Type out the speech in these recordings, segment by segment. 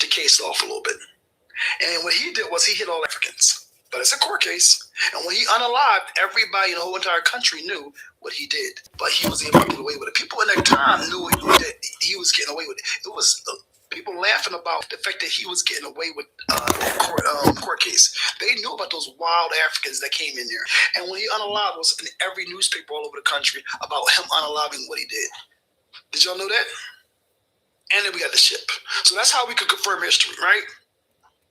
brushed the case off a little bit. And what he did was he hit all Africans. But it's a court case. And when he unalived, everybody in the whole entire country knew what he did. But he was able to get away with it. People in that time knew that he was getting away with it. It was people laughing about the fact that he was getting away with that court case. They knew about those wild Africans that came in there. And when he unalived, was in every newspaper all over the country about him unaliving what he did. Did y'all know that? And then we got the ship. So that's how we could confirm history, right?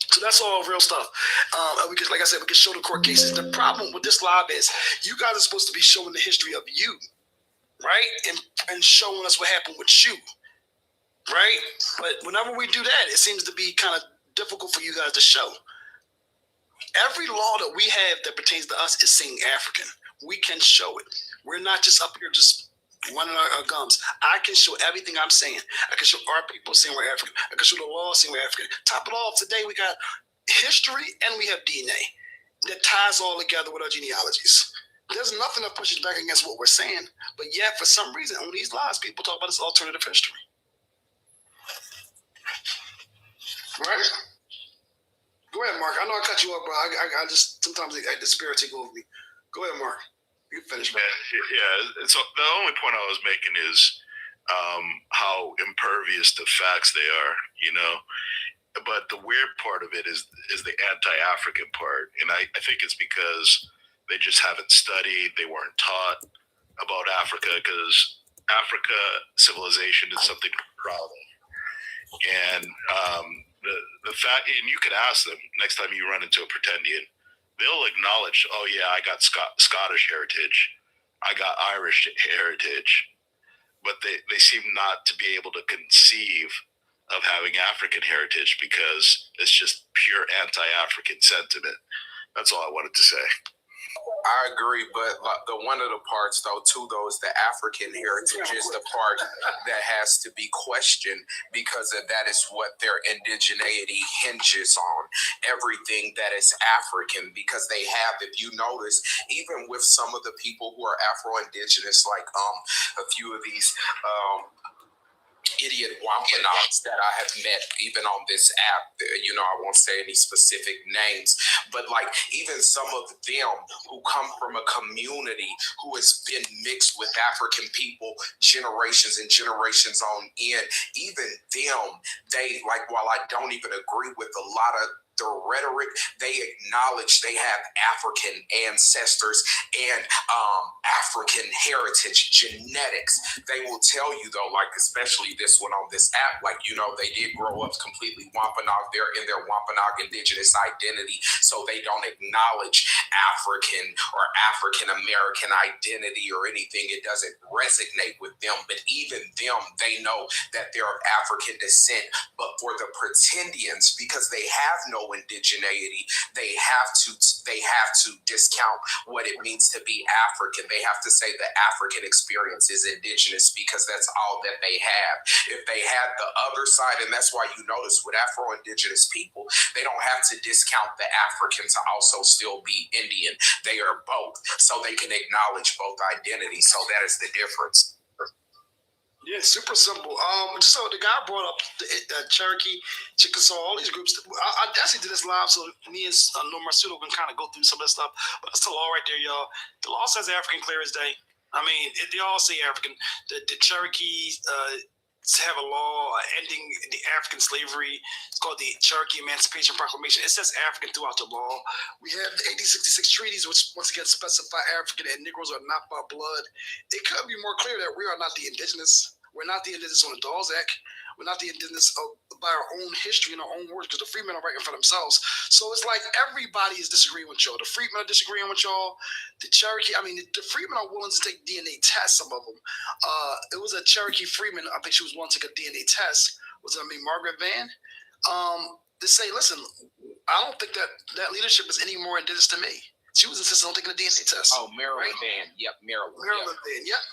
So that's all real stuff. We could, like I said, we can show the court cases. The problem with this live is you guys are supposed to be showing the history of you, right? And showing us what happened with you, right? But whenever we do that, it seems to be kind of difficult for you guys to show. Every law that we have that pertains to us is saying African. We can show it. We're not just up here just running our gums. I can show everything I'm saying. I can show our people saying we're African. I can show the law saying we're African. Top it off, today we got history and we have DNA that ties all together with our genealogies. There's nothing that pushes back against what we're saying, but yet for some reason on these lives, people talk about this alternative history. Right? Go ahead, Mark. I know I cut you up, bro. I just sometimes the spirit take over me. Go ahead, Mark. You can finish, man. Yeah. So the only point I was making is how impervious to facts they are, you know. But the weird part of it is the anti-African part, and I think it's because they just haven't studied. They weren't taught about Africa because Africa civilization is something to be proud of. And the fact, and you could ask them next time you run into a pretendian. They'll acknowledge, oh yeah, I got Scottish heritage, I got Irish heritage, but they seem not to be able to conceive of having African heritage because it's just pure anti-African sentiment. That's all I wanted to say. I agree, but one of the parts, though, too, though, is the African heritage is the part that has to be questioned because that is what their indigeneity hinges on, everything that is African, because they have, if you notice, even with some of the people who are Afro-Indigenous, like a few of these idiot Wampanoags that I have met even on this app, you know, I won't say any specific names, but like even some of them who come from a community who has been mixed with African people generations and generations on end, even them, they, like, while I don't even agree with a lot of the rhetoric, they acknowledge they have African ancestors and African heritage genetics. They will tell you, though, like especially this one on this app, like, you know, they did grow up completely Wampanoag. They're in their Wampanoag indigenous identity, so they don't acknowledge African or African American identity or anything. It doesn't resonate with them. But even them, they know that they're of African descent. But for the pretendians, because they have no indigeneity, they have to discount what it means to be African. They have to say the African experience is indigenous because that's all that they have. If they had the other side, and that's why you notice with Afro-Indigenous people, they don't have to discount the African to also still be Indian. They are both, so they can acknowledge both identities. So that is the difference. Yeah, super simple. So the guy brought up the Cherokee, Chickasaw, all these groups. I definitely did this live so me and Norma Sudo can kind of go through some of this stuff. But it's the law right there, y'all. The law says African clear as day. I mean, they all say African. The Cherokees have a law ending the African slavery. It's called the Cherokee Emancipation Proclamation. It says African throughout the law. We have the 1866 treaties, which once again specify African and Negroes are not by blood. It could be more clear that we are not the indigenous. We're not the indigenous on the Dawes Act. We're not the indigenous by our own history and our own words, because the freedmen are writing for themselves. So it's like everybody is disagreeing with y'all. The freedmen are disagreeing with y'all. The Cherokee, I mean, the freedmen are willing to take DNA tests, some of them. It was a Cherokee freedman, I think she was willing to take a DNA test. Was it, Margaret Van? To say, listen, I don't think that leadership is any more indigenous to me. She was insisting on taking a DNA test. Oh, Maryland band. Yep, Maryland. Maryland then, yep.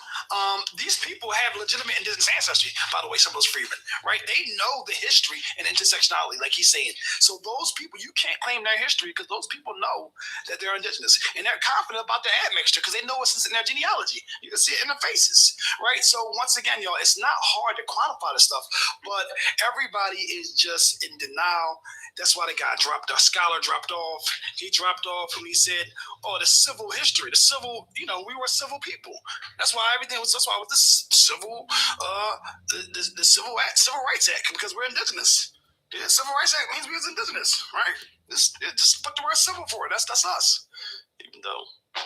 These people have legitimate indigenous ancestry, by the way, some of those freemen, right? They know the history and intersectionality, like he's saying. So those people, you can't claim their history because those people know that they're indigenous. And they're confident about their admixture because they know it's in their genealogy. You can see it in their faces, right? So once again, y'all, it's not hard to quantify this stuff, but everybody is just in denial. That's why the guy dropped, the scholar dropped off. He dropped off and he said, oh, the civil history, the civil, we were civil people. That's why that's why with this civil, the Civil Rights Act, because we're indigenous. The Civil Rights Act means we was indigenous, right? Just put the word civil for it. That's us. Even though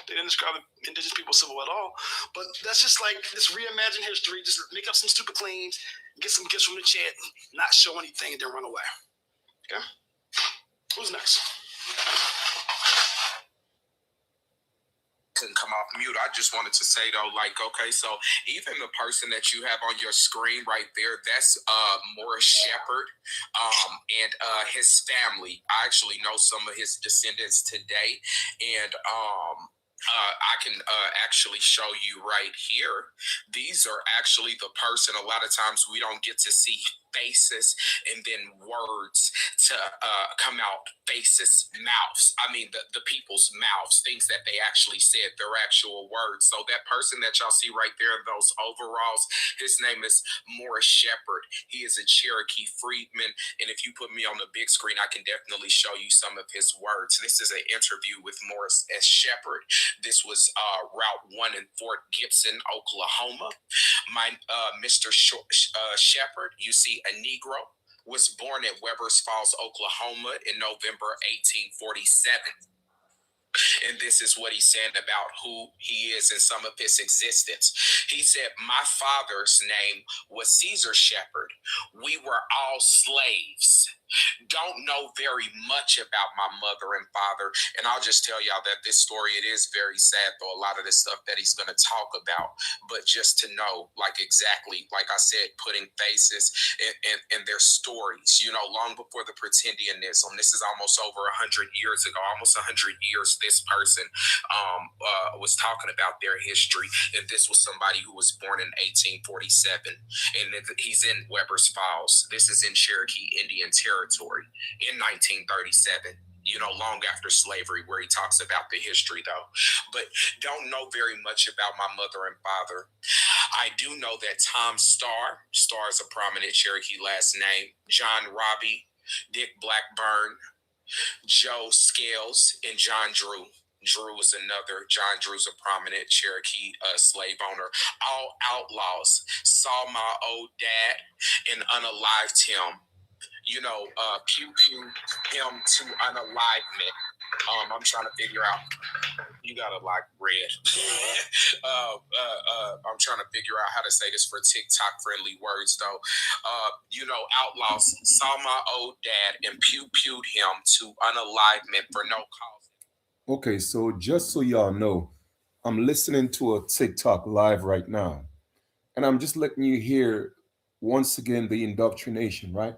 they didn't describe indigenous people civil at all. But that's just like this reimagined history, just make up some stupid claims, get some gifts from the chat, not show anything, and then run away. Okay? Who's next? Couldn't come off mute. I just wanted to say though, like, okay, so even the person that you have on your screen right there, that's Morris Shepherd, and his family. I actually know some of his descendants today, and I can actually show you right here. These are actually the person. A lot of times we don't get to see faces and then words to come out, faces, mouths. I mean, the people's mouths, things that they actually said, their actual words. So that person that y'all see right there in those overalls, his name is Morris Shepherd. He is a Cherokee freedman. And if you put me on the big screen, I can definitely show you some of his words. This is an interview with Morris S. Shepherd. This was Route 1 in Fort Gibson, Oklahoma. My Mr. Shepherd, you see a Negro, was born at Webbers Falls, Oklahoma in November 1847. And this is what he's saying about who he is and some of his existence. He said, my father's name was Caesar Shepherd. We were all slaves. Don't know very much about my mother and father. And I'll just tell y'all that this story, it is very sad, though, a lot of the stuff that he's going to talk about. But just to know, like, exactly, like I said, putting faces in their stories, long before the pretendianism. This is almost over 100 years ago, almost 100 years, this person was talking about their history. And this was somebody who was born in 1847. And he's in Webbers Falls. This is in Cherokee Indian Territory in 1937, long after slavery, where he talks about the history, though. But don't know very much about my mother and father. I do know that Tom Starr is a prominent Cherokee last name, John Robbie, Dick Blackburn, Joe Scales, and John Drew. Drew is another. John Drew's a prominent Cherokee slave owner. All outlaws saw my old dad and unalived him. Pew him to unalivement. I'm trying to figure out. You gotta like red. I'm trying to figure out how to say this for TikTok friendly words though. Outlaws saw my old dad and pewed him to unalivement for no cause. Okay, so just so y'all know, I'm listening to a TikTok live right now, and I'm just letting you hear once again the indoctrination, right?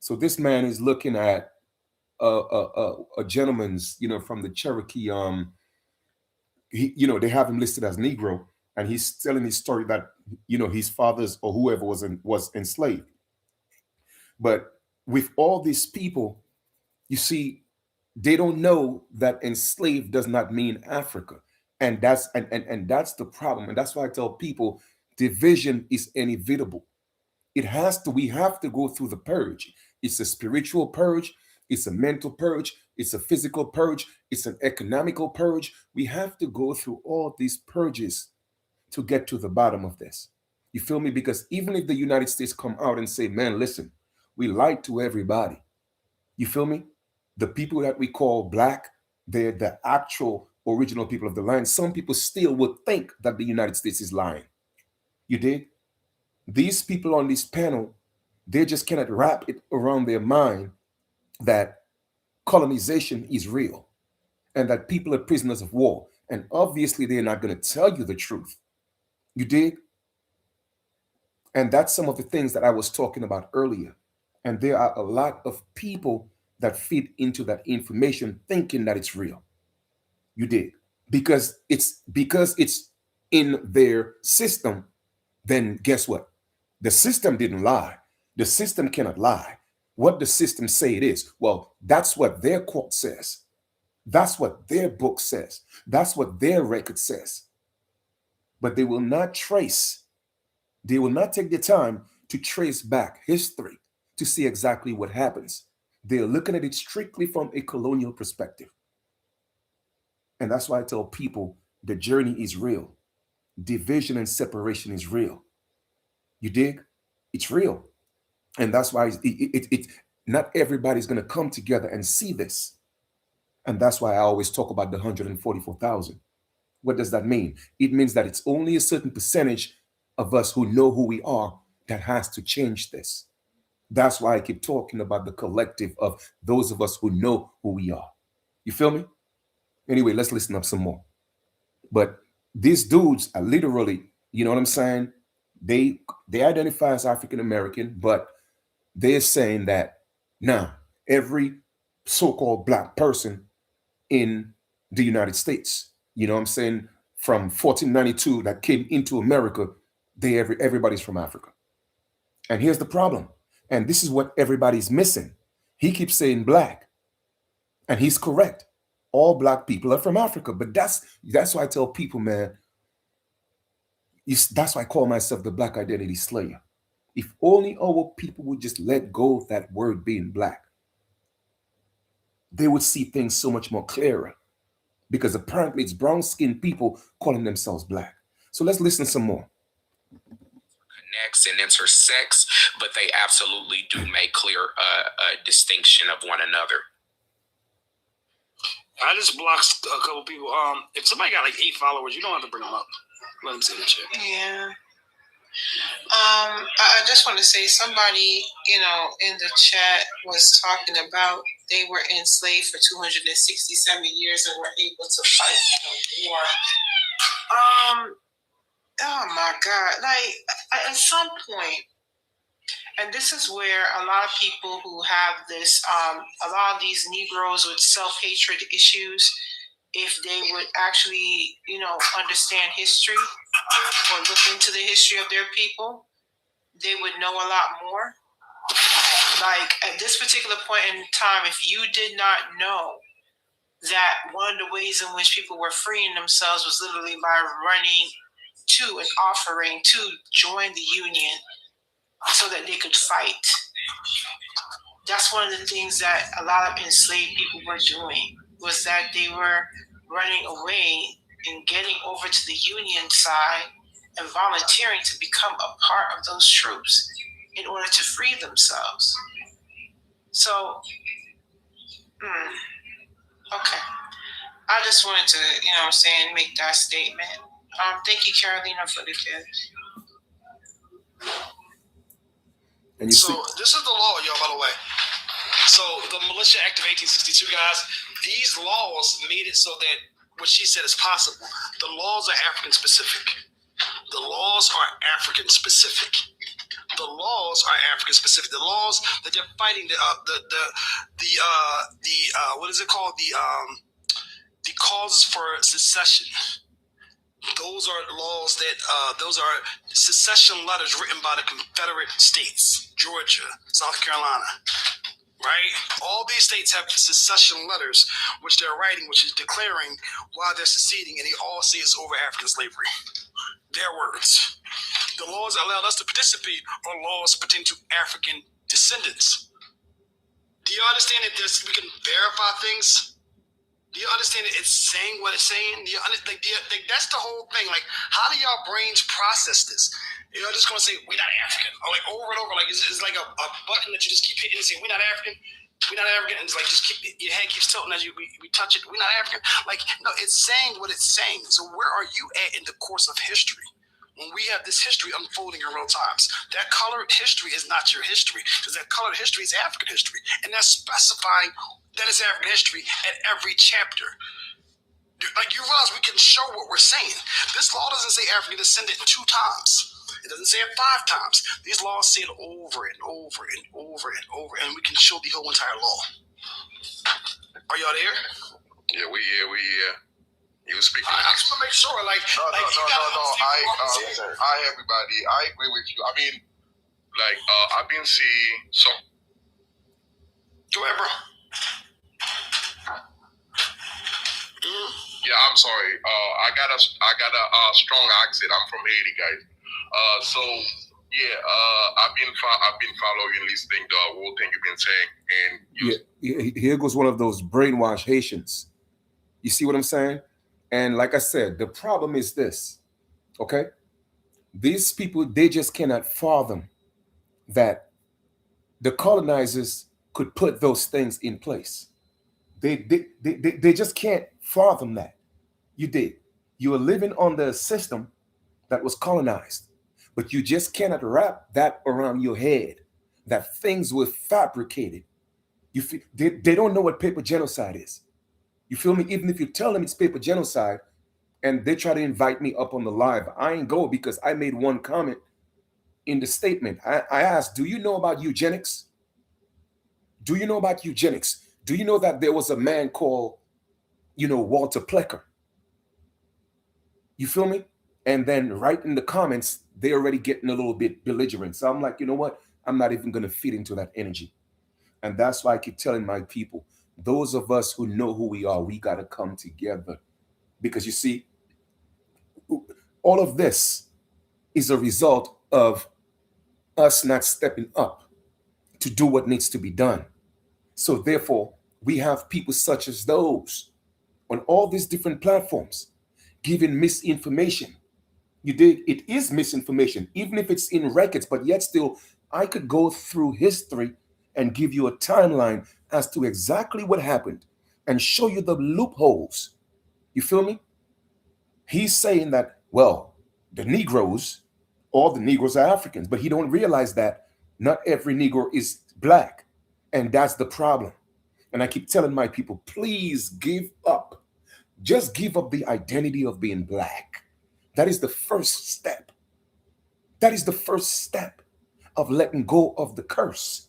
So this man is looking at a gentleman's, from the Cherokee. They have him listed as Negro, and he's telling his story that his fathers or whoever was enslaved. But with all these people, you see, they don't know that enslaved does not mean Africa, and that's the problem, and that's why I tell people division is inevitable. We have to go through the purge. It's a spiritual purge. It's a mental purge. It's a physical purge. It's an economical purge. We have to go through all these purges to get to the bottom of this. You feel me? Because even if the United States come out and say, man, listen, we lied to everybody. You feel me? The people that we call black, they're the actual original people of the land. Some people still would think that the United States is lying. You dig? These people on this panel, they just cannot wrap it around their mind that colonization is real and that people are prisoners of war. And obviously, they're not going to tell you the truth. You dig? And that's some of the things that I was talking about earlier. And there are a lot of people that feed into that information thinking that it's real. You dig? Because it's in their system. Then guess what? The system didn't lie. The system cannot lie. What the system say it is? Well, that's what their court says. That's what their book says. That's what their record says. But they will not trace. They will not take the time to trace back history to see exactly what happens. They're looking at it strictly from a colonial perspective. And that's why I tell people the journey is real. Division and separation is real. You dig? It's real. And that's why not everybody's going to come together and see this. And that's why I always talk about the 144,000. What does that mean? It means that it's only a certain percentage of us who know who we are that has to change this. That's why I keep talking about the collective of those of us who know who we are. You feel me? Anyway, let's listen up some more. But these dudes are literally, you know what I'm saying? They identify as African American, but they're saying that now every so-called black person in the United States, you know what I'm saying, from 1492 that came into America, everybody's from Africa. And here's the problem. And this is what everybody's missing. He keeps saying black, and he's correct. All black people are from Africa. But that's why I tell people, man, that's why I call myself the Black Identity Slayer. If only our people would just let go of that word being black, they would see things so much more clearer. Because apparently it's brown-skinned people calling themselves black. So let's listen some more. Connects and intersects, but they absolutely do make clear a distinction of one another. I just blocked a couple people. If somebody got like 8 followers, you don't have to bring them up. Let them say the chat. Yeah. I just want to say somebody, in the chat was talking about they were enslaved for 267 years and were able to fight in a war. Oh my God. Like, at some point, and this is where a lot of people who have this, a lot of these Negroes with self-hatred issues, if they would actually, understand history or look into the history of their people, they would know a lot more. Like, at this particular point in time, if you did not know that one of the ways in which people were freeing themselves was literally by running to and offering to join the Union so that they could fight. That's one of the things that a lot of enslaved people were doing, was that they were running away and getting over to the Union side and volunteering to become a part of those troops in order to free themselves. So, okay. I just wanted to, make that statement. Thank you, Carolina, for the kids. So this is the law, y'all, by the way. So the Militia Act of 1862, guys, these laws made it so that what she said is possible. The laws are African specific. The laws are African specific. The laws are African specific. The laws that they're fighting, what is it called? The causes for secession. Those are laws those are secession letters written by the Confederate States, Georgia, South Carolina, right? All these states have secession letters, which they're writing, which is declaring why they're seceding, and they all say it's over African slavery. Their words. The laws that allowed us to participate are laws pertaining to African descendants. Do you understand that we can verify things? Do you understand that it's saying what it's saying? That's the whole thing. Like, how do y'all brains process this? You're just going to say, we're not African. Or like over and over, like it's like a button that you just keep hitting and say, we're not African. We're not African. And it's like, just your head keeps tilting as we touch it. We're not African. Like, no, it's saying what it's saying. So where are you at in the course of history? When we have this history unfolding in real times, that colored history is not your history, because that colored history is African history, and that's specifying that it's African history at every chapter. Like, you realize we can show what we're saying. This law doesn't say African descendant 2 times. It doesn't say it 5 times. These laws say it over and over and over and over, and we can show the whole entire law. Are y'all there? Yeah, we here. You speaking? I just want to make sure, like, No. Listen. Hi, everybody. I agree with you. I mean, like, I've been seeing some. Go ahead, bro. Yeah, I'm sorry. I got a strong accent. I'm from Haiti, guys. So yeah, I've been following, listening the whole thing you've been saying, and here goes one of those brainwashed Haitians. You see what I'm saying? And like I said, the problem is this. Okay, these people, they just cannot fathom that the colonizers could put those things in place. They just can't fathom that. You did. You are living under a system that was colonized, but you just cannot wrap that around your head that things were fabricated. You feel, they don't know what paper genocide is. You feel me? Even if you tell them it's paper genocide and they try to invite me up on the live, I ain't go because I made one comment in the statement. I asked, do you know about eugenics? Do you know about eugenics? Do you know that there was a man called, Walter Plecker? You feel me? And then right in the comments, they're already getting a little bit belligerent. So I'm like, you know what? I'm not even going to feed into that energy. And that's why I keep telling my people, those of us who know who we are, we got to come together. Because you see, all of this is a result of us not stepping up to do what needs to be done. So therefore, we have people such as those on all these different platforms giving misinformation. You dig? It is misinformation, even if it's in records, but yet still, I could go through history and give you a timeline as to exactly what happened and show you the loopholes. You feel me? He's saying that, well, the Negroes, all the Negroes are Africans, but he don't realize that not every Negro is black. And that's the problem. And I keep telling my people, please give up. Just give up the identity of being black. That is the first step. That is the first step of letting go of the curse.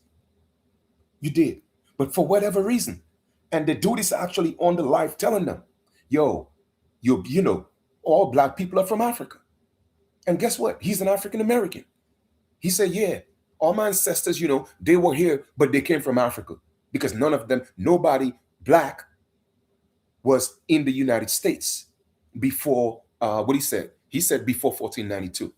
You did. But for whatever reason, and the dude is actually on the live telling them, yo, all black people are from Africa. And guess what? He's an African American. He said, yeah, all my ancestors, they were here, but they came from Africa because nobody black was in the United States before, what he said? He said before 1492.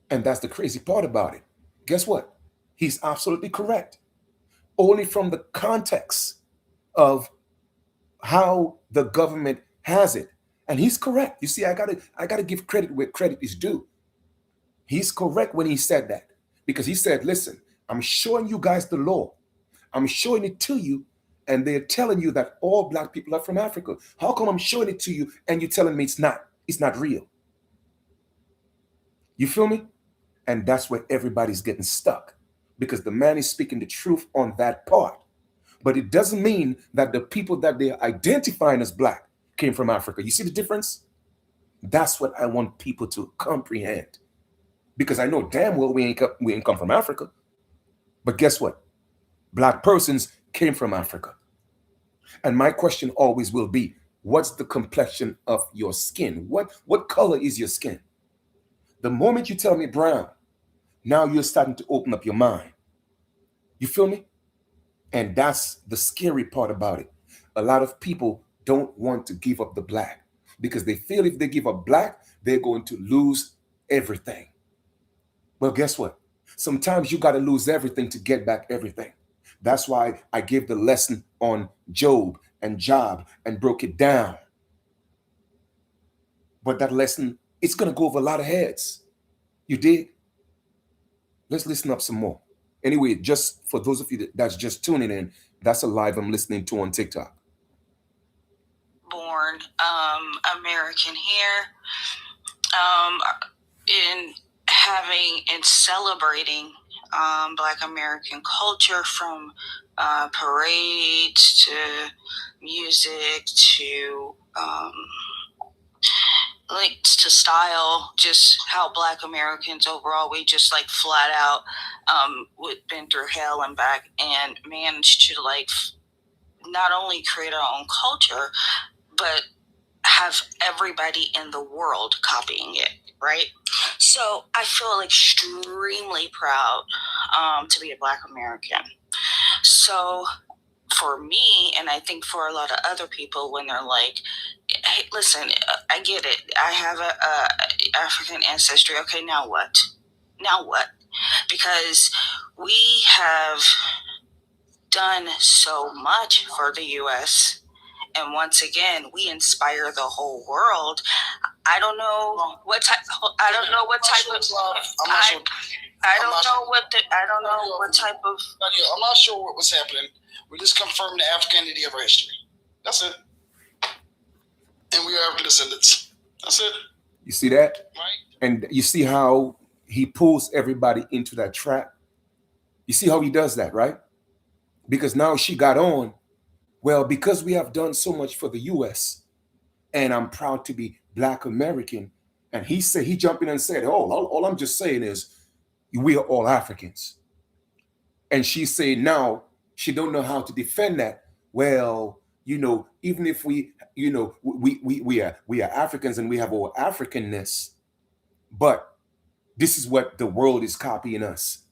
And that's the crazy part about it. Guess what? He's absolutely correct. Only from the context of how the government has it. And he's correct. You see, I gotta give credit where credit is due. He's correct when he said that. Because he said, listen, I'm showing you guys the law. I'm showing it to you, and they're telling you that all black people are from Africa. How come I'm showing it to you and you're telling me it's not real? You feel me? And that's where everybody's getting stuck, because the man is speaking the truth on that part. But it doesn't mean that the people that they're identifying as black came from Africa. You see the difference? That's what I want people to comprehend. Because I know damn well we ain't come from Africa. But guess what? Black persons came from Africa. And my question always will be, what's the complexion of your skin? What color is your skin? The moment you tell me brown, now you're starting to open up your mind. You feel me? And that's the scary part about it. A lot of people don't want to give up the black because they feel if they give up black, they're going to lose everything. Well, guess what? Sometimes you got to lose everything to get back everything. That's why I gave the lesson on Job and Job and broke it down. But that lesson, it's going to go over a lot of heads. You did? Let's listen up some more. Anyway, just for those of you that's just tuning in, that's a live I'm listening to on TikTok. Born American here, in having and celebrating Black American culture, from parades to music to links to style, just how Black Americans overall, we just like flat out been through hell and back and managed to like not only create our own culture, but have everybody in the world copying it, right? So I feel extremely proud to be a Black American. So for me, and I think for a lot of other people, when they're like, hey, listen, I get it. I have a African ancestry. Okay, now what? Now what? Because we have done so much for the U.S., and once again, we inspire the whole world. I don't know what type. I don't know what type of. I don't know what type of. I'm not sure what was happening. We just confirmed the Africanity of our history. That's it. And we are African descendants. That's it. You see that? Right. And you see how he pulls everybody into that trap? You see how he does that, right? Because now she got on, well, because we have done so much for the U.S., and I'm proud to be Black American. And he jumped in and said, oh, all I'm just saying is we are all Africans. And she said now she don't know how to defend that. Well, even if we are Africans and we have our Africanness, but this is what the world is copying us.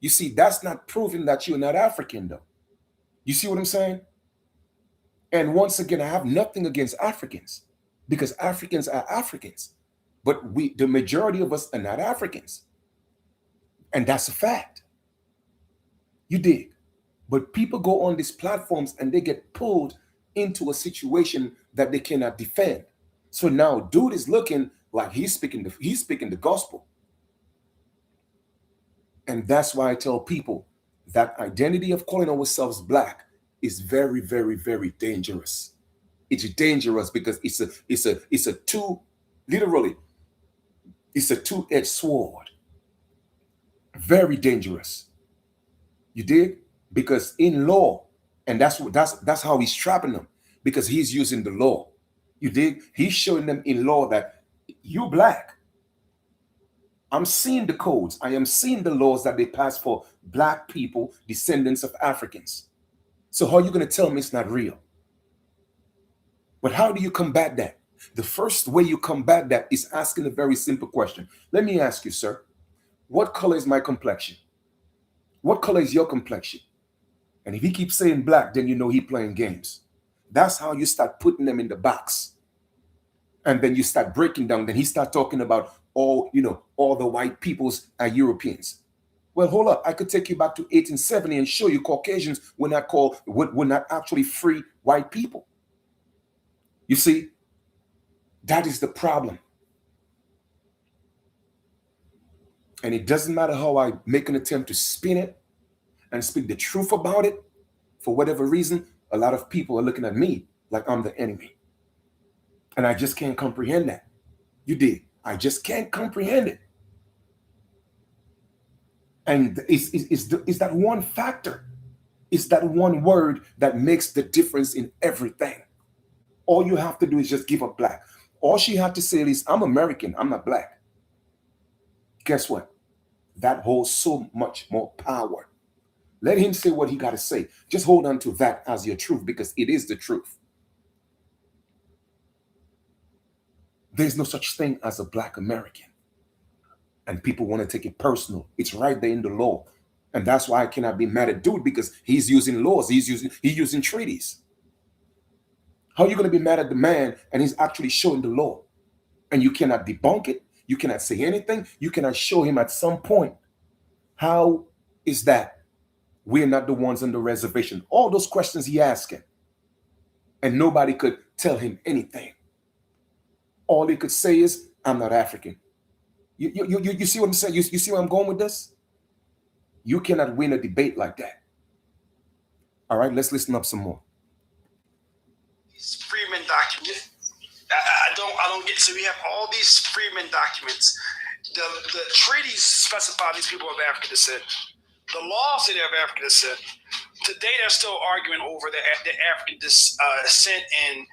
You see, that's not proving that you're not African, though. You see what I'm saying? And once again, I have nothing against Africans, because Africans are Africans, but the majority of us are not Africans. And that's a fact. You dig? But people go on these platforms and they get pulled into a situation that they cannot defend. So now dude is looking like he's speaking the gospel. And that's why I tell people that identity of calling ourselves Black is very, very, very dangerous. It's dangerous because it's a two-edged sword. Very dangerous. You dig? Because in law, and that's how he's trapping them, because he's using the law. You dig? He's showing them in law that you Black. I'm seeing the codes. I am seeing the laws that they pass for Black people, descendants of Africans. So how are you going to tell me it's not real? But how do you combat that? The first way you combat that is asking a very simple question. Let me ask you, sir, what color is my complexion? What color is your complexion? And if he keeps saying Black, then you know he's playing games. That's how you start putting them in the box. And then you start breaking down. Then he start talking about all the white peoples are Europeans. Well, hold up. I could take you back to 1870 and show you Caucasians were not actually free white people. You see, that is the problem. And it doesn't matter how I make an attempt to spin it and speak the truth about it. For whatever reason, a lot of people are looking at me like I'm the enemy. And I just can't comprehend that. You did. I just can't comprehend it. And it's that one factor. It's that one word that makes the difference in everything. All you have to do is just give up Black. All she had to say is, I'm American, I'm not Black. Guess what? That holds so much more power. Let him say what he got to say. Just hold on to that as your truth, because it is the truth. There's no such thing as a Black American. And people want to take it personal. It's right there in the law. And that's why I cannot be mad at dude, because he's using laws. He's using treaties. How are you going to be mad at the man and he's actually showing the law? And you cannot debunk it. You cannot say anything. You cannot show him at some point. How is that we're not the ones on the reservation? All those questions he asking. And nobody could tell him anything. All he could say is, I'm not African. You see what I'm saying? You see where I'm going with this? You cannot win a debate like that. All right, let's listen up some more. Freeman document. I don't get. So we have all these Freeman documents. The treaties specify these people of African descent. The laws say they're of African descent. Today they're still arguing over the African descent and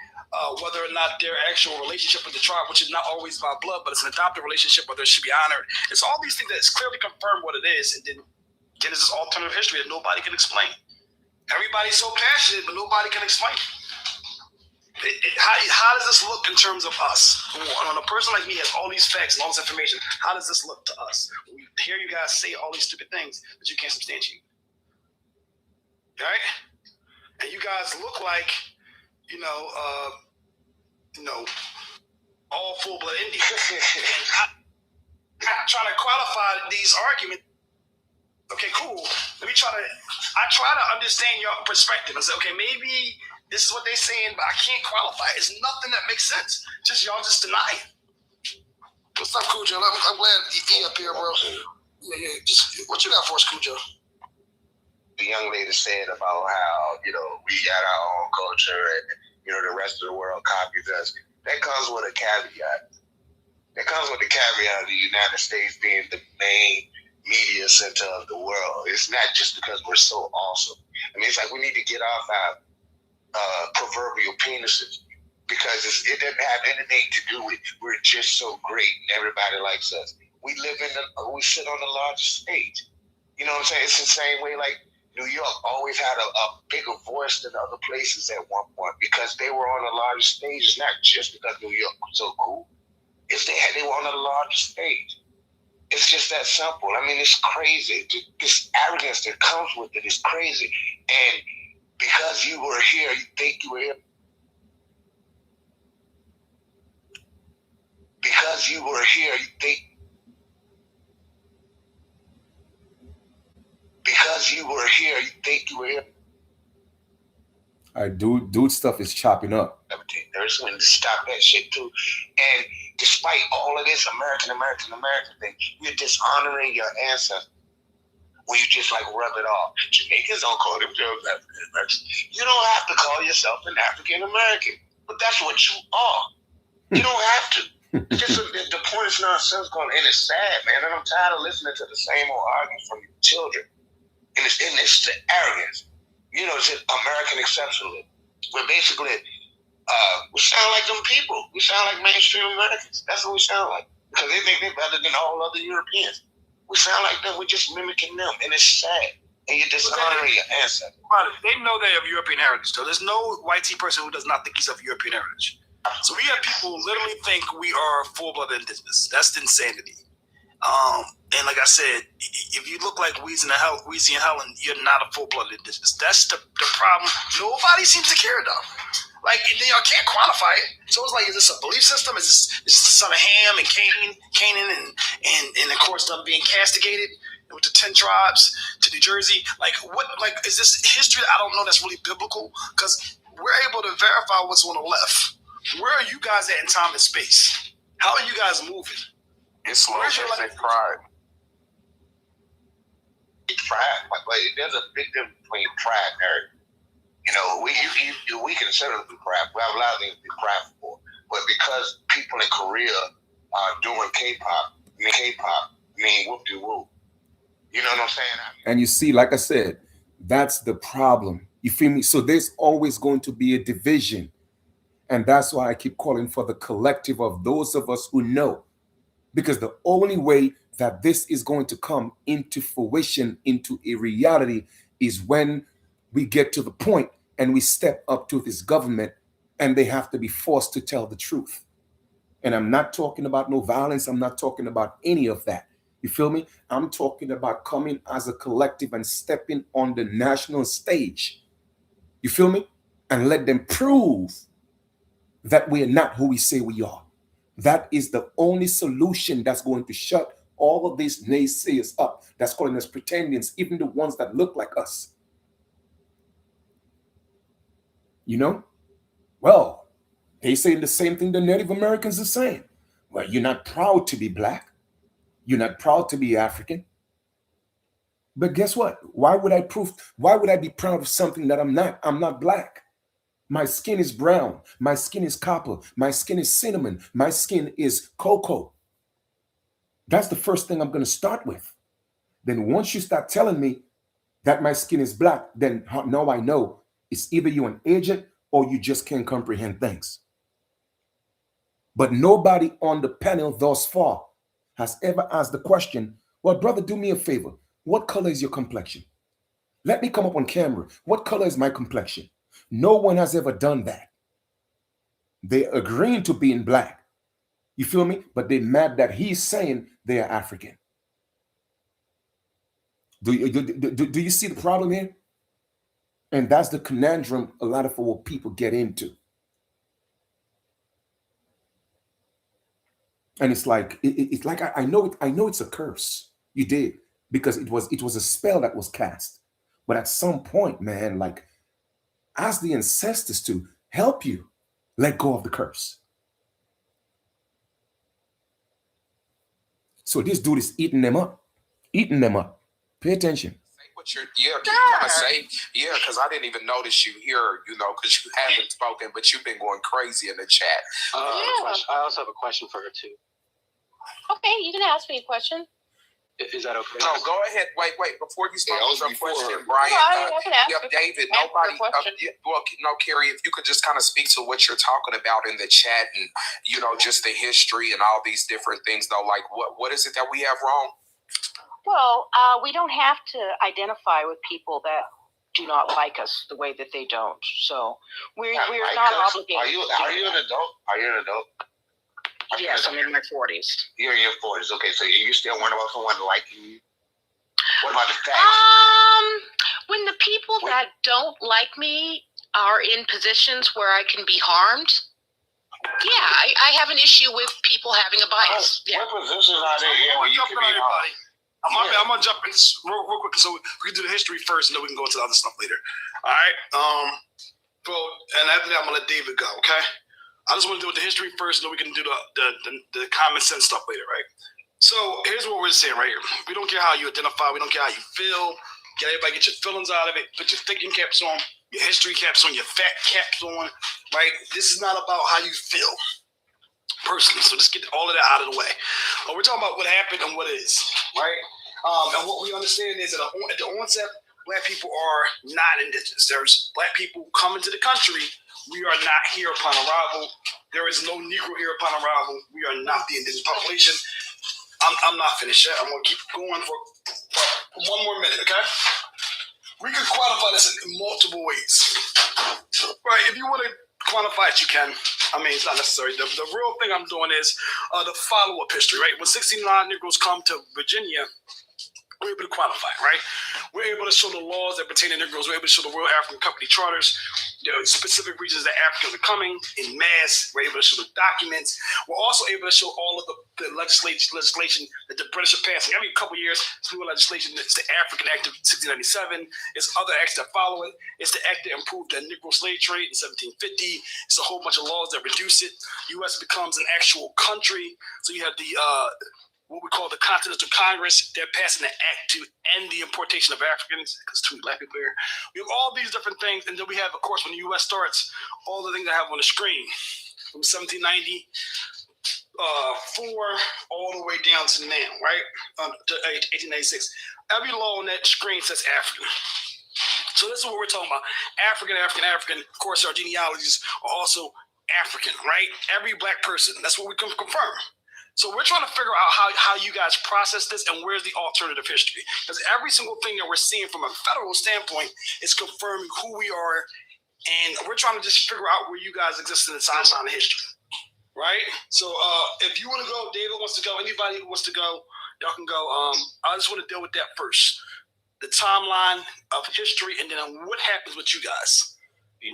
whether or not their actual relationship with the tribe, which is not always by blood, but it's an adopted relationship, whether it should be honored. It's all these things that's clearly confirmed what it is, and then there's this alternative history that nobody can explain. Everybody's so passionate, but nobody can explain it. How does this look in terms of us? On a person like me has all these facts and all this information, how does this look to us? We hear you guys say all these stupid things that you can't substantiate. Right? And you guys look like, all full-blood Indians. I try to qualify these arguments. Okay, cool. I try to understand your perspective and say, okay, maybe this is what they're saying, but I can't qualify it. It's nothing that makes sense. Y'all just deny it. What's up, Cujo? I'm glad he up here, bro. Yeah. Just what you got for us, Cujo? The young lady said about how, we got our own culture and, the rest of the world copies us. That comes with a caveat. That comes with the caveat of the United States being the main media center of the world. It's not just because we're so awesome. It's like we need to get off our proverbial penises because it doesn't have anything to do with we're just so great and everybody likes us. We sit on the largest stage. You know what I'm saying? It's the same way like New York always had a bigger voice than other places at one point because they were on the largest stage. It's not just because New York was so cool. They were on the largest stage. It's just that simple. It's crazy. This arrogance that comes with it is crazy. And because you were here, you think you were here. Because you were here, you think. Because you were here, you think you were here. All right, dude stuff is chopping up. There's when to stop that shit too. And despite all of this American thing, you're dishonoring your ancestors when you just like rub it off. Jamaicans don't call themselves African Americans. You don't have to call yourself an African American, but that's what you are. You don't have to. Just the point is nonsensical, and it's sad, man. And I'm tired of listening to the same old arguments from your children. And it's the arrogance. It's American exceptionalism. We're basically, we sound like them people. We sound like mainstream Americans. That's what we sound like. Because they think they're better than all other Europeans. We sound like them. We're just mimicking them. And it's sad. And you're dishonoring your ancestors. They know they have European heritage, though. There's no white person who does not think he's of European heritage. So we have people who literally think we are full-blood indigenous. That's insanity. And like I said, if you look like Weezy and Helen, you're not a full-blood indigenous. That's the problem. Nobody seems to care, though. Like, y'all can't quantify it. So it's like, is this a belief system? Is this the son of Ham and Canaan and of course them being castigated with the 10 tribes to New Jersey? Like, what? Like, is this history? I don't know. That's really biblical because we're able to verify what's on the left. Where are you guys at in time and space? How are you guys moving? It's slow as pride. Pride, but there's a big difference between pride and arrogance. We consider it to be pride. We have a lot of things to be prideful for. But because people in Korea are doing K-pop, whoop-de-whoop. You know what I'm saying? And you see, like I said, that's the problem. You feel me? So there's always going to be a division. And that's why I keep calling for the collective of those of us who know. Because the only way that this is going to come into fruition, into a reality, is when we get to the point and we step up to this government and they have to be forced to tell the truth. And I'm not talking about no violence. I'm not talking about any of that. You feel me? I'm talking about coming as a collective and stepping on the national stage. You feel me? And let them prove that we are not who we say we are. That is the only solution that's going to shut all of these naysayers up, that's calling us pretendians, even the ones that look like us. Well, they saying the same thing the Native Americans are saying. Well, you're not proud to be black. You're not proud to be African. But guess what? Why would I be proud of something that I'm not? I'm not black. My skin is brown. My skin is copper. My skin is cinnamon. My skin is cocoa. That's the first thing I'm going to start with. Then once you start telling me that my skin is black, then now I know it's either you're an agent or you just can't comprehend things. But nobody on the panel thus far has ever asked the question, well, brother, do me a favor. What color is your complexion? Let me come up on camera. What color is my complexion? No one has ever done that. They're agreeing to being black. You feel me? But they're mad that he's saying they are African. Do you see the problem here? And that's the conundrum a lot of our people get into. And it's like it's like I know it's a curse. You did, because it was a spell that was cast. But at some point, man, like, ask the ancestors to help you let go of the curse. So this dude is eating them up. Pay attention. What you're, can you kind of say, because I didn't even notice you here, because you haven't spoken, but you've been going crazy in the chat. I also have a question for her too. Okay, you can ask me a question. Is that okay? No, go ahead. Wait. Before you start with your question, No, Brian. I can ask David. ask Nobody. her a question. Carrie, if you could just kind of speak to what you're talking about in the chat, and just the history and all these different things. Though, like, what is it that we have wrong? Well, we don't have to identify with people that do not like us the way that they don't. So we're not obligated. Are you an adult? Are you an adult? Yes, I'm in my 40s. You're in your 40s. Okay, so you still wondering about someone liking you? What about the facts? When the people that don't like me are in positions where I can be harmed, yeah, I have an issue with people having a bias. What positions are they in where you can be harmed? I'm gonna jump in this real quick, so we can do the history first, and then we can go into the other stuff later. All right. And after that, I'm gonna let David go. Okay. I just want to do the history first, and then we can do the common sense stuff later, right? So here's what we're saying right here. We don't care how you identify. We don't care how you feel. Everybody get your feelings out of it. Put your thinking caps on, your history caps on, your fact caps on, right? This is not about how you feel personally. So just get all of that out of the way. We're talking about what happened and what is, right? And what we understand is that at the onset, Black people are not indigenous. There's Black people coming to the country. We are not here upon arrival. There is no Negro here upon arrival. We are not the indigenous population. I'm not finished yet. I'm going to keep going for one more minute, okay? We can quantify this in multiple ways. Right, if you want to quantify it, you can. I mean, it's not necessary. The real thing I'm doing is the follow-up history, right? When 69 Negroes come to Virginia, we're able to quantify, right? We're able to show the laws that pertain to Negroes. We're able to show the Royal African Company charters, specific regions that Africans are coming in mass. We're able to show the documents. We're also able to show all of the legislation that the British are passing. Every couple of years, it's new legislation. It's the African Act of 1697. It's other acts that follow it. It's the act that improved the Negro slave trade in 1750. It's a whole bunch of laws that reduce it. U.S. becomes an actual country. So you have the what we call the Continental Congress. They're passing an act to end the importation of Africans, because too many Black people here. We have all these different things, and then we have, of course, when the U.S. starts, all the things I have on the screen from 1790 all the way down to now, right? To 1896. Every law on that screen says African. So this is what we're talking about. African. Of course, our genealogies are also African, right? Every Black person. That's what we can confirm. So we're trying to figure out how you guys process this and where's the alternative history. Because every single thing that we're seeing from a federal standpoint is confirming who we are. And we're trying to just figure out where you guys exist in the timeline of history. Right? So if you want to go, David wants to go, anybody who wants to go, y'all can go. I just want to deal with that first. The timeline of history, and then what happens with you guys.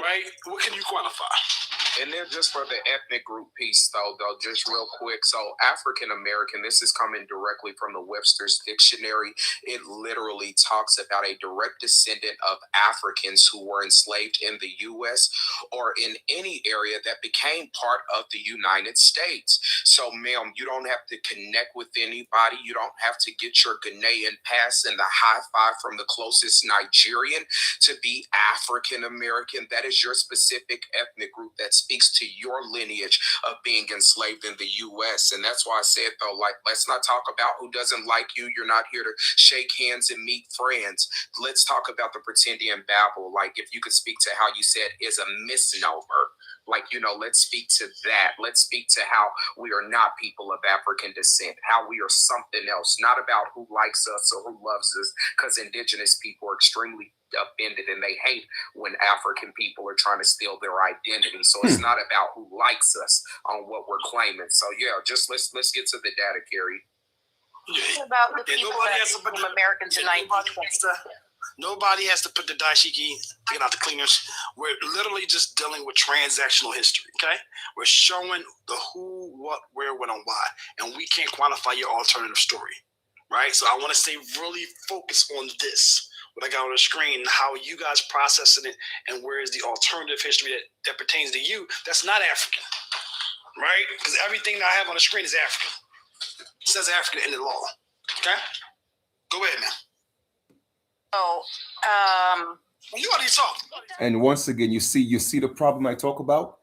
Right? What can you quantify? And then just for the ethnic group piece, though, just real quick. So African American, this is coming directly from the Webster's Dictionary. It literally talks about a direct descendant of Africans who were enslaved in the U.S. or in any area that became part of the United States. So, ma'am, you don't have to connect with anybody. You don't have to get your Ghanaian pass and the high five from the closest Nigerian to be African American. That is your specific ethnic group that speaks to your lineage of being enslaved in the U.S. And that's why I said, though, like, let's not talk about who doesn't like you. You're not here to shake hands and meet friends. Let's talk about the Pretendian Babel. Like, if you could speak to how you said is a misnomer. Like, you know, let's speak to that. Let's speak to how we are not people of African descent, how we are something else, not about who likes us or who loves us, because indigenous people are extremely offended and they hate when African people are trying to steal their identity. So it's not about who likes us on what we're claiming. So yeah, just let's get to the data, Carrie. It's about the people that became Americans in 1920. Nobody has to put the dashiki, taking out the cleaners. We're literally just dealing with transactional history, okay? We're showing the who, what, where, when, and why. And we can't quantify your alternative story, right? So I want to stay really focused on this, what I got on the screen, how you guys processing it, and where is the alternative history that pertains to you that's not African, right? Because everything that I have on the screen is African. It says African in the law, okay? Go ahead, man. So, you already talked. And once again, you see the problem I talk about?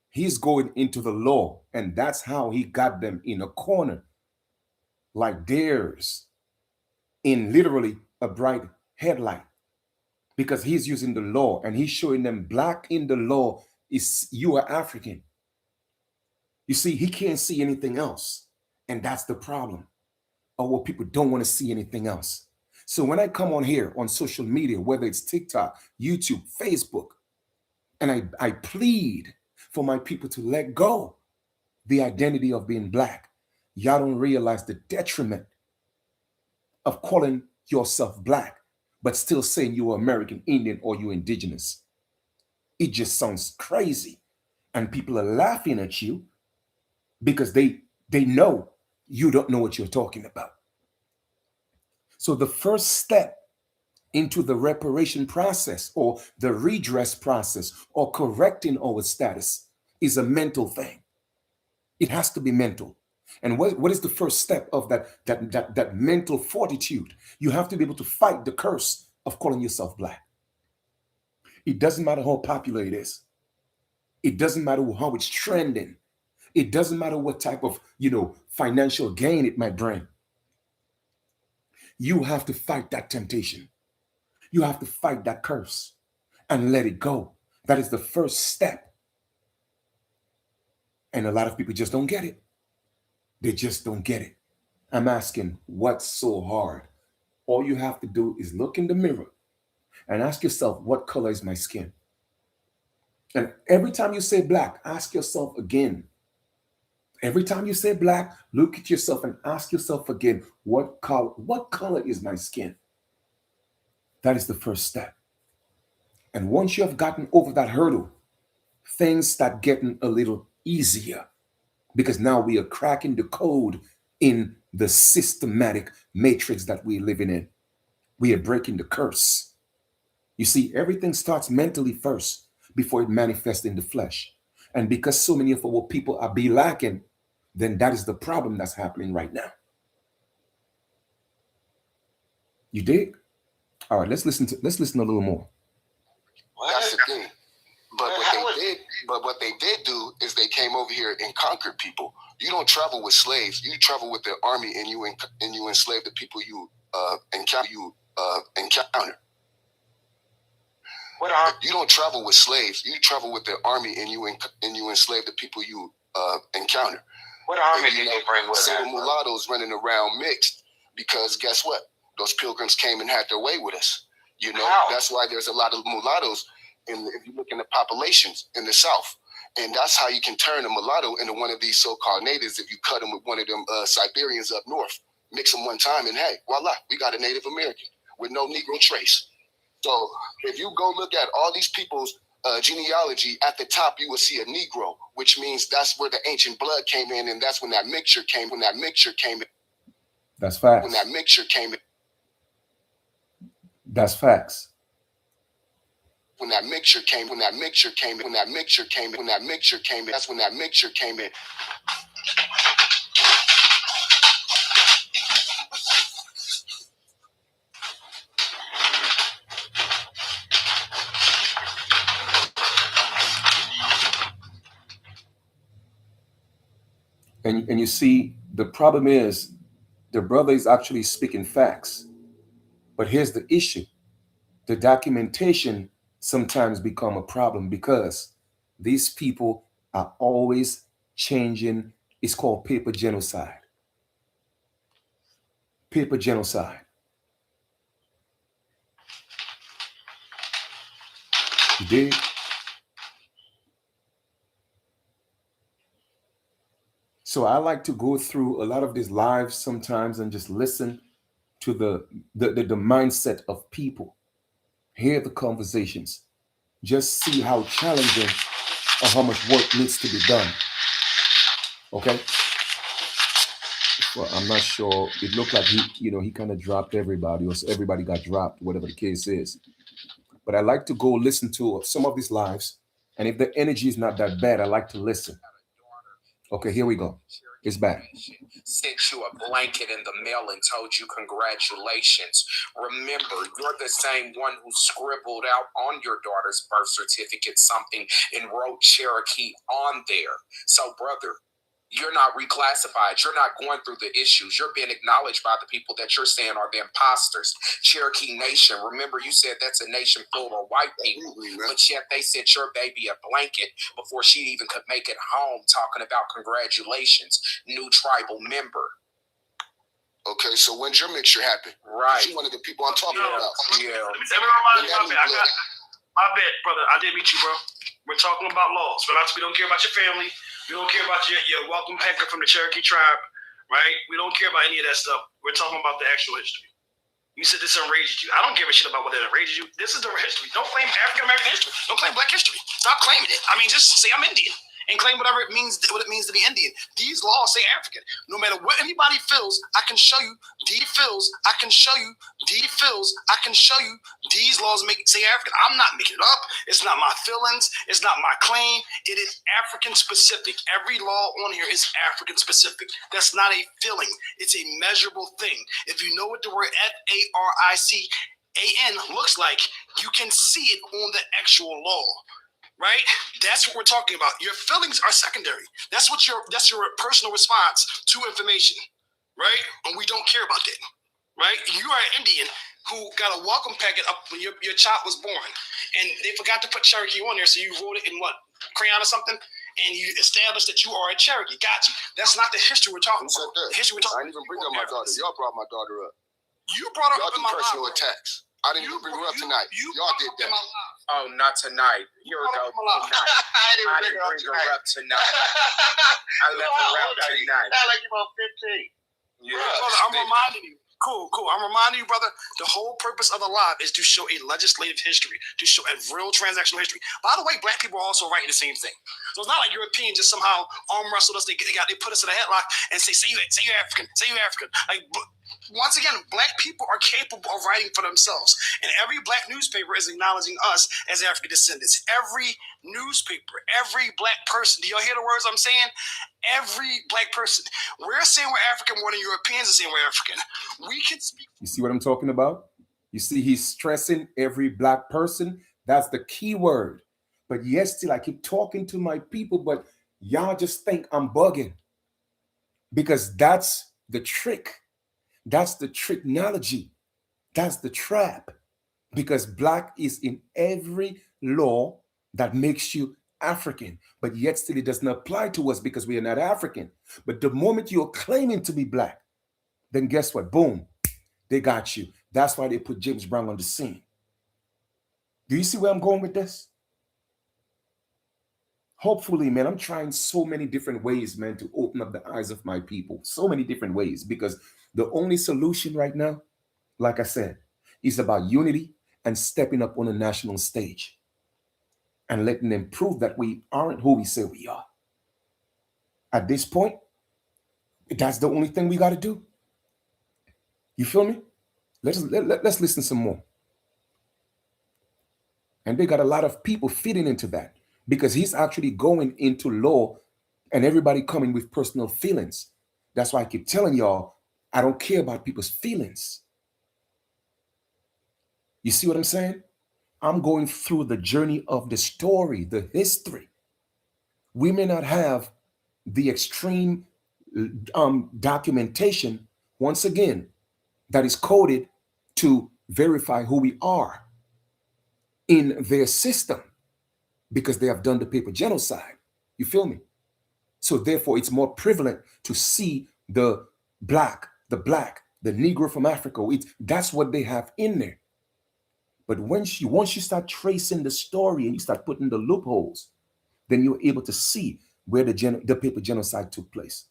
He's going into the law, and that's how he got them in a corner, like theirs, in literally a bright headlight, because he's using the law and he's showing them black in the law is you are African. You see, he can't see anything else, and that's the problem. Or what people don't want to see anything else. So when I come on here on social media, whether it's TikTok, YouTube, Facebook, and I plead for my people to let go the identity of being black, y'all don't realize the detriment of calling yourself black, but still saying you're American Indian or you're indigenous. It just sounds crazy. And people are laughing at you because they know you don't know what you're talking about. So the first step into the reparation process or the redress process or correcting our status is a mental thing. It has to be mental. And what is the first step of that mental fortitude? You have to be able to fight the curse of calling yourself black. It doesn't matter how popular it is. It doesn't matter how it's trending. It doesn't matter what type of, financial gain it might bring. You have to fight that temptation. You have to fight that curse and let it go. That is the first step. And a lot of people just don't get it. They just don't get it. I'm asking, what's so hard? All you have to do is look in the mirror and ask yourself, what color is my skin? And every time you say black, ask yourself again. Every time you say black, look at yourself and ask yourself again, what color is my skin? That is the first step. And once you have gotten over that hurdle, things start getting a little easier because now we are cracking the code in the systematic matrix that we're living in. We are breaking the curse. You see, everything starts mentally first before it manifests in the flesh. And because so many of our people are lacking, then that is the problem that's happening right now. You dig? All right, let's listen a little more. That's the thing. But what they did do is they came over here and conquered people. You don't travel with slaves. You travel with the army, and you enslave the people you encounter. You don't travel with slaves. You travel with the army, and you enslave the people you encounter. What army did they bring with them? them? So the mulattoes running around mixed because guess what? Those pilgrims came and had their way with us. That's why there's a lot of mulattoes. If you look in the populations in the South, and that's how you can turn a mulatto into one of these so-called natives if you cut them with one of them Siberians up north, mix them one time, and hey, voila, we got a Native American with no Negro trace. So if you go look at all these people's genealogy, at the top you will see a Negro, which means that's where the ancient blood came in, and that's when that mixture came. That's facts. When that mixture came in. That's facts. When that mixture came in, that's when that mixture came in. And you see, the problem is the brother is actually speaking facts. But here's the issue. The documentation sometimes become a problem because these people are always changing. It's called paper genocide. Paper genocide. You dig? So I like to go through a lot of these lives sometimes and just listen to the mindset of people, hear the conversations, just see how challenging or how much work needs to be done. Okay. Well, I'm not sure. It looked like he kind of dropped everybody, or everybody got dropped, whatever the case is. But I like to go listen to some of these lives, and if the energy is not that bad, I like to listen. Okay, here we go. It's back. Sent you a blanket in the mail and told you congratulations. Remember, you're the same one who scribbled out on your daughter's birth certificate something and wrote Cherokee on there. So, brother, you're not reclassified. You're not going through the issues. You're being acknowledged by the people that you're saying are the imposters. Cherokee Nation. Remember, you said that's a nation full of white people, but yet they sent your baby a blanket before she even could make it home, talking about congratulations, new tribal member. Okay, so when's your mixture happen? Right. She's one of the people I'm talking about. Let Yeah. me remind you, my bad, brother. I did meet you, bro. We're talking about laws. We don't care about your family. We don't care about your welcome packer from the Cherokee tribe, right? We don't care about any of that stuff. We're talking about the actual history. You said this enrages you. I don't give a shit about whether it enrages you. This is the history. Don't claim African American history. Don't claim Black history. Stop claiming it. I mean, just say I'm Indian and claim whatever it means to be Indian. These laws say African. No matter what anybody feels, I can show you D feels. I can show you D feels. I can show you these laws say African. I'm not making it up. It's not my feelings. It's not my claim. It is African specific. Every law on here is African specific. That's not a feeling. It's a measurable thing. If you know what the word FARICAN looks like, you can see it on the actual law. Right? That's what we're talking about. Your feelings are secondary. That's your personal response to information. Right? And we don't care about that. Right? You are an Indian who got a welcome packet up when your child was born. And they forgot to put Cherokee on there, so you wrote it in what? Crayon or something? And you established that you are a Cherokee. Got you. That's not the history we're talking about. The history we're talking about. I didn't even bring up my daughter. Y'all brought my daughter up. You brought her up in my life. Personal attacks. I didn't even bring her up tonight. Y'all did that. Oh, not tonight. Here we go. Tonight. I didn't bring her up tonight. I left her out tonight. Not like you about 15. Yeah. Brother, I'm reminding you. Cool. I'm reminding you, brother, the whole purpose of the live is to show a legislative history, to show a real transactional history. By the way, Black people are also writing the same thing. So it's not like Europeans just somehow arm wrestled us. They put us in a headlock and say you're African. Say you're African. Like, once again, Black people are capable of writing for themselves. And every Black newspaper is acknowledging us as African descendants. Every newspaper, every Black person. Do y'all hear the words I'm saying? Every Black person. We're saying we're African more than Europeans are saying we're African. We can speak. You see what I'm talking about? You see, he's stressing every Black person. That's the key word. But yes, still, I keep talking to my people, but y'all just think I'm bugging. Because that's the trick. That's the tricknology. That's the trap. Because Black is in every law that makes you African, but yet still it doesn't apply to us because we are not African. But the moment you're claiming to be Black, then guess what? Boom, they got you. That's why they put James Brown on the scene. Do you see where I'm going with this? Hopefully, man, I'm trying so many different ways, man, to open up the eyes of my people. So many different ways, because the only solution right now, like I said, is about unity and stepping up on a national stage and letting them prove that we aren't who we say we are. At this point, that's the only thing we got to do. You feel me? Let's listen some more. And they got a lot of people fitting into that because he's actually going into law and everybody coming with personal feelings. That's why I keep telling y'all, I don't care about people's feelings. You see what I'm saying? I'm going through the journey of the story, the history. We may not have the extreme documentation, once again, that is coded to verify who we are in their system. because they have done the paper genocide. You feel me? So therefore, it's more prevalent to see the black, the Negro from Africa. That's what they have in there. But once you start tracing the story and you start putting the loopholes, then you're able to see where the paper genocide took place.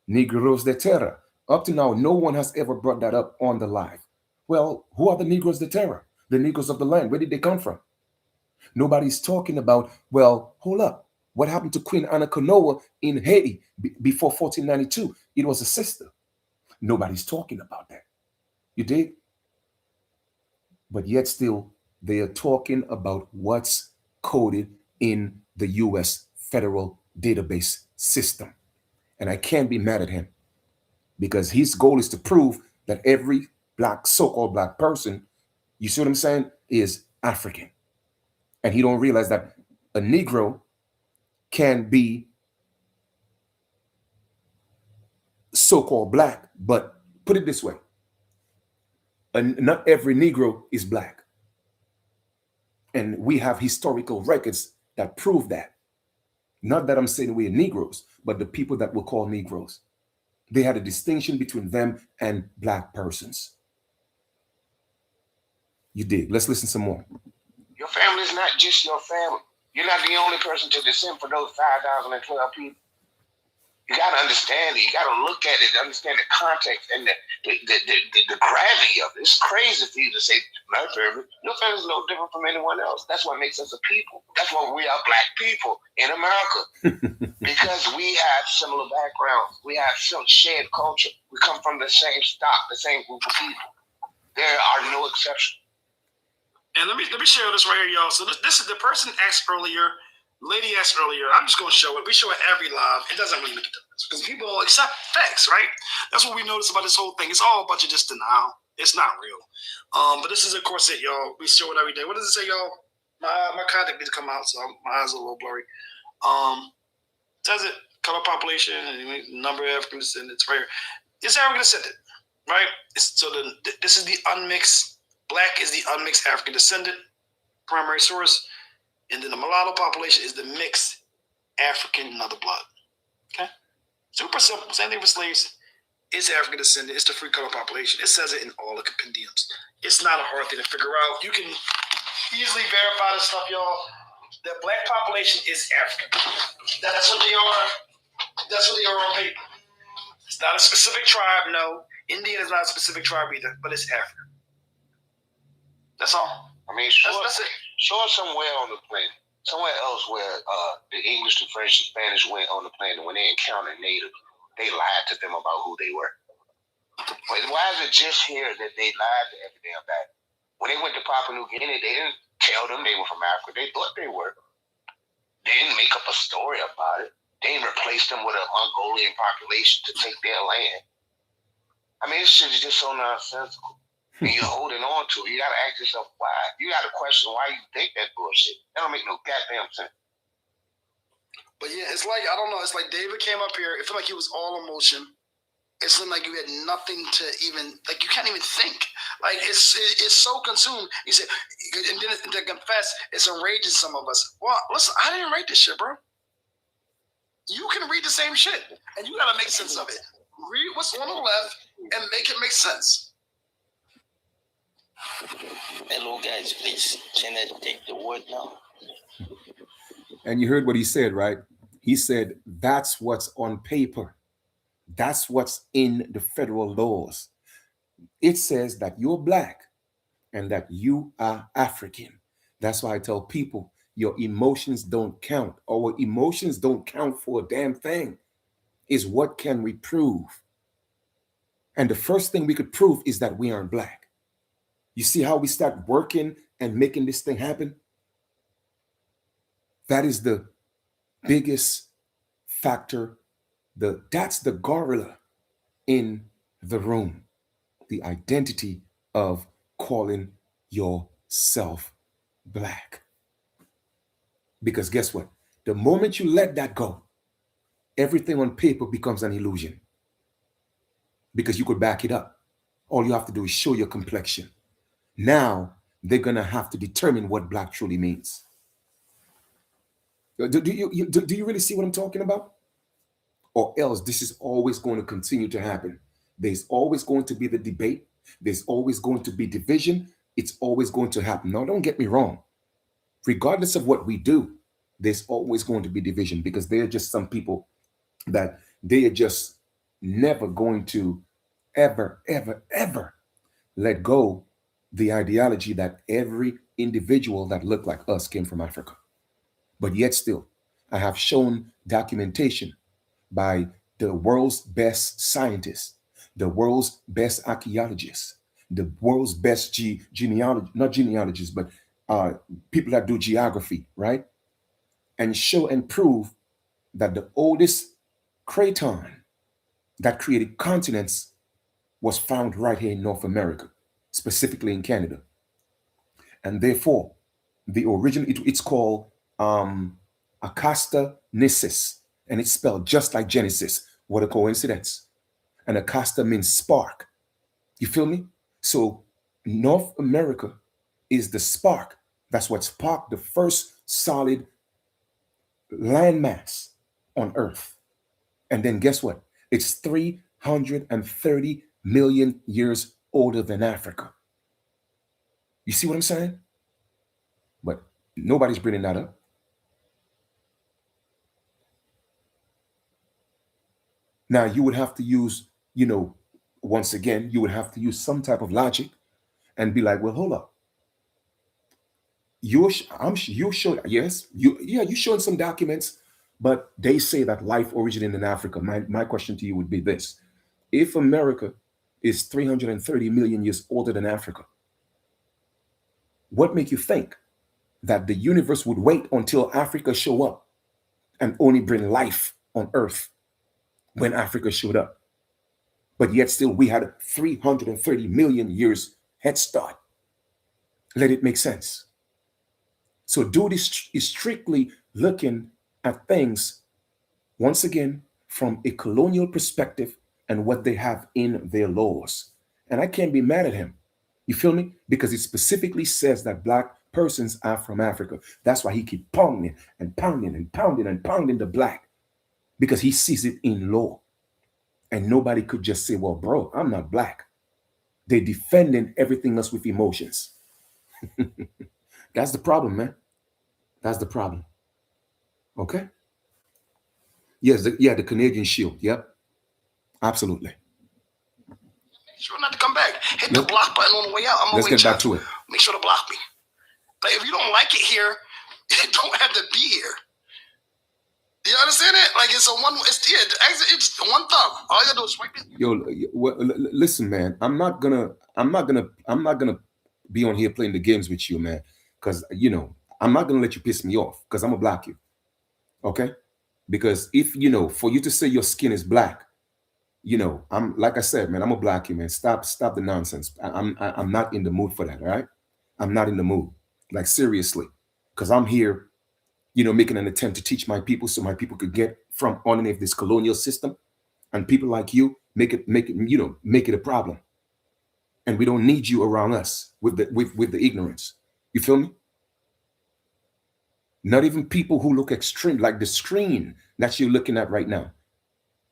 Negros de Terra. Up to now, no one has ever brought that up on the live. Well, who are the Negros de Terra? The Negros of the land. Where did they come from? Nobody's talking about, well, hold up. What happened to Queen Anna Konoa in Haiti before 1492? It was a sister. Nobody's talking about that. You dig? But yet still, they are talking about what's coded in the U.S. federal database system. And I can't be mad at him because his goal is to prove that every black, so-called black person, you see what I'm saying, is African. And he don't realize that a Negro can be so-called black, but put it this way. Not every Negro is black. And we have historical records that prove that. Not that I'm saying we're Negroes, but the people that we call Negroes. They had a distinction between them and black persons. You dig? Let's listen some more. Your family is not just your family. You're not the only person to descend for those 5,012 people. You got to understand it. You got to look at it, understand the context and the gravity of it. It's crazy for you to say, my family. Your family is no different from anyone else. That's what makes us a people. That's why we are black people in America. Because we have similar backgrounds. We have some shared culture. We come from the same stock, the same group of people. There are no exceptions. And let me share this right here, y'all. So this is the person asked earlier. Lady asked earlier, I'm just going to show it. We show it every live. It doesn't really make a difference because people don't accept facts, right? That's what we notice about this whole thing. It's all a bunch of just denial. It's not real. But this is, of course, it, y'all. We show it every day. What does it say, y'all? My contact needs to come out, so my eyes are a little blurry. Says it, color population, and number of African descendants, right here. It's African descendant, right? This is the unmixed. Black is the unmixed African descendant, primary source. And then the mulatto population is the mixed African and other blood. Okay? Super simple. Same thing with slaves. It's African descendant. It's the free color population. It says it in all the compendiums. It's not a hard thing to figure out. You can easily verify this stuff, y'all. The black population is African. That's what they are. That's what they are on paper. It's not a specific tribe, no. Indian is not a specific tribe either, but it's African. That's all. I mean, that's it. Show us somewhere on the planet, somewhere else where the English, the French, the Spanish went on the planet when they encountered Native, they lied to them about who they were. Why is it just here that they lied to every damn body? When they went to Papua New Guinea, they didn't tell them they were from Africa. They thought they were. They didn't make up a story about it. They didn't replace them with an Mongolian population to take their land. I mean, this shit is just so nonsensical. And you're holding on to it. You got to ask yourself why. You got to question why you think that bullshit. That don't make no goddamn sense. But yeah, it's like, I don't know. It's like David came up here. It felt like he was all emotion. It seemed like you had nothing to even, like you can't even think. Like it's so consumed. He said, and then to confess, it's enraging some of us. Well, listen, I didn't write this shit, bro. You can read the same shit, and you got to make sense of it. Read what's on the left and make it make sense. Hello, guys. Please, can I take the word now? And you heard what he said, right? He said, that's what's on paper. That's what's in the federal laws. It says that you're black and that you are African. That's why I tell people, your emotions don't count. Our emotions don't count for a damn thing. Is what can we prove? And the first thing we could prove is that we aren't black. You see how we start working and making this thing happen? That is the biggest factor. That's the gorilla in the room. The identity of calling yourself black. Because guess what? The moment you let that go, everything on paper becomes an illusion. Because you could back it up. All you have to do is show your complexion. Now, they're going to have to determine what black truly means. Do you really see what I'm talking about? Or else this is always going to continue to happen. There's always going to be the debate. There's always going to be division. It's always going to happen. Now, don't get me wrong. Regardless of what we do, there's always going to be division because there are just some people that they are just never going to ever, ever, ever let go the ideology that every individual that looked like us came from Africa. But yet still, I have shown documentation by the world's best scientists, the world's best archaeologists, the world's best genealogy, not genealogists, but people that do geography, right? And show and prove that the oldest craton that created continents was found right here in North America, specifically in Canada. And therefore, the original, it's called Acasta Nissis, and it's spelled just like Genesis. What a coincidence. And Acasta means spark. You feel me? So North America is the spark. That's what sparked the first solid landmass on Earth. And then guess what? It's 330 million years older than Africa. You see what I'm saying? But nobody's bringing that up. Now, you would have to use, once again, you would have to use some type of logic and be like, well, hold up. You're showing some documents, but they say that life originated in Africa. My question to you would be this. If America is 330 million years older than Africa, what make you think that the universe would wait until Africa show up and only bring life on Earth when Africa showed up? But yet still we had a 330 million years head start. Let it make sense. So dude is strictly looking at things, once again, from a colonial perspective and what they have in their laws. And I can't be mad at him. You feel me? Because it specifically says that black persons are from Africa. That's why he keep pounding and pounding and pounding and pounding the black, because he sees it in law. And nobody could just say, well, bro, I'm not black. They're defending everything else with emotions. That's the problem, man. That's the problem. Okay? Yes, the Canadian Shield. Yep. Absolutely. Make sure not to come back. Hit the block button on the way out. Let's get back to it. Make sure to block me. Like, if you don't like it here, you don't have to be here. Do you understand it? Like, it's one thumb. All you gotta do is swipe it. Listen, man. I'm not gonna be on here playing the games with you, man. Because I'm not gonna let you piss me off. Because I'm gonna block you. Okay? Because if for you to say your skin is black, I'm like I said, man, I'm gonna block you, man. Stop the nonsense. I'm not in the mood for that. All right? I'm not in the mood. Like, seriously, because I'm here, making an attempt to teach my people so my people could get from underneath this colonial system, and people like you make it a problem. And we don't need you around us with the ignorance. You feel me? Not even people who look extreme, like the screen that you're looking at right now.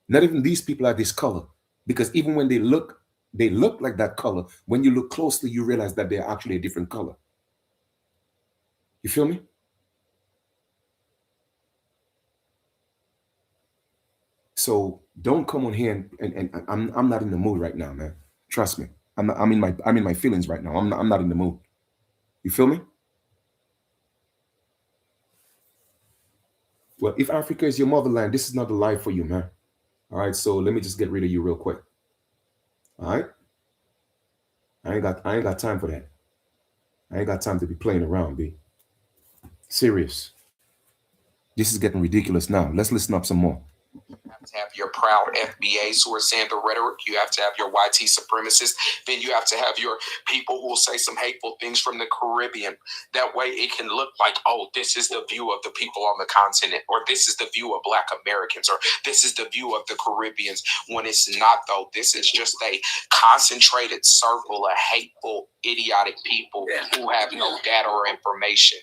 Not even these people are this color, because even when they look like that color. When you look closely, you realize that they're actually a different color. You feel me? So don't come on here and I'm not in the mood right now, man. Trust me. I'm in my feelings right now. I'm not in the mood. You feel me? Well, if Africa is your motherland, this is not the life for you, man. All right, so let me just get rid of you real quick. All right? I ain't got time for that. I ain't got time to be playing around, B. Serious. This is getting ridiculous now. Let's listen up some more. You have to have your proud FBAs who are saying the rhetoric. You have to have your YT supremacists. Then you have to have your people who will say some hateful things from the Caribbean. That way it can look like, oh, this is the view of the people on the continent, or this is the view of Black Americans, or this is the view of the Caribbeans, when it's not, though. This is just a concentrated circle of hateful, idiotic people who have no data or information.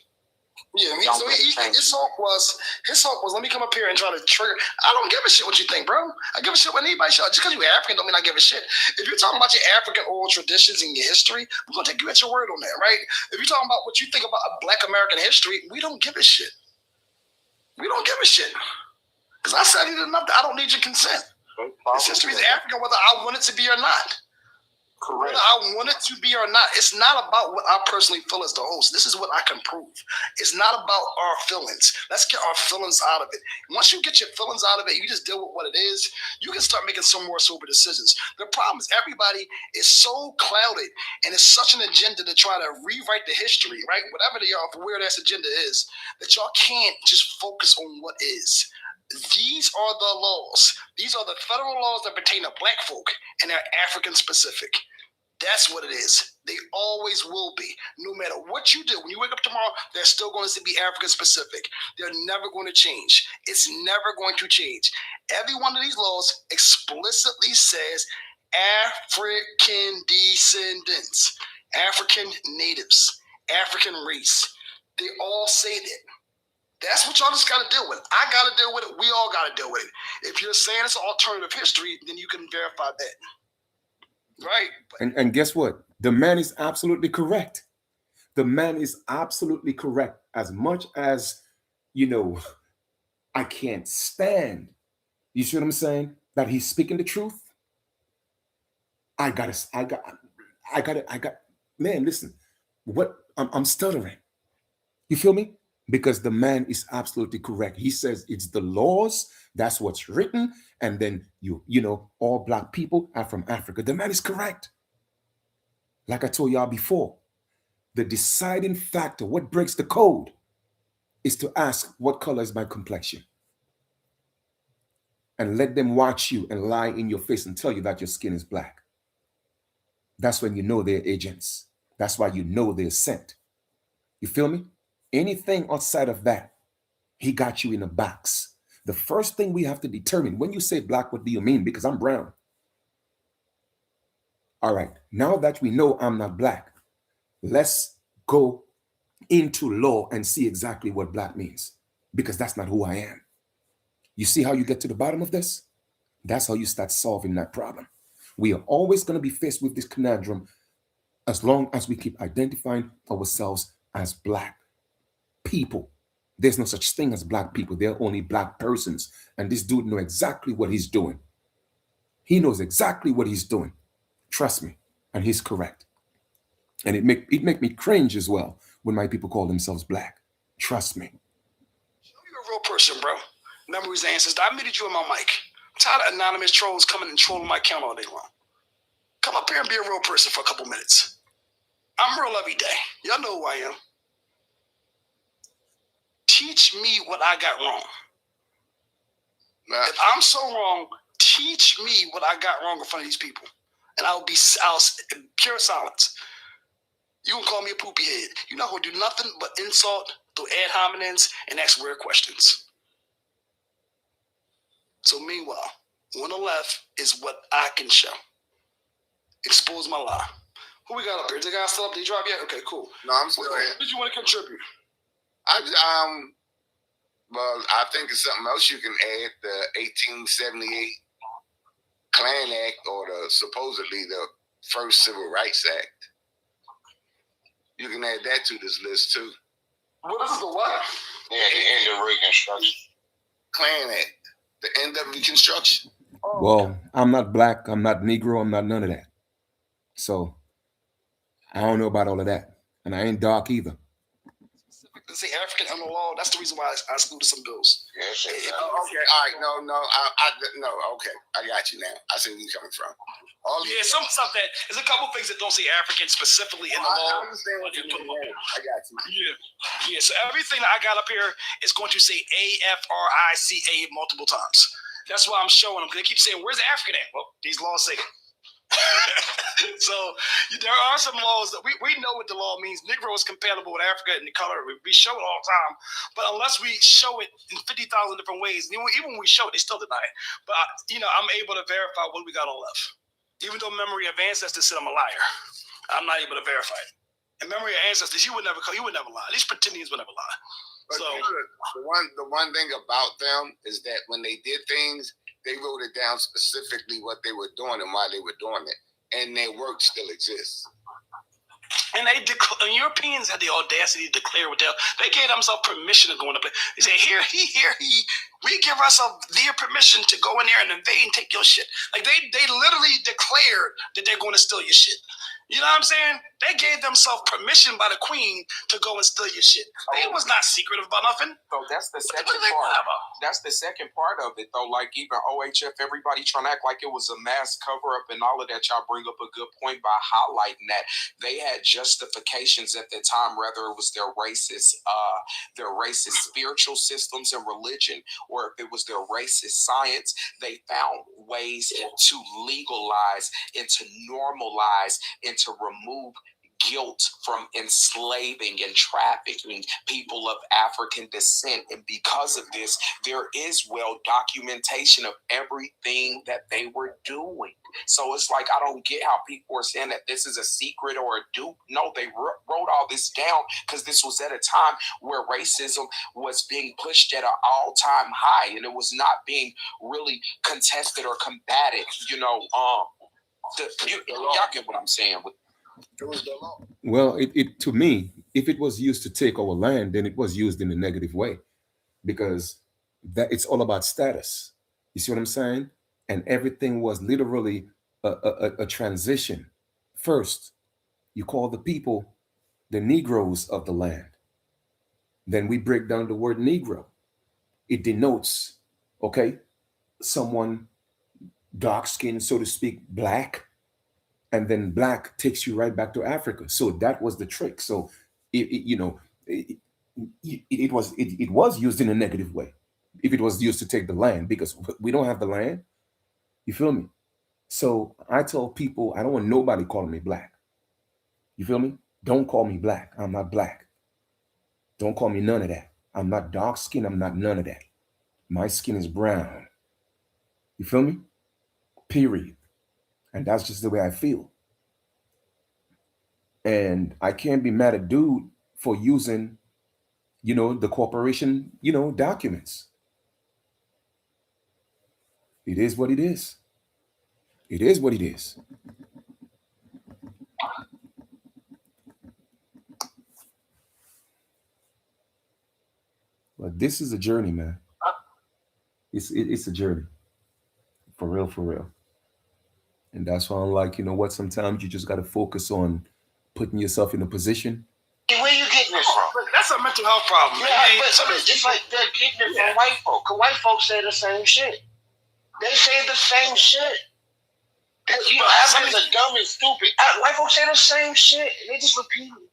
Yeah, Y'all so better change his hope was let me come up here and try to trigger. I don't give a shit what you think, bro. I give a shit what anybody should. Just because you're African don't mean I give a shit. If you're talking about your African oral traditions and your history, we're gonna take you at your word on that, right? If you're talking about what you think about Black American history, we don't give a shit. We don't give a shit. Because I studied enough that I don't need your consent. This history is African, whether I want it to be or not. Correct. Whether I want it to be or not, it's not about what I personally feel as the host. This is what I can prove. It's not about our feelings. Let's get our feelings out of it. Once you get your feelings out of it, you just deal with what it is, you can start making some more sober decisions. The problem is everybody is so clouded, and it's such an agenda to try to rewrite the history, right? Whatever the weird ass agenda is, that y'all can't just focus on what is. These are the laws. These are the federal laws that pertain to Black folk, and they're African specific. That's what it is. They always will be. No matter what you do, when you wake up tomorrow, they're still going to be African specific. They're never going to change. It's never going to change. Every one of these laws explicitly says African descendants, African natives, African race. They all say that. That's what y'all just got to deal with. I got to deal with it. We all got to deal with it. If you're saying it's an alternative history, then you can verify that. Right. And guess what? The man is absolutely correct. The man is absolutely correct. As much as, I can't stand, you see what I'm saying? That he's speaking the truth. Man, listen, I'm stuttering. You feel me? Because the man is absolutely correct. He says it's the laws, that's what's written, and then all Black people are from Africa. The man is correct. Like I told y'all before, the deciding factor, what breaks the code, is to ask, what color is my complexion? And let them watch you and lie in your face and tell you that your skin is black. That's when you know they're agents. That's why you know they're sent. You feel me? Anything outside of that, he got you in a box. The first thing we have to determine, when you say black, what do you mean? Because I'm brown. All right, now that we know I'm not black, let's go into law and see exactly what black means, because that's not who I am. You see how you get to the bottom of this? That's how you start solving that problem. We are always going to be faced with this conundrum as long as we keep identifying ourselves as black people. There's no such thing as black people. They're only black persons. And this dude knows exactly what he's doing. He knows exactly what he's doing. Trust me. And he's correct. And it make me cringe as well when my people call themselves black. Trust me. Show you a real person, bro. Memories and ancestors. I muted you on my mic. I'm tired of anonymous trolls coming and trolling my account all day long. Come up here and be a real person for a couple minutes. I'm real every day. Y'all know who I am. Teach me what I got wrong. If I'm so wrong, teach me what I got wrong in front of these people. And I'll pure silence. You can call me a poopy head. You're not going to do nothing but insult, throw ad hominems, and ask weird questions. So meanwhile, on the left is what I can show. Expose my lie. Who we got up here? Is the guy still up? Did he drop yet? Okay, cool. No, I'm still here. What did you want to contribute? Well, I think it's something else you can add. The 1878 Klan Act, or supposedly the first Civil Rights Act. You can add that to this list too. What is the what? Yeah, the end of Reconstruction. Klan Act, the end of Reconstruction. Well, I'm not black, I'm not Negro, I'm not none of that. So I don't know about all of that. And I ain't dark either. To say African under law, that's the reason why I excluded some bills. Yes, okay, all right, no, okay, I got you now. I see where you're coming from. Some stuff that there's a couple things that don't say African specifically in the law. I understand what you mean. I got you. Yeah. So everything that I got up here is going to say AFRICA multiple times. That's why I'm showing them. They keep saying, "Where's the African at?" Well, these laws say it. So there are some laws that we know what the law means. Negro is compatible with Africa in the color. We show it all the time, but unless we show it in 50,000 different ways, even when we show it, they still deny it. But I'm able to verify what we got on left. Even though memory of ancestors said I'm a liar, I'm not able to verify it. in memory of ancestors, you would never lie. These pretenders would never lie. But So the one thing about them is that when they did things, they wrote it down specifically what they were doing and why they were doing it, and their work still exists. And Europeans had the audacity to declare what they gave themselves permission to go in the place. They said, here he, we give ourselves their permission to go in there and invade and take your shit. Like they literally declared that they're going to steal your shit. You know what I'm saying? They gave themselves permission by the queen to go and steal your shit. They was not secretive about nothing. So that's the second part. That's the second part of it, though. Like even OHF, everybody trying to act like it was a mass cover up and all of that. Y'all bring up a good point by highlighting that they had justifications at the time, whether it was their racist spiritual systems and religion, or if it was their racist science. They found ways to legalize and to normalize and to remove guilt from enslaving and trafficking people of African descent. And because of this, there is documentation of everything that they were doing. So it's like, I don't get how people are saying that this is a secret or a dupe. No, they wrote all this down because this was at a time where racism was being pushed at an all-time high, and it was not being really contested or combated. Y'all get what I'm saying. It was the law. Well, it to me, if it was used to take our land, then it was used in a negative way, because that it's all about status. You see what I'm saying? And everything was literally a transition. First, you call the people the Negroes of the land. Then we break down the word Negro. It denotes, okay, someone dark skinned, so to speak, black. And then black takes you right back to Africa. So that was the trick. So it was used in a negative way if it was used to take the land, because we don't have the land. You feel me? So I tell people, I don't want nobody calling me black. You feel me? Don't call me black. I'm not black. Don't call me none of that. I'm not dark skinned. I'm not none of that. My skin is brown. You feel me? Period. And that's just the way I feel. And I can't be mad at dude for using, the corporation, documents. It is what it is. It is what it is. But this is a journey, man. It's a journey. For real, for real. And that's why I'm like, sometimes you just got to focus on putting yourself in a position. Where you getting this from? That's a mental health problem. Yeah, but it's like they're getting it from white folk. Because white folks say the same shit. They say the same shit. Africans are dumb and stupid. White folks say the same shit. They just repeat it.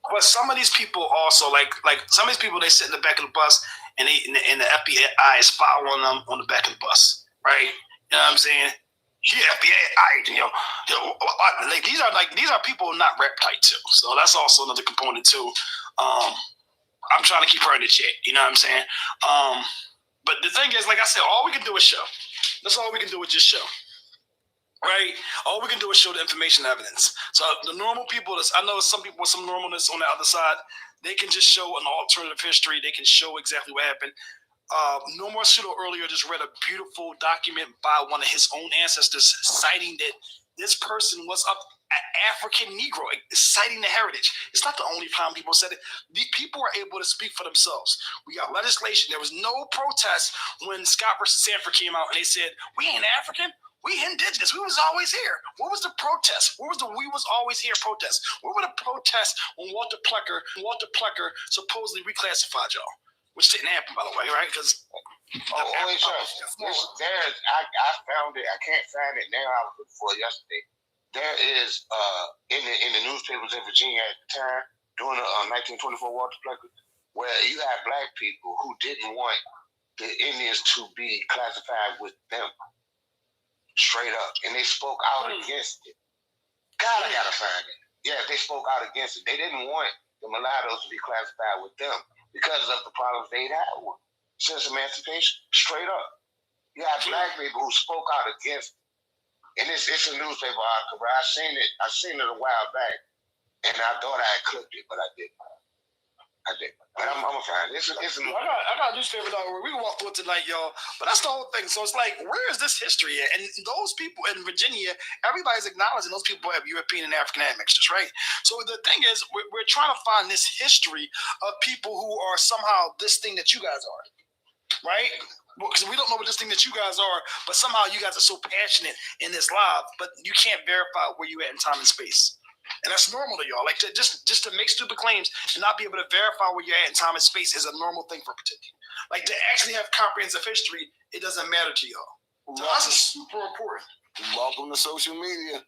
But some of these people also, like some of these people, they sit in the back of the bus and the FBI is following them on the back of the bus, right? You know what I'm saying? Yeah, FBI, these are people not rep tight too. So that's also another component too. I'm trying to keep her in the chat. You know what I'm saying? But the thing is, like I said, all we can do is show. That's all we can do is just show. Right? All we can do is show the information and evidence. So the normal people, I know some people with some normalness on the other side, they can just show an alternative history. They can show exactly what happened. No More Pseudo earlier just read a beautiful document by one of his own ancestors citing that this person was an African Negro, citing the heritage. It's not the only time people said it. The people are able to speak for themselves. We got legislation. There was no protest when Scott versus Sanford came out and they said, we ain't African. We indigenous. We was always here. What was the protest? What was the "we was always here" protest? What were the protests when Walter Plecker supposedly reclassified y'all? Which didn't happen, by the way, right? Because I found it. I can't find it now. I was looking for it yesterday. There is in the newspapers in Virginia at the time during the 1924 Walter Plecker, where you had black people who didn't want the Indians to be classified with them. Straight up. And they spoke out against it. God, I gotta find it. Yeah, they spoke out against it. They didn't want the mulattoes to be classified with them because of the problems they'd had with since emancipation. Straight up. You have black people who spoke out against it. And it's a newspaper article, but I seen it a while back. And I thought I had clipped it, but I didn't. But I'm fine. I got a newspaper dog where we can walk through it tonight, y'all. But that's the whole thing. So it's like, where is this history at? And those people in Virginia, everybody's acknowledging those people have European and African admixtures, right? So the thing is, we're trying to find this history of people who are somehow this thing that you guys are, right? Because we don't know what this thing that you guys are, but somehow you guys are so passionate in this live, but you can't verify where you at in time and space. And that's normal to y'all. Like just to make stupid claims and not be able to verify where you're at in time and space is a normal thing for Pretending. Like to actually have comprehensive history, it doesn't matter to y'all. So that's super important. Welcome to social media.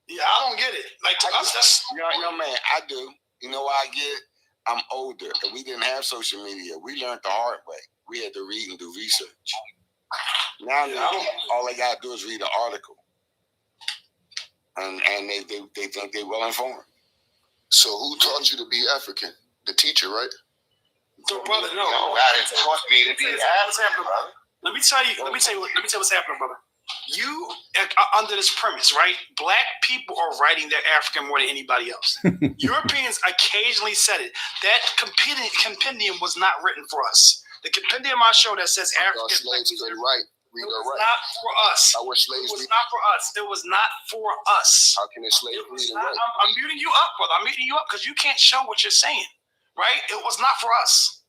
Yeah, I don't get it. Like to us, that's young man. I do. You know why I get it? I'm older, and we didn't have social media. We learned the hard way. We had to read and do research. Now, all they gotta do is read an article. And they think they're well informed. So who taught you to be African? The teacher, right? So, brother, no. God has taught me to be African, brother. Let me tell you what's happening, brother. You under this premise, right? Black people are writing their African more than anybody else. Europeans occasionally said it. That compendium was not written for us. The compendium I showed that says African slaves could write. It was not for us. I wish slaves it was not for us. It was not for us. How can a slave read and write? I'm muting you up, brother. I'm muting you up because you can't show what you're saying, right? It was not for us.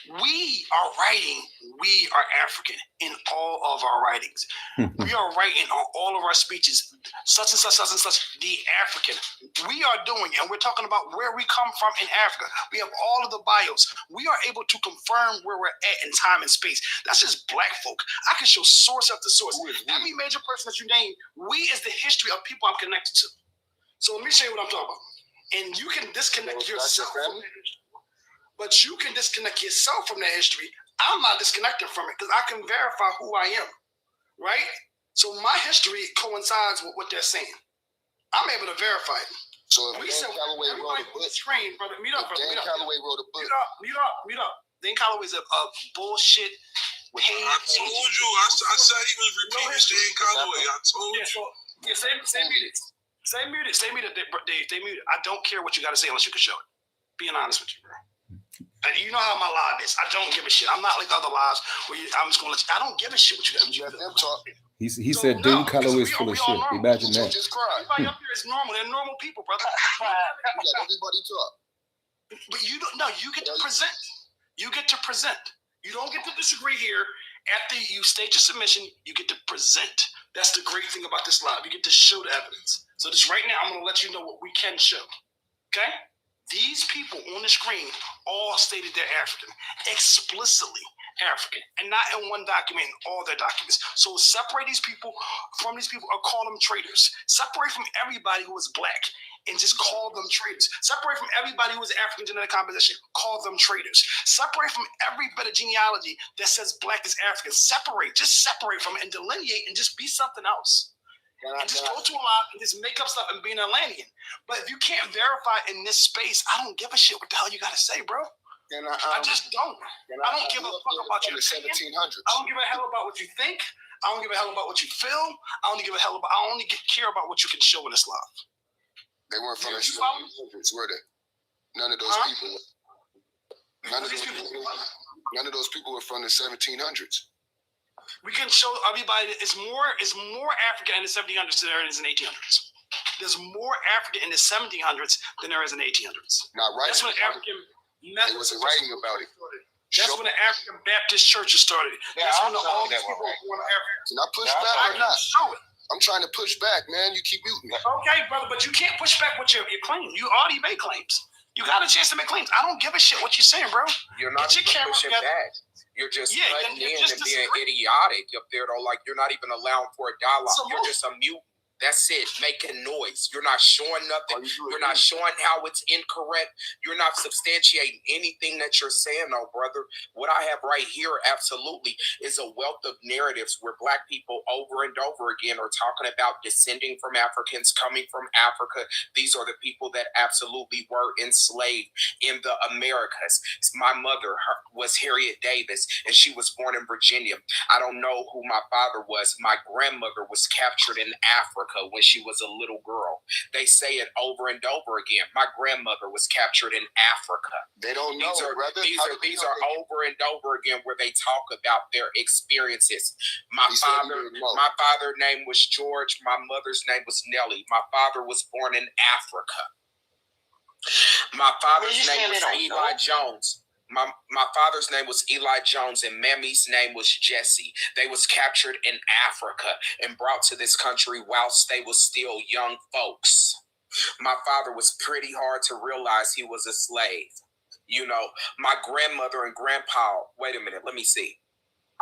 We are writing, we are African in all of our writings. We are writing on all of our speeches, such and such, the African. We are doing, and we're talking about where we come from in Africa. We have all of the bios. We are able to confirm where we're at in time and space. That's just black folk. I can show source after source. Every major person that you name, we is the history of people I'm connected to. So let me show you what I'm talking about. And you can disconnect yourself from that history. But you can disconnect yourself from that history. I'm not disconnected from it because I can verify who I am, right? So my history coincides with what they're saying. I'm able to verify it. So if Dan Calloway wrote a book, screen, brother, mute up, brother. Dan Calloway wrote a book. Mute up. Dan Calloway's a bullshit page. I told you. I said he was repeating Dan Calloway. I told you. Stay muted. Stay muted, Dave. Stay muted. I don't care what you got to say unless you can show it. Being honest with you, bro. And you know how my live is. I don't give a shit. I'm not like the other lives where I'm just going to let you. I don't give a shit what you got to do. Them talk. He said Dan Calloway is full of shit. Imagine that. Just cry. Everybody up here is normal. They're normal people, brother. Everybody talk. But you don't. No, you get to present. You get to present. You don't get to disagree here. After you state your submission, you get to present. That's the great thing about this live. You get to show the evidence. So just right now, I'm going to let you know what we can show. Okay? These people on the screen all stated they're African, explicitly African, and not in one document, in all their documents. So separate these people from these people or call them traitors. Separate from everybody who is black and just call them traitors. Separate from everybody who is African genetic composition, call them traitors. Separate from every bit of genealogy that says black is African. Just separate from it and delineate and just be something else. And just go to a lot and just make up stuff and be an Atlantean. But if you can't verify in this space, I don't give a shit what the hell you got to say, bro. I just don't. I don't give a fuck about your opinion. I don't give a hell about what you think. I don't give a hell about what you feel. I only care about what you can show in this live. They weren't from the 1700s, were they? None of those people. None of those people were from the 1700s. We can show everybody that it's more African in the 1700s than there is in the 1800s. There's more African in the 1700s than there is in the 1800s. Not right. That's when African They wasn't writing about it. That's when the African Baptist churches started. That's when all these people were born African. Can I push back or not? I'm trying to push back, man. You keep muting me. Okay, brother, but you can't push back with your claim. You already made claims. You got a chance to make claims. I don't give a shit what you're saying, bro. You're not pushing back. You're just cutting in and being idiotic up there, though. Like, you're not even allowing for a dialogue. You're just a mute. That's it. Making noise. You're not showing nothing. You're not showing how it's incorrect. You're not substantiating anything that you're saying, though, brother. What I have right here, absolutely, is a wealth of narratives where black people over and over again are talking about descending from Africans, coming from Africa. These are the people that absolutely were enslaved in the Americas. My mother was Harriet Davis, and she was born in Virginia. I don't know who my father was. My grandmother was captured in Africa. Africa when she was a little girl. They say it over and over again. My grandmother was captured in Africa. They don't know, brother. These are over and over again where they talk about their experiences. My father's name was George. My mother's name was Nellie. My father was born in Africa. My father's name was Eli Jones. My father's name was Eli Jones and Mammy's name was Jessie. They was captured in Africa and brought to this country whilst they was still young folks. My father was pretty hard to realize he was a slave. You know, my grandmother and grandpa, wait a minute, let me see.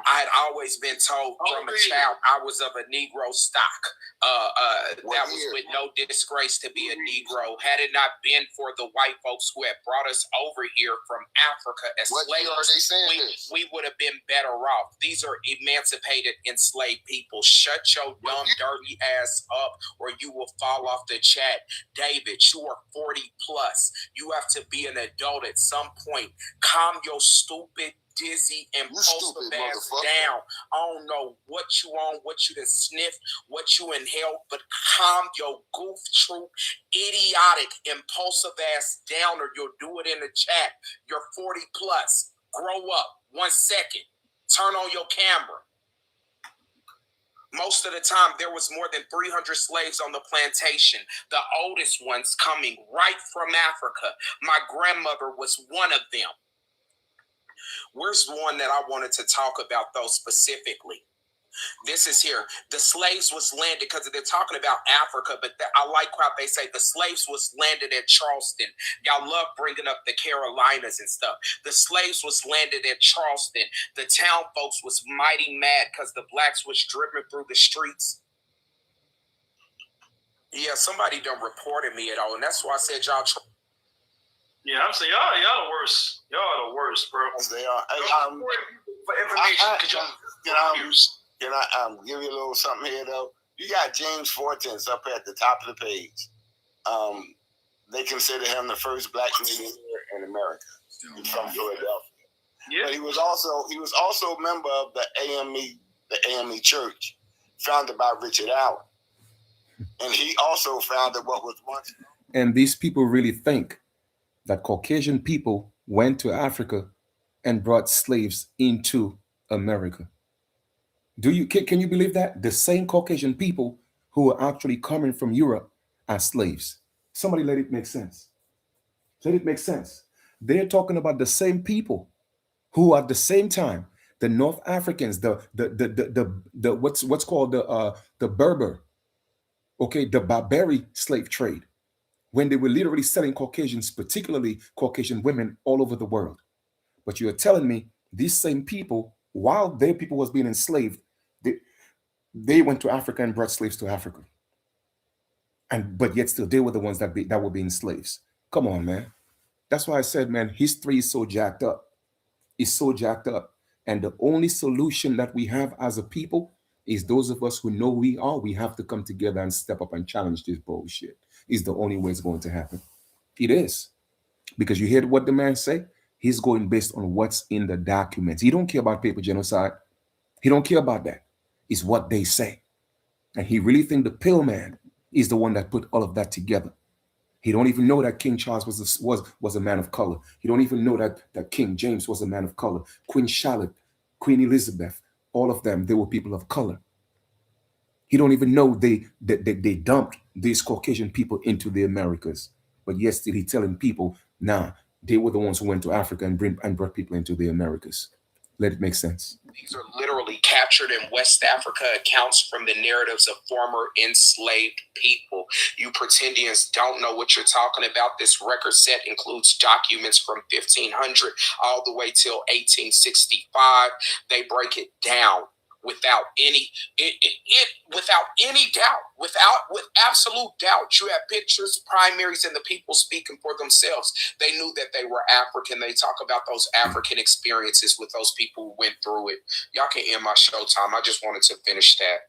I had always been told from a child I was of a Negro stock. That was with no disgrace to be a Negro. Had it not been for the white folks who had brought us over here from Africa as slaves, we would have been better off. These are emancipated, enslaved people. Shut your dumb, dirty ass up or you will fall off the chat. David, you are 40 plus. You have to be an adult at some point. Calm your stupid, dizzy, impulsive ass down. I don't know what you on, what you done sniff, what you inhale, but calm your goof troop, idiotic, impulsive ass down, or you'll do it in the chat. You're 40 plus. Grow up. 1 second. Turn on your camera. Most of the time, there was more than 300 slaves on the plantation. The oldest ones coming right from Africa. My grandmother was one of them. Where's one that I wanted to talk about, though, specifically? This is here. The slaves was landed, because they're talking about Africa, but I like how they say the slaves was landed at Charleston. Y'all love bringing up the Carolinas and stuff. The slaves was landed at Charleston. The town folks was mighty mad because the blacks was driven through the streets. Yeah, somebody done reported me at all, and that's why I said y'all... Yeah, I'm saying y'all the worst. Y'all are the worst, bro. They are. For information, can I give you a little something here though? You got James Fortens up at the top of the page. They consider him the first black millionaire in America. He's from Philadelphia. Yeah. But he was also a member of the AME Church, founded by Richard Allen. And he also founded what was once. And these people really think that Caucasian people went to Africa and brought slaves into America. Can you believe that? The same Caucasian people who were actually coming from Europe as slaves. Somebody let it make sense. Let it make sense. They're talking about the same people who at the same time, the North Africans, the what's called the Berber, okay, the Barbary slave trade, when they were literally selling Caucasians, particularly Caucasian women, all over the world. But you're telling me these same people, while their people was being enslaved, they went to Africa and brought slaves to Africa. But yet still, they were the ones that were being slaves. Come on, man. That's why I said, man, history is so jacked up. It's so jacked up. And the only solution that we have as a people is those of us who know who we are. We have to come together and step up and challenge this bullshit. Is the only way it's going to happen. It is. Because you hear what the man say? He's going based on what's in the documents. He don't care about paper genocide. He don't care about that. It's what they say. And he really think the pill man is the one that put all of that together. He don't even know that King Charles was a man of color. He don't even know that King James was a man of color. Queen Charlotte, Queen Elizabeth, all of them, they were people of color. He don't even know they dumped these Caucasian people into the Americas. But yet still he telling people, nah, they were the ones who went to Africa and brought people into the Americas. Let it make sense. These are literally captured in West Africa accounts from the narratives of former enslaved people. You pretendians don't know what you're talking about. This record set includes documents from 1500 all the way till 1865. They break it down without any doubt, with absolute doubt. You have pictures, primaries, and the people speaking for themselves. They knew that they were African. They talk about those African experiences with those people who went through it. Y'all can end my show time. I just wanted to finish that.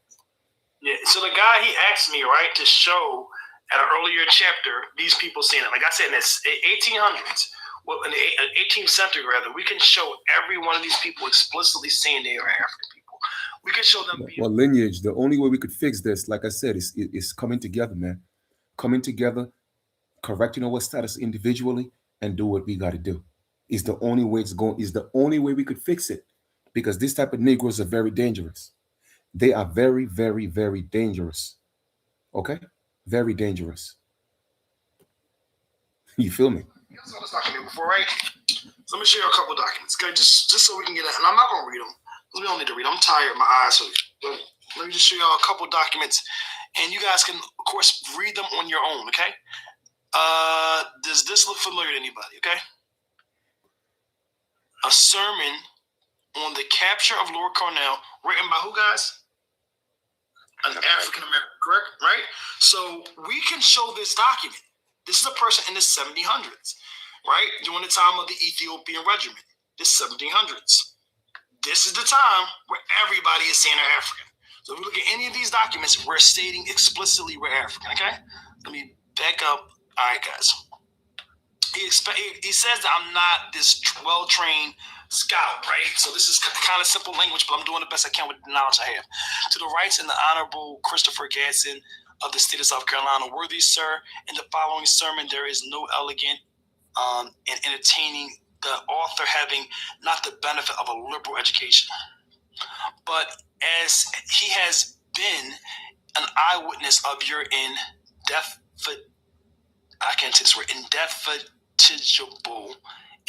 Yeah, so the guy, he asked me, right, to show at an earlier chapter these people saying it. Like I said, in the 1800s, well, in the 18th century, rather, we can show every one of these people explicitly saying they are African people. We can show them. Well, lineage. The only way we could fix this, like I said, is coming together, man. Coming together, correcting our status individually, and do what we got to do. Is the only way it's going. Is the only way we could fix it, because this type of Negroes are very dangerous. They are very, very, very dangerous. Okay, very dangerous. You feel me? You guys saw this document before, right? So let me show you a couple documents, okay? Just so we can get it. And I'm not gonna read them because we don't need to read them. I'm tired, my eyes. But let me just show y'all a couple documents, and you guys can, of course, read them on your own. Okay? Does this look familiar to anybody? Okay? A sermon on the capture of Lord Cornell, written by who, guys? An African American, correct? Right? So we can show this document. This is a person in the 1700s, right? During the time of the Ethiopian regiment, the 1700s. This is the time where everybody is saying they're African. So if we look at any of these documents, we're stating explicitly we're African, okay? Let me back up. All right, guys. He says that I'm not this well-trained scout, right? So this is kind of simple language, but I'm doing the best I can with the knowledge I have. To the rights and the Honorable Christopher Gadsden of the state of South Carolina, worthy sir, in the following sermon there is no elegant and entertaining, the author having not the benefit of a liberal education, but as he has been an eyewitness of your indefatigable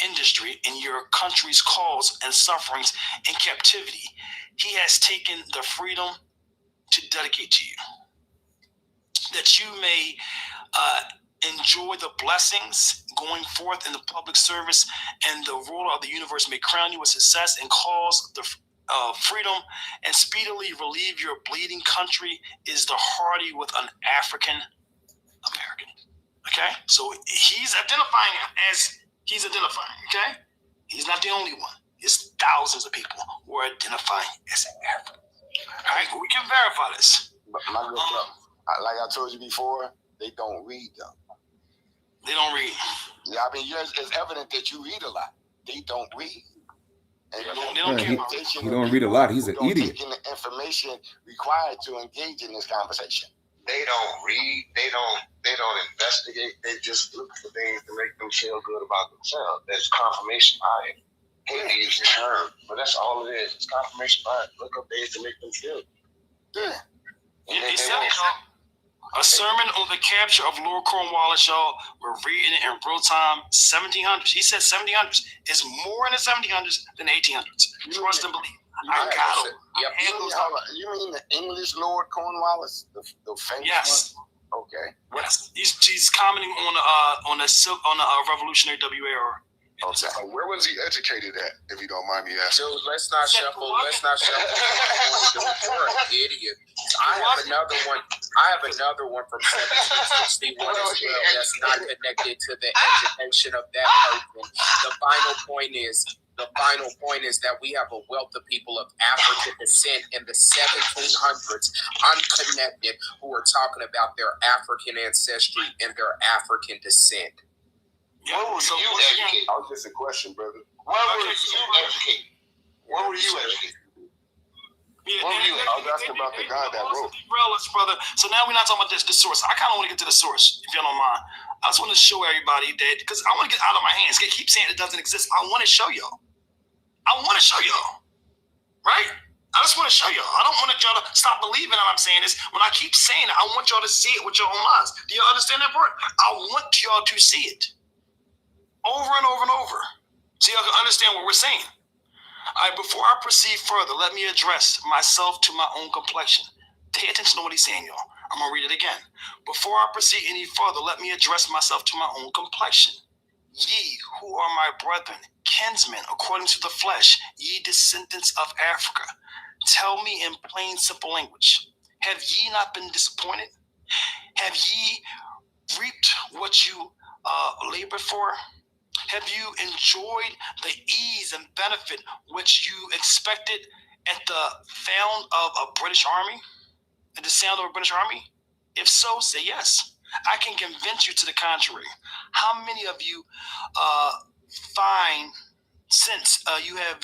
industry in your country's cause and sufferings and captivity, he has taken the freedom to dedicate to you, that you may enjoy the blessings going forth in the public service, and the ruler of the universe may crown you with success and cause the freedom and speedily relieve your bleeding country is the hardy with an African American. Okay? So he's identifying as he's identifying, okay? He's not the only one. It's thousands of people who are identifying as African. All right? We can verify this. But my good brother, like I told you before, they don't read them. They don't read. Yeah, I mean, it's evident that you read a lot. They don't read. And they don't care about it. He don't read a lot. He's an idiot. Taking the information required to engage in this conversation. They don't read. They don't investigate. They just look for things to make them feel good about themselves. There's confirmation bias. Hate to use the term, but that's all it is. It's confirmation bias. Look up things to make them feel good. Yeah. He said it, y'all. A sermon on the capture of Lord Cornwallis, y'all. We're reading it in real time. 1700s. He said 1700s. It's more in the 1700s than the 1800s. Trust and believe. I got him. You mean the English Lord Cornwallis, the famous yes. one? Okay. Yes. He's commenting on the Revolutionary WAR. Okay. Where was he educated at, if you don't mind me asking? Dude, let's not shuffle. You're an idiot. I have another one from 1761 as well that's not connected to the education of that person. The final point is that we have a wealth of people of African descent in the 1700s, unconnected, who are talking about their African ancestry and their African descent. Yeah, what were you educated? That was just a question, brother. What were you educated? What were you educated? Yeah, I was asking about the guy that wrote. Brother. So now we're not talking about the source. I kind of want to get to the source, if you don't mind. I just want to show everybody that, because I want to get out of my hands. They keep saying it doesn't exist. I want to show y'all. Right? I just want to show y'all. I don't want y'all to stop believing that I'm saying this. When I keep saying it, I want y'all to see it with your own eyes. Do you understand that part? I want y'all to see it. Over and over and over. So y'all can understand what we're saying. All right, before I proceed further, let me address myself to my own complexion. Pay attention to what he's saying, y'all. I'm going to read it again. Before I proceed any further, let me address myself to my own complexion. Ye who are my brethren, kinsmen, according to the flesh, ye descendants of Africa, tell me in plain, simple language, have ye not been disappointed? Have ye reaped what you labored for? Have you enjoyed the ease and benefit which you expected at the sound of a British army? At the sound of a British army? If so, say yes. I can convince you to the contrary. How many of you find since you have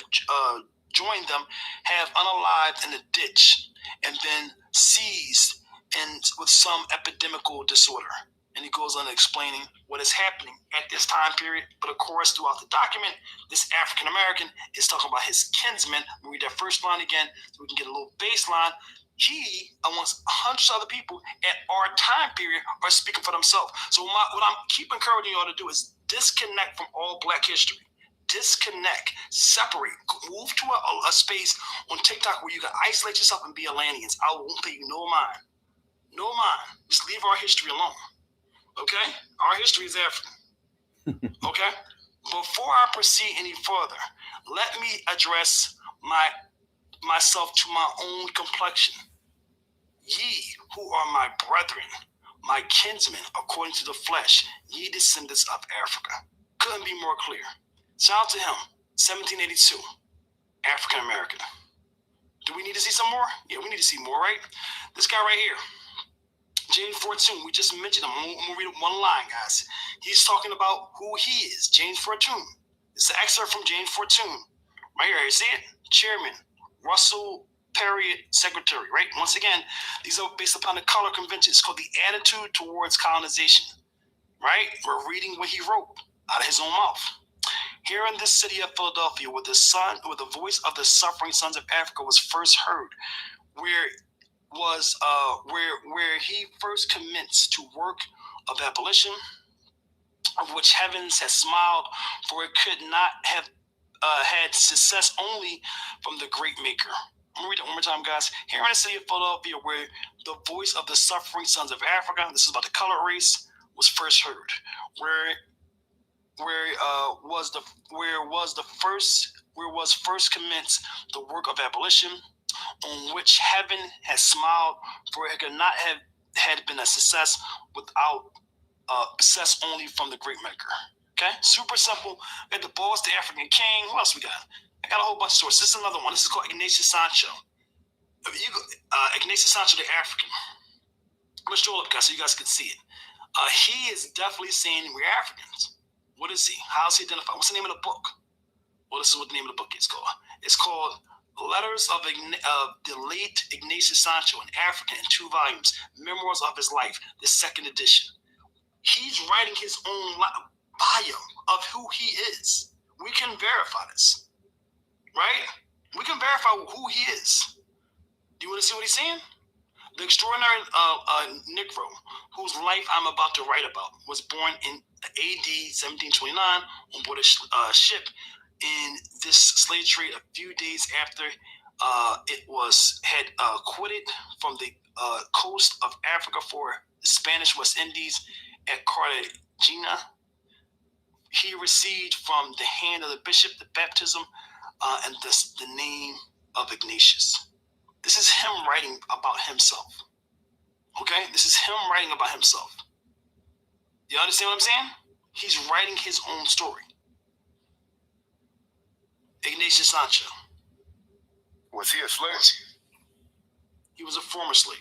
joined them have unalived in a ditch and been seized and with some epidemical disorder. And he goes on explaining what is happening at this time period. But of course, throughout the document, this African American is talking about his kinsman. We'll read that first line again so we can get a little baseline. He, amongst hundreds of other people at our time period, are speaking for themselves. So what I'm keep encouraging y'all to do is disconnect from all Black history. Disconnect, separate, move to a space on TikTok where you can isolate yourself and be Atlanteans. I won't pay you no mind. No mind. Just leave our history alone. Okay? Our history is African. Okay? Before I proceed any further, let me address myself to my own complexion. Ye who are my brethren, my kinsmen, according to the flesh, ye descendants of Africa. Couldn't be more clear. Shout out to him, 1782, African American. Do we need to see some more? Yeah, we need to see more, right? This guy right here, James Fortune, we just mentioned him. I'm going to read one line, guys. He's talking about who he is, James Fortune. It's an excerpt from James Fortune. Right here, you see it? Chairman, Russell Perry, Secretary, right? Once again, these are based upon the color convention. It's called The Attitude Towards Colonization, right? We're reading what he wrote out of his own mouth. Here in this city of Philadelphia, where the voice of the suffering sons of Africa was first heard, where he first commenced to work of abolition, of which heavens has smiled, for it could not have had success only from the great maker. I'm gonna read it one more time, guys. Here in the city of Philadelphia, where the voice of the suffering sons of Africa, this is about the color race, was first heard, where was first commenced the work of abolition, on which heaven has smiled, for it could not have had been a success without success only from the great maker. Okay, super simple. We had the boss, the African king. What else we got? I got a whole bunch of sources. This is another one. This is called Ignatius Sancho. Ignatius Sancho, the African. I'm gonna stroll up, guys, so you guys can see it. He is definitely saying we're Africans. What is he? How is he identified? What's the name of the book? Well, this is what the name of the book is called. It's called Letters of the Late Ignatius Sancho, an African, in 2 volumes, Memoirs of His Life, the 2nd edition. He's writing his own bio of who he is. We can verify this, right? We can verify who he is. Do you want to see what he's saying? The extraordinary Negro, whose life I'm about to write about, was born in AD 1729 on board a ship in this slave trade a few days after it had quitted from the coast of Africa for the Spanish West Indies at Cartagena. He received from the hand of the bishop the baptism and thus the name of Ignatius. This is him writing about himself. Okay? This is him writing about himself. You understand what I'm saying? He's writing his own story. Ignatius Sancho. Was he a slave? He was a former slave.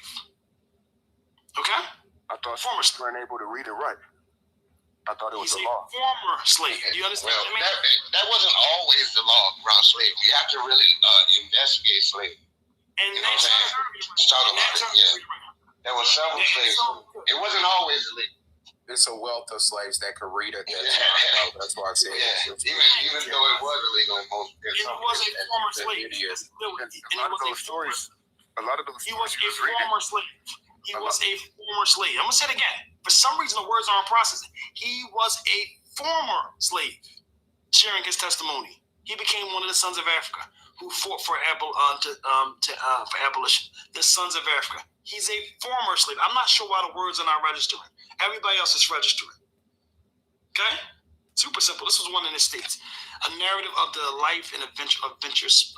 Okay? I thought slaves weren't able to read and write. I thought it was He's the law. Former slave. Do you understand Well, what I mean? that wasn't always the law around slaves. You have to really investigate slaves. And you know what I'm saying? Let's talk about it. Yeah. There were several slaves. It wasn't always illegal. There's a wealth of slaves that could read at that Yeah. time. That's why I said Even though it was illegal in most He was a former slave. it is. A lot of those He was a former slave. He was a former slave. I'm gonna say it again. For some reason, the words aren't processing. He was a former slave, sharing his testimony. He became one of the sons of Africa who fought for abolition. The sons of Africa. He's a former slave. I'm not sure why the words are not registering. Everybody else is registering. Okay? Super simple. This was one in the States. A narrative of the life and adventures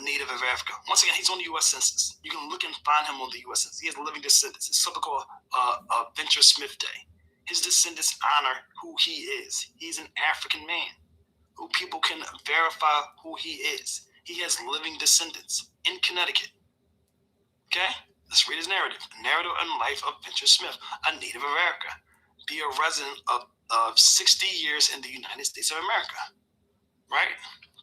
native of Africa. Once again, he's on the U.S. Census. You can look and find him on the U.S. Census. He has living descendants. It's something called Venture Smith Day. His descendants honor who he is. He's an African man who people can verify who he is. He has living descendants in Connecticut. Okay? Let's read his narrative. A narrative and life of Venture Smith, a native of Africa. Be a resident of 60 years in the United States of America. Right?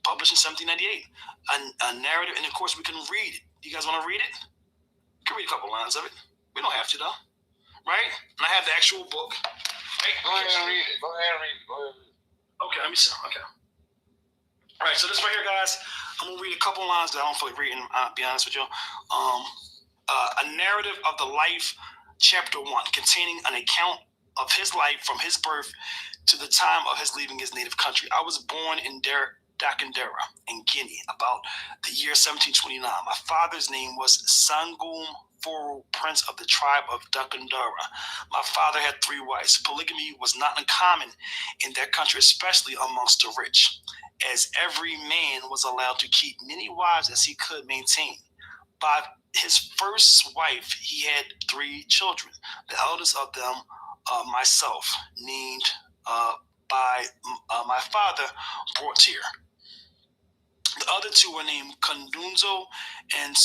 published in 1798. A narrative, and of course we can read it. You guys want to read it? You can read a couple lines of it. We don't have to though, right? And I have the actual book. Right? Go ahead and read it. Go ahead and read it. Go ahead and read it. Okay, let me see. Okay. All right, so this right here, guys, I'm gonna read a couple lines that I don't feel like reading. I'll be honest with you. A narrative of the life, chapter 1, containing an account of his life from his birth to the time of his leaving his native country. I was born in Dakandera in Guinea about the year 1729. My father's name was Sangum Foro, prince of the tribe of Dakandera. My father had 3 wives. Polygamy was not uncommon in their country, especially amongst the rich, as every man was allowed to keep many wives as he could maintain. By his first wife, he had 3 children. The eldest of them, myself, named by my father, brought here. The other 2 were named Kundunzo and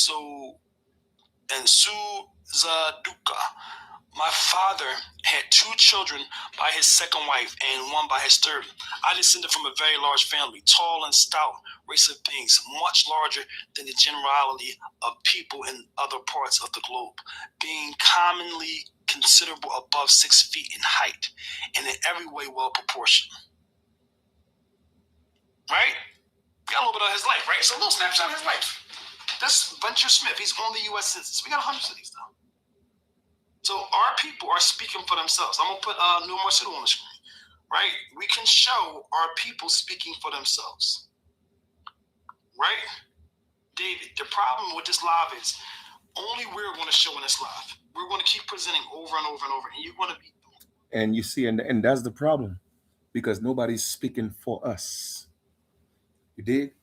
Suzaduka. My father had 2 children by his second wife and 1 by his third. I descended from a very large family, tall and stout race of beings, much larger than the generality of people in other parts of the globe, being commonly considerable above 6 feet in height, and in every way well proportioned. Right? Got a little bit of his life, right? So a little snapshot of his life. That's Venture Smith. He's on the U.S. Census. We got hundreds of these though. So our people are speaking for themselves. I'm gonna put Numer Sudu on the screen, right? We can show our people speaking for themselves, right? David, the problem with this live is only we're going to show in this live. We're going to keep presenting over and over and over, and you're going to be. And you see, and that's the problem, because nobody's speaking for us. You dig?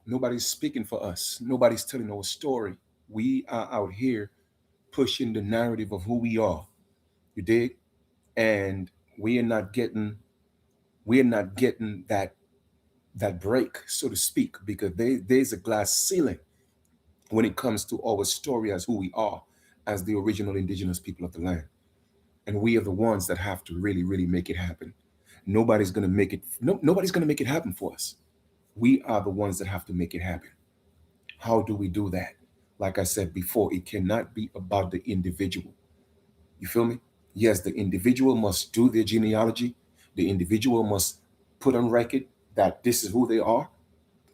Nobody's speaking for us. Nobody's telling our story. We are out here pushing the narrative of who we are. You dig? And we are not getting that break, so to speak, because there's a glass ceiling when it comes to our story as who we are as the original indigenous people of the land. And we are the ones that have to really, really make it happen. Nobody's going to make it. Nobody's going to make it happen for us. We are the ones that have to make it happen. How do we do that? Like I said before, it cannot be about the individual. You feel me? Yes, the individual must do their genealogy. The individual must put on record that this is who they are.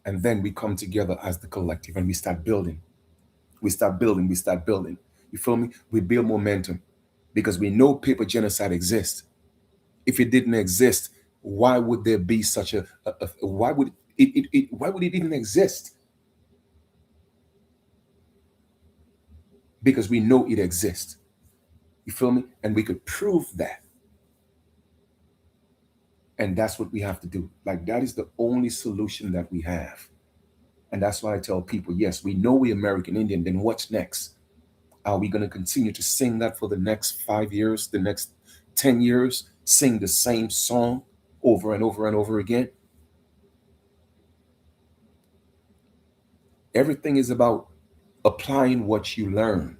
And then we come together as the collective and we start building. We start building. You feel me? We build momentum because we know paper genocide exists. If it didn't exist, why would there be such why would it even exist? Because we know it exists. You feel me? And we could prove that. And that's what we have to do. Like, that is the only solution that we have. And that's why I tell people, yes, we know we're American Indian. Then what's next? Are we going to continue to sing that for the next 5 years, the next 10 years, sing the same song over and over and over again? Everything is about applying what you learn.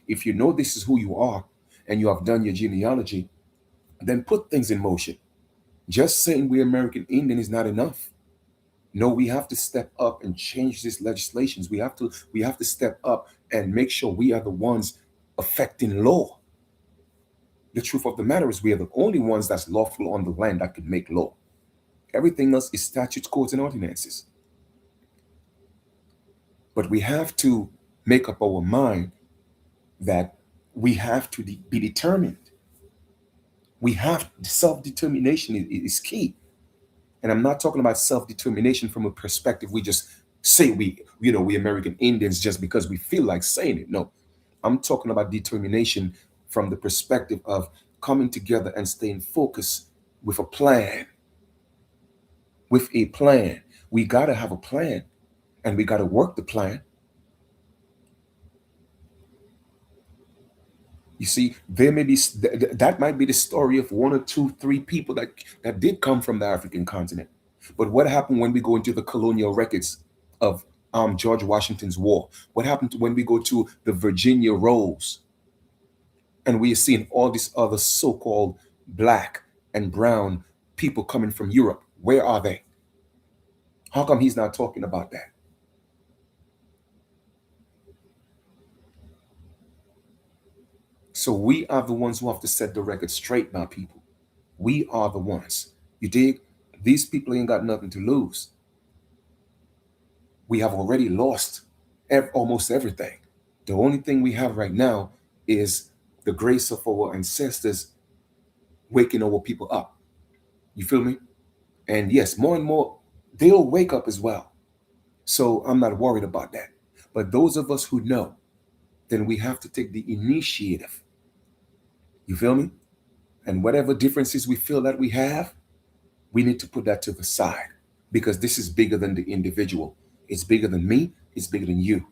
If you know this is who you are and you have done your genealogy, then put things in motion. Just saying we're American Indian is not enough. No, we have to step up and change these legislations. We have to step up and make sure we are the ones affecting law. The truth of the matter is we are the only ones that's lawful on the land that can make law. Everything else is statutes, codes, and ordinances. But we have to make up our mind that we have to be determined. We have self-determination is key. And I'm not talking about self-determination from a perspective we just say we American Indians just because we feel like saying it. No, I'm talking about determination from the perspective of coming together and staying focused with a plan. With a plan. We got to have a plan and we got to work the plan. You see, there may be that might be the story of 1 or 2, 3 people that did come from the African continent. But what happened when we go into the colonial records of George Washington's war? What happened when we go to the Virginia Rolls and we are seeing all these other so-called black and brown people coming from Europe? Where are they? How come he's not talking about that? So we are the ones who have to set the record straight, my people. We are the ones. You dig? These people ain't got nothing to lose. We have already lost almost everything. The only thing we have right now is the grace of our ancestors waking our people up. You feel me? And yes, more and more, they'll wake up as well. So I'm not worried about that. But those of us who know, then we have to take the initiative. You feel me? And whatever differences we feel that we have, we need to put that to the side because this is bigger than the individual. It's bigger than me. It's bigger than you.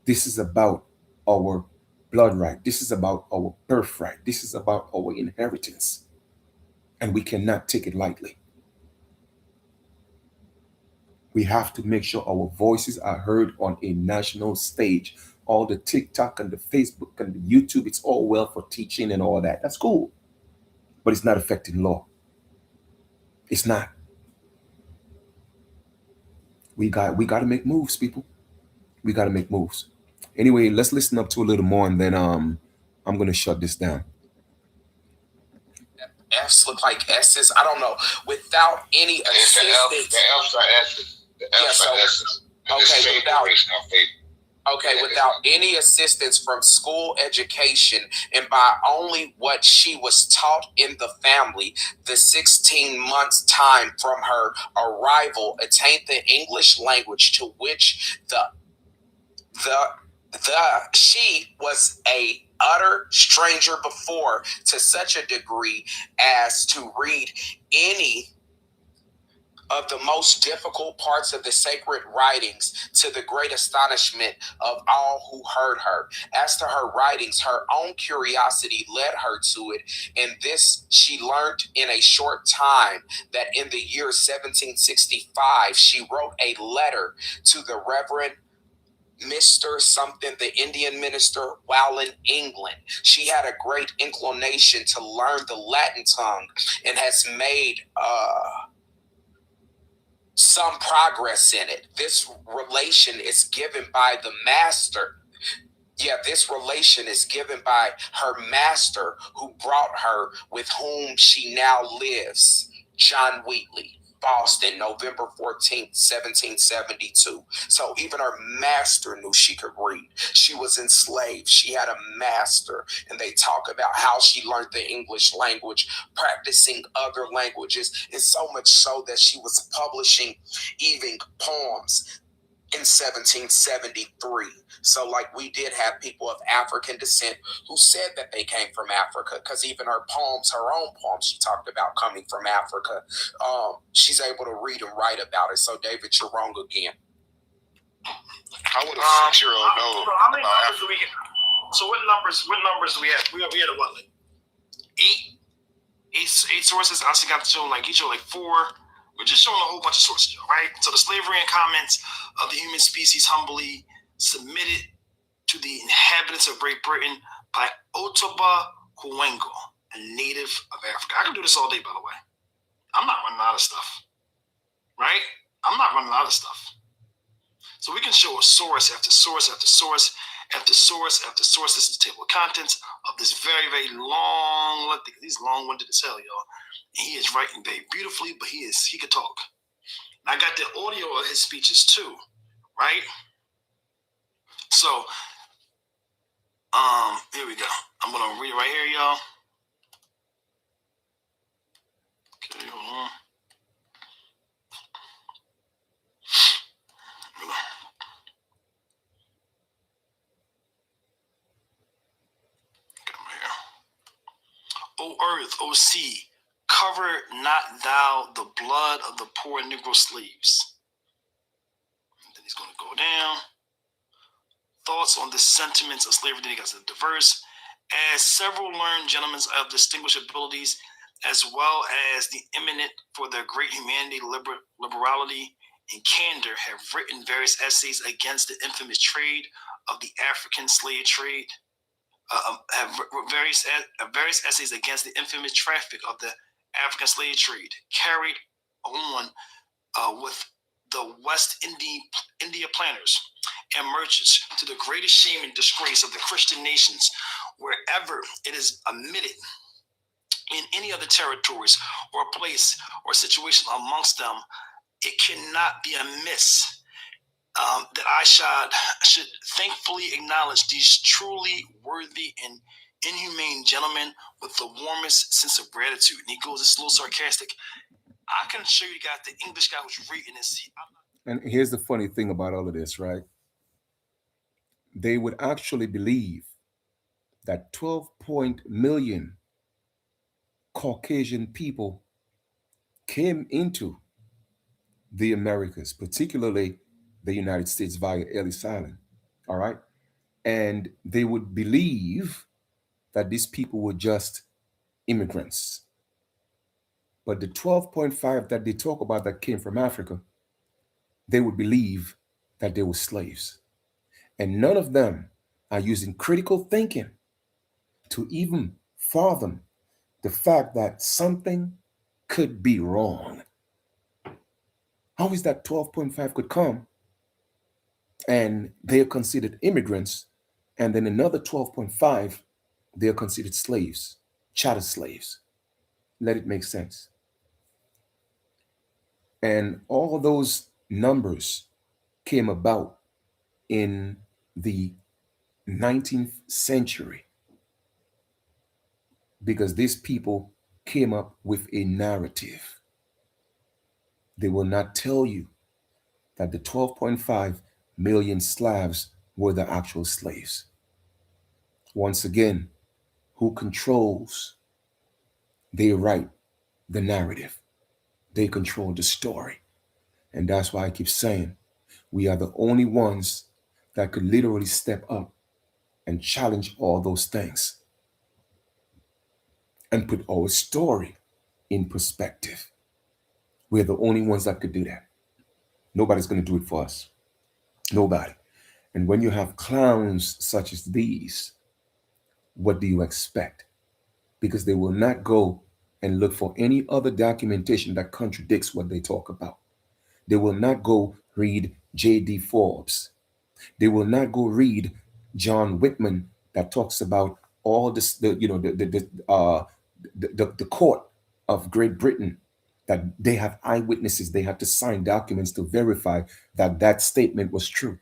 This is about our blood right. This is about our birthright. This is about our inheritance. And we cannot take it lightly. We have to make sure our voices are heard on a national stage. All the TikTok and the Facebook and the YouTube, it's all well for teaching and all that. That's cool. But it's not affecting law. It's not. We got to make moves, people. We got to make moves. Anyway, let's listen up to a little more, and then I'm gonna shut this down. F's look like S's. I don't know. Without any assistance. The F's are S's. The F's are S's. Without any assistance from school education and by only what she was taught in the family, the 16 months time from her arrival attained the English language to which she was a utter stranger before, to such a degree as to read any of the most difficult parts of the sacred writings, to the great astonishment of all who heard her. As to her writings, her own curiosity led her to it, and this she learned in a short time, that in the year 1765 she wrote a letter to the Reverend Mr. something, the Indian minister, while in England. She had a great inclination to learn the Latin tongue and has made some progress in it. This relation is given by the master. This relation is given by her master, who brought her, with whom she now lives, John Wheatley. Boston, November 14th, 1772. So even her master knew she could read. She was enslaved. She had a master. And they talk about how she learned the English language, practicing other languages, and so much so that she was publishing even poems in 1773. So like, we did have people of African descent who said that they came from Africa, because even her poems, her own poems, she talked about coming from Africa. She's able to read and write about it. So David, you're wrong again. How would a 6-year-old know? How many numbers do we get? So what numbers do we have? We had what, like eight sources. I think I've shown like each of like 4. We're just showing a whole bunch of sources, right? So the slavery and comments of the human species humbly submitted to the inhabitants of Great Britain by Otoba Kuwengo, a native of Africa. I can do this all day, by the way. I'm not running out of stuff, right? I'm not running out of stuff. So we can show a source after source after source after source after source. This is the table of contents of this very, very long, he's long-winded as hell, y'all. And he is writing very beautifully, but he could talk. And I got the audio of his speeches too, right? So, here we go. I'm gonna read it right here, y'all. Okay, hold on. O earth, O sea, cover not thou the blood of the poor Negro slaves. And then he's going to go down. Thoughts on the sentiments of slavery. Then he got diverse. As several learned gentlemen of distinguished abilities, as well as the eminent for their great humanity, liberality, and candor, have written various essays against the infamous trade of the African slave trade. Have various essays against the infamous traffic of the African slave trade carried on with the West India planters and merchants, to the greatest shame and disgrace of the Christian nations, wherever it is admitted in any other territories or place or situation amongst them, it cannot be amiss that I should thankfully acknowledge these truly worthy and inhumane gentlemen with the warmest sense of gratitude. And he goes, it's a little sarcastic. I can show you guys the English guy who's reading this. And here's the funny thing about all of this, right? They would actually believe that 12 million Caucasian people came into the Americas, particularly the United States, via Ellis Island. All right. And they would believe that these people were just immigrants. But the 12.5 that they talk about that came from Africa, they would believe that they were slaves. And none of them are using critical thinking to even fathom the fact that something could be wrong. How is that 12.5 could come and they are considered immigrants, and then another 12.5, they are considered slaves, chattel slaves? Let it make sense. And all those numbers came about in the 19th century because these people came up with a narrative. They will not tell you that the 12.5 million Slavs were the actual slaves. Once again, who controls? They write the narrative. They control the story. And that's why I keep saying we are the only ones that could literally step up and challenge all those things and put our story in perspective. We're the only ones that could do that. Nobody's going to do it for us. Nobody. And when you have clowns such as these, what do you expect? Because they will not go and look for any other documentation that contradicts what they talk about. They will not go read J.D. Forbes. They will not go read John Whitman that talks about all this, the court of Great Britain, that they have eyewitnesses. They have to sign documents to verify that that statement was true.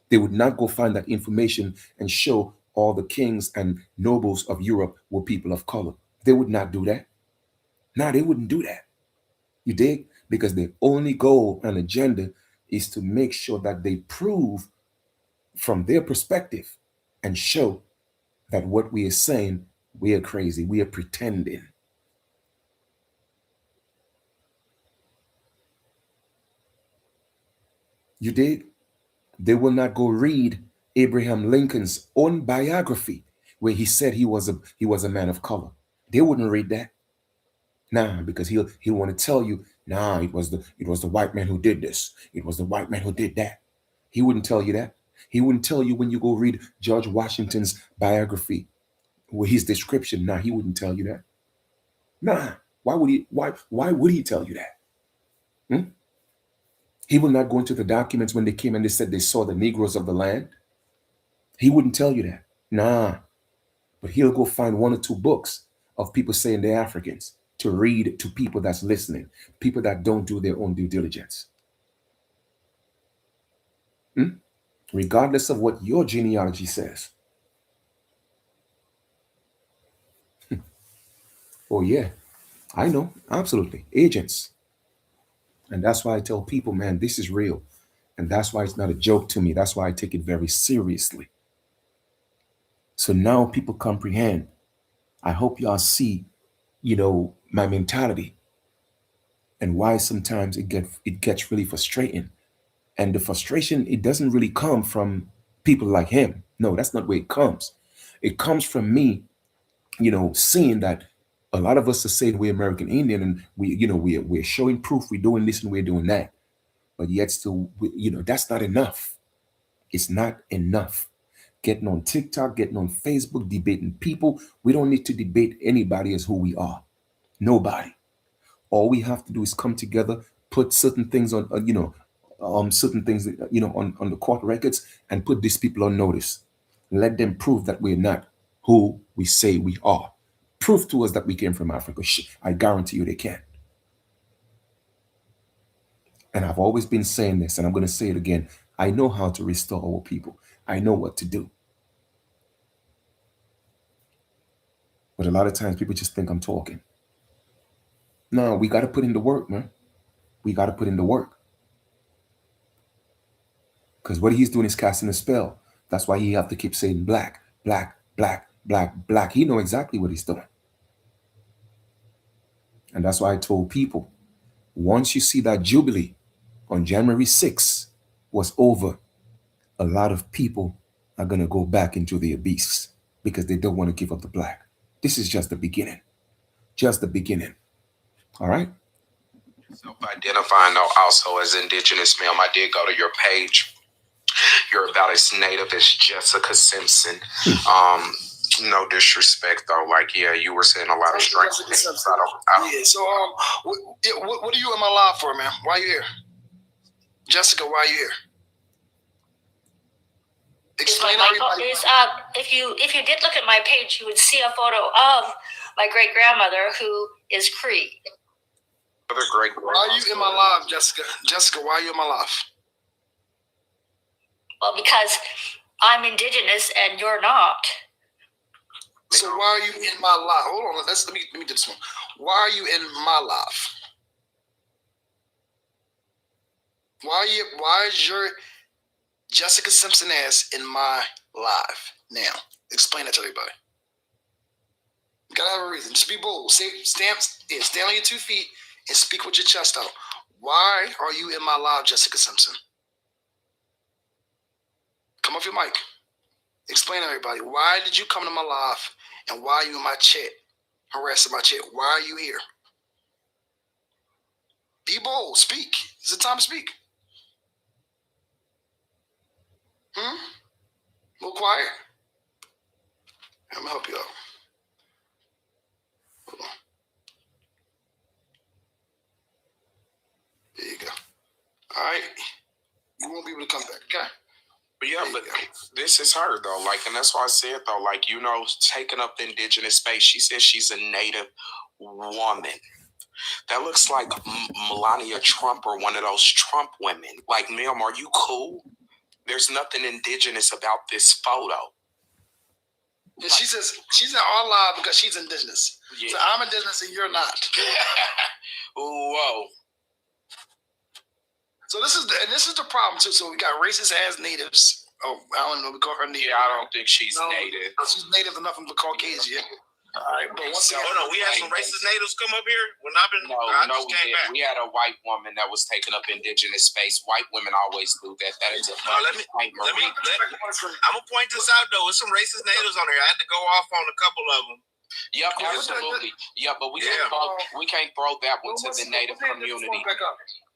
They would not go find that information and show all the kings and nobles of Europe were people of color. They would not do that. No, they wouldn't do that. You dig? Because their only goal and agenda is to make sure that they prove from their perspective and show that what we are saying, we are crazy. We are pretending. You dig? They will not go read Abraham Lincoln's own biography where he said he was a man of color. They wouldn't read that. Nah, because he'll want to tell you, nah, it was the white man who did this. It was the white man who did that. He wouldn't tell you that. He wouldn't tell you when you go read George Washington's biography, with his description. Nah, he wouldn't tell you that. Nah, why would he tell you that? He will not go into the documents when they came and they said they saw the Negroes of the land. He wouldn't tell you that. Nah, but he'll go find one or two books of people saying they're Africans to read to people that's listening, people that don't do their own due diligence. Regardless of what your genealogy says. Oh yeah, I know, absolutely. Agents. And that's why I tell people, man, this is real. And that's why it's not a joke to me. That's why I take it very seriously. So now people comprehend. I hope y'all see, my mentality and why sometimes it gets really frustrating. And the frustration, it doesn't really come from people like him. No, that's not where it comes. It comes from me, seeing that a lot of us are saying we're American Indian and we're showing proof we're doing this and we're doing that. But yet still, that's not enough. It's not enough. Getting on TikTok, getting on Facebook, debating people. We don't need to debate anybody as who we are. Nobody. All we have to do is come together, put certain things on, certain things, on the court records and put these people on notice. Let them prove that we're not who we say we are. Prove to us that we came from Africa. I guarantee you they can. And I've always been saying this, and I'm going to say it again. I know how to restore our people. I know what to do. But a lot of times people just think I'm talking. No, we got to put in the work, man. We got to put in the work. Because what he's doing is casting a spell. That's why he have to keep saying black, black, black, black, black. He know exactly what he's doing. And that's why I told people, once you see that Jubilee on January 6th was over, a lot of people are going to go back into the abyss because they don't want to give up the black. This is just the beginning. Just the beginning. All right? Self-identifying though also as indigenous, ma'am. I did go to your page. You're about as native as Jessica Simpson. No disrespect though. Like, yeah, you were saying a lot of strange things. Yeah, so what are you in my live for, man? Why are you here? Jessica, why are you here? Explain everybody. If you did look at my page, you would see a photo of my great grandmother who is Cree. Why are you in my live, Jessica? Jessica, why are you in my live? Well, because I'm indigenous and you're not. So why are you in my live? Hold on, let me do this one. Why are you in my live? Why is your Jessica Simpson ass in my live now? Explain that to everybody. You gotta have a reason. Just be bold. Stand on your 2 feet and speak with your chest out. Why are you in my live, Jessica Simpson? Come off your mic. Explain to everybody. Why did you come to my live and why are you in my chat? Harassing my chat. Why are you here? Be bold. Speak. It's the time to speak. A little quiet. I'm gonna help you out. Hold on. There you go. All right. You won't be able to come back, okay? But yeah, but this is her though. Like, and that's why I said though, like, taking up the indigenous space. She says she's a native woman. That looks like Melania Trump or one of those Trump women. Like, ma'am, are you cool? There's nothing indigenous about this photo. Yeah, she says she's in our live because she's indigenous. Yeah. So I'm indigenous and you're not. Whoa. So this is the problem too. So we got racist ass natives. Oh, I don't know. We call her native. Yeah, I don't think she's native. She's native enough from the Caucasian. All right, but once again, hold on. We had some racist natives come up here when I we did. We had a white woman that was taking up indigenous space. White women always do that. That is a I'm gonna point this out though. There's some racist natives on here. I had to go off on a couple of them. Yep, absolutely. Yeah, but we can't throw that one to the native community.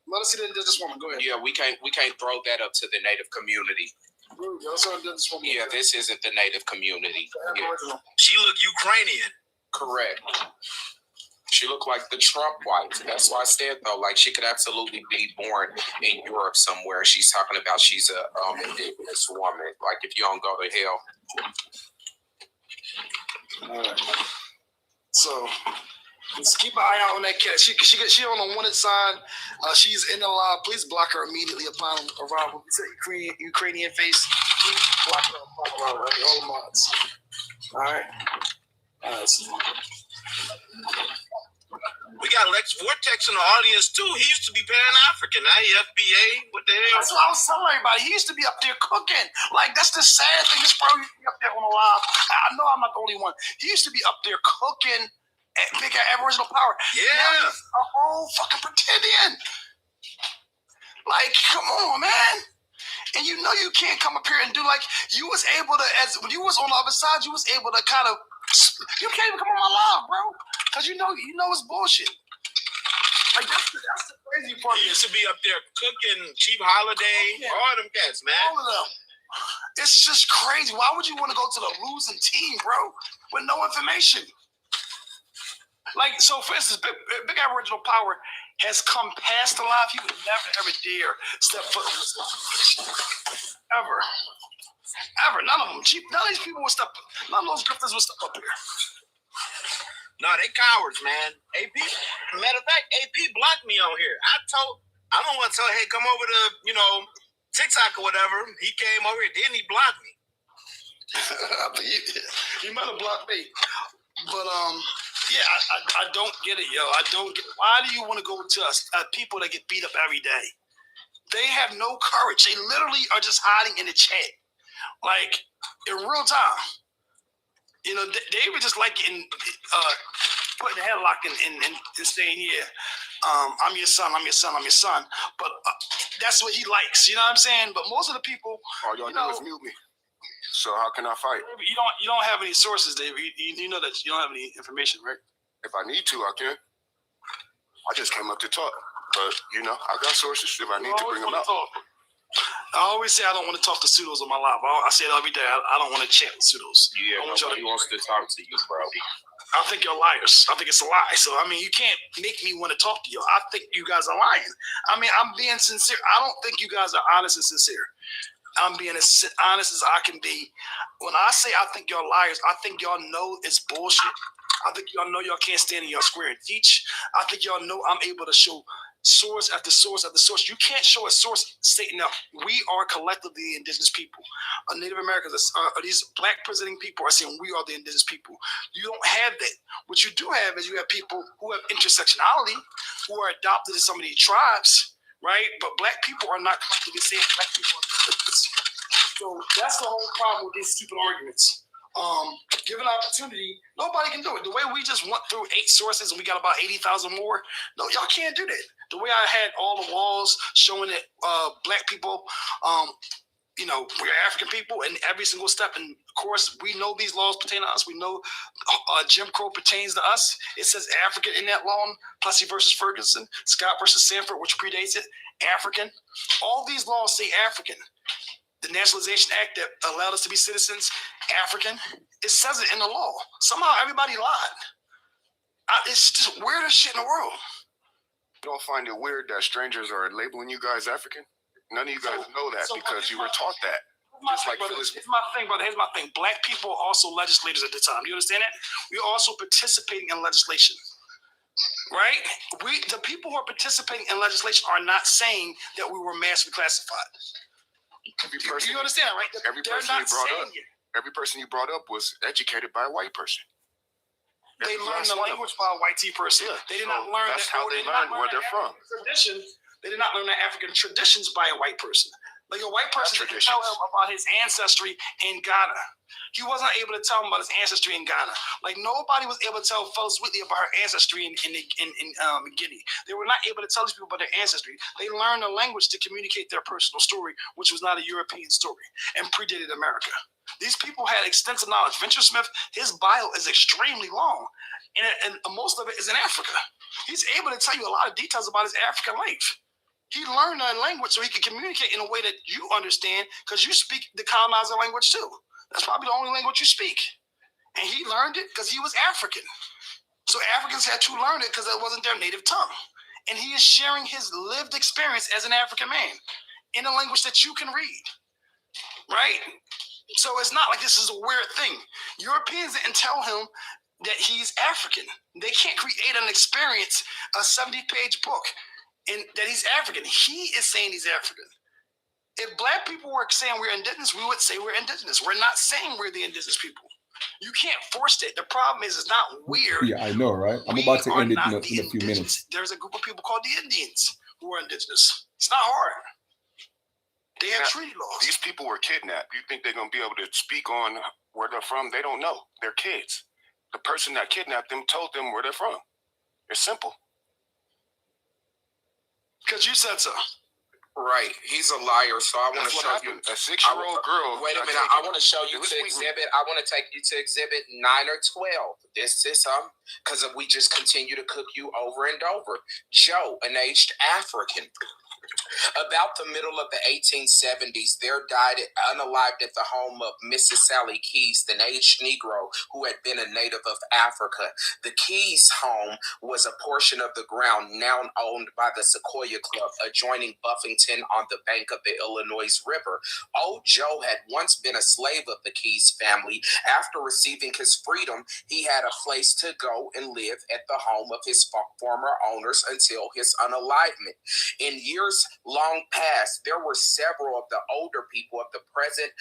Let us see the indigenous woman. Go ahead. Yeah, we can't throw that up to the native community. Yeah, this isn't the native community. Yeah. She look Ukrainian. Correct. She looked like the Trump wife. That's why I said though, like, she could absolutely be born in Europe somewhere. She's talking about she's a indigenous woman. Like, if you don't go to hell. All right. So let's keep an eye out on that cat. She on the wanted sign. She's in the live. Please block her immediately upon arrival. It's a Ukrainian face. Block her upon arrival. All the mods. All right. We got Lex Vortex in the audience too. He used to be Pan-African. Now he FBA. What the hell? That's what I was telling everybody. He used to be up there cooking. Like, that's the sad thing. This bro used to be up there on the live. I know I'm not the only one. He used to be up there cooking at big Aboriginal power. Yeah. Now he's a whole fucking pretending. Like, come on, man. And you know you can't come up here and do, like, you was able to, when you was on the other side, you was able to kind of, you can't even come on my live, bro. Because you know it's bullshit. Like, that's the crazy part. He used to be up there cooking, Chief Holiday, all them cats, man. All of them. It's just crazy. Why would you want to go to the losing team, bro, with no information? Like, so for instance, big Aboriginal power, has come past the line. He would never ever dare step foot on this line. Ever. None of them. None of these people would step. None of those grifters would step up here. No, they cowards, man. AP, matter of fact, AP blocked me on here. I'm the one told, hey, come over to, TikTok or whatever. He came over here, then he blocked me. He might have blocked me. But, yeah, I don't get it, yo. I don't get it. Why do you want to go to people that get beat up every day? They have no courage. They literally are just hiding in the chat. Like, in real time. They were just like putting the headlock and saying, yeah, I'm your son. But that's what he likes. You know what I'm saying? But most of the people, all y'all do is mute me. So how can I fight? You don't have any sources, David. You know that you don't have any information, right? If I need to, I can. I just came up to talk. But, I got sources if I need to bring them out. I always say I don't want to talk to pseudos on my live. I say it every day. I don't want to chat with pseudos. Yeah, nobody wants to talk to you, bro. I think you're liars. I think it's a lie. So, you can't make me want to talk to you. I think you guys are lying. I'm being sincere. I don't think you guys are honest and sincere. I'm being as honest as I can be. When I say I think y'all liars, I think y'all know it's bullshit. I think y'all know y'all can't stand in your square and teach. I think y'all know I'm able to show source after source after source. You can't show a source stating that we are collectively indigenous people. Native Americans, these black presenting people are saying we are the indigenous people. You don't have that. What you do have is you have people who have intersectionality, who are adopted in some of these tribes, right? But black people are not collectively saying black people are the indigenous. So that's the whole problem with these stupid arguments. Given opportunity, nobody can do it. The way we just went through 8 sources and we got about 80,000 more, no, y'all can't do that. The way I had all the walls showing that black people, we're African people in every single step. And of course, we know these laws pertain to us. We know Jim Crow pertains to us. It says African in that law, Plessy versus Ferguson, Scott versus Sanford, which predates it, African. All these laws say African. The Nationalization Act that allowed us to be citizens, African, it says it in the law. Somehow everybody lied. It's just weirdest shit in the world. You don't find it weird that strangers are labeling you guys African? None of you guys know that because you were taught that. Just like Here's my thing, brother. Here's my thing. Black people are also legislators at the time. You understand that? We're also participating in legislation. Right? The people who are participating in legislation are not saying that we were mass reclassified. You understand, right? Every person you brought up was educated by a white person. They learned the language by a white person. Yeah. They did not learn that's how they learned where they're from. They did not learn the African traditions by a white person. Like a white person didn't tell him about his ancestry in Ghana. He wasn't able to tell him about his ancestry in Ghana. Like nobody was able to tell Phyllis Whitley about her ancestry in Guinea. They were not able to tell these people about their ancestry. They learned a language to communicate their personal story, which was not a European story and predated America. These people had extensive knowledge. Venture Smith, his bio is extremely long, and most of it is in Africa. He's able to tell you a lot of details about his African life. He learned that language so he could communicate in a way that you understand because you speak the colonizer language too. That's probably the only language you speak. And he learned it because he was African. So Africans had to learn it because it wasn't their native tongue. And he is sharing his lived experience as an African man in a language that you can read, right? So it's not like this is a weird thing. Europeans didn't tell him that he's African. They can't create an experience, a 70-page book, and that he's African. He is saying he's African. If black people were saying we're indigenous, we would say we're indigenous. We're not saying we're the indigenous people. You can't force it. The problem is it's not weird. Yeah, I know, right? I'm about to end it in a few minutes. There's a group of people called the Indians who are indigenous. It's not hard. They have treaty laws. These people were kidnapped. You think they're going to be able to speak on where they're from? They don't know. They're kids. The person that kidnapped them told them where they're from. It's simple. Because you said so. Right. He's a liar. So I want to show you. A 6-year-old girl. Wait a minute. I want to show you to exhibit. I want to take you to exhibit 9 or 12. This is because we just continue to cook you over and over. Joe, an aged African. About the middle of the 1870s, there died unalived at the home of Mrs. Sally Keys, an aged Negro who had been a native of Africa. The Keys home was a portion of the ground now owned by the Sequoia Club adjoining Buffington on the bank of the Illinois River. Old Joe had once been a slave of the Keys family. After receiving his freedom, he had a place to go and live at the home of his former owners until his unalivement. In years long past, there were several of the older people of the present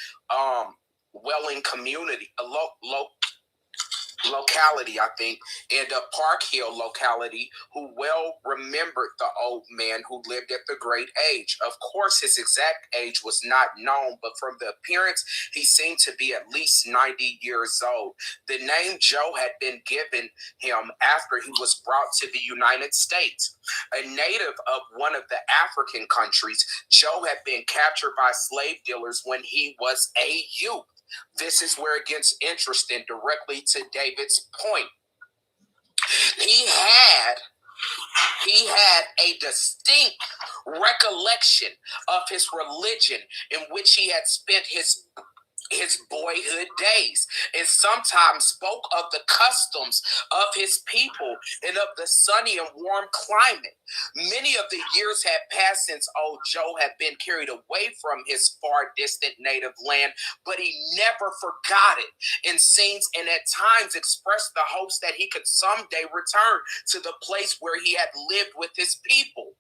Welling community, locality, I think, and a Park Hill locality who well remembered the old man who lived at the great age. Of course, his exact age was not known, but from the appearance, he seemed to be at least 90 years old. The name Joe had been given him after he was brought to the United States. A native of one of the African countries, Joe had been captured by slave dealers when he was a youth. This is where it gets interesting, directly to David's point. He had a distinct recollection of his religion in which he had spent his boyhood days, and sometimes spoke of the customs of his people and of the sunny and warm climate. Many of the years had passed since old Joe had been carried away from his far distant native land, but he never forgot it, and seems and at times expressed the hopes that he could someday return to the place where he had lived with his people.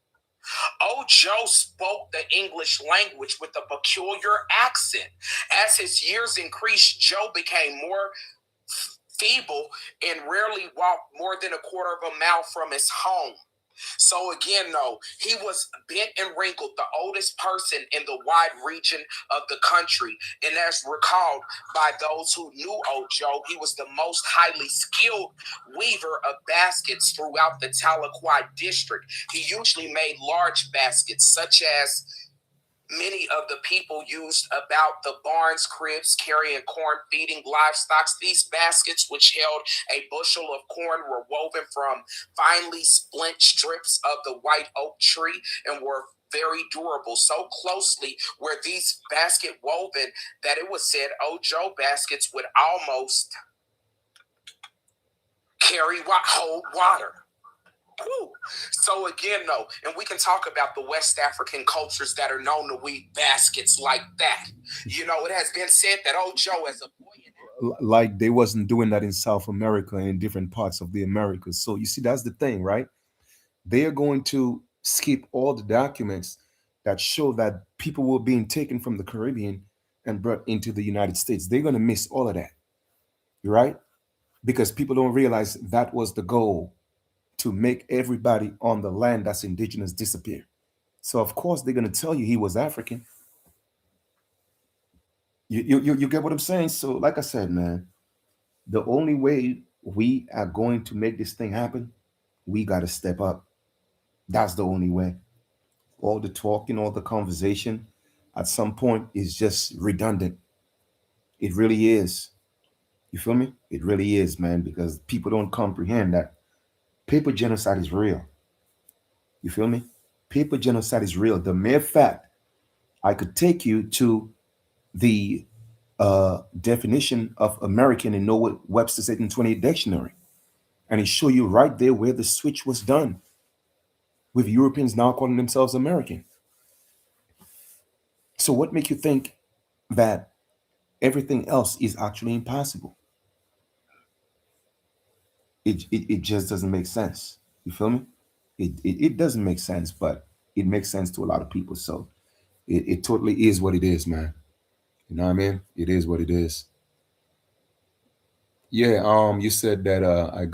Old Joe spoke the English language with a peculiar accent. As his years increased, Joe became more feeble and rarely walked more than a quarter of a mile from his home. So again, though, he was bent and wrinkled, the oldest person in the wide region of the country. And as recalled by those who knew old Joe, he was the most highly skilled weaver of baskets throughout the Tahlequah district. He usually made large baskets, such as many of the people used about the barns, cribs, carrying corn, feeding livestock. These baskets, which held a bushel of corn, were woven from finely splint strips of the white oak tree and were very durable. So closely were these basket woven that it was said old Joe baskets would almost hold water. Whew. So again, though, and we can talk about the West African cultures that are known to weave baskets like that. You know, it has been said that old Joe as a boy, like they wasn't doing that in South America and in different parts of the Americas. So you see, that's the thing, right? They are going to skip all the documents that show that people were being taken from the Caribbean and brought into the United States. They're going to miss all of that, right? Because people don't realize that was the goal, to make everybody on the land that's indigenous disappear. So of course they're going to tell you he was African. You get what I'm saying? So like I said, man, the only way we are going to make this thing happen, we got to step up. That's the only way. All the talking, all the conversation at some point is just redundant. It really is. You feel me? It really is, man, because people don't comprehend that paper genocide is real. You feel me? Paper genocide is real. The mere fact I could take you to the definition of American and know what Webster's 1828 dictionary, and it show you right there where the switch was done, with Europeans now calling themselves American. So what make you think that everything else is actually impossible? It just doesn't make sense. You feel me? It doesn't make sense, but it makes sense to a lot of people. So it totally is what it is, man. You know what I mean? It is what it is. Yeah. You said that I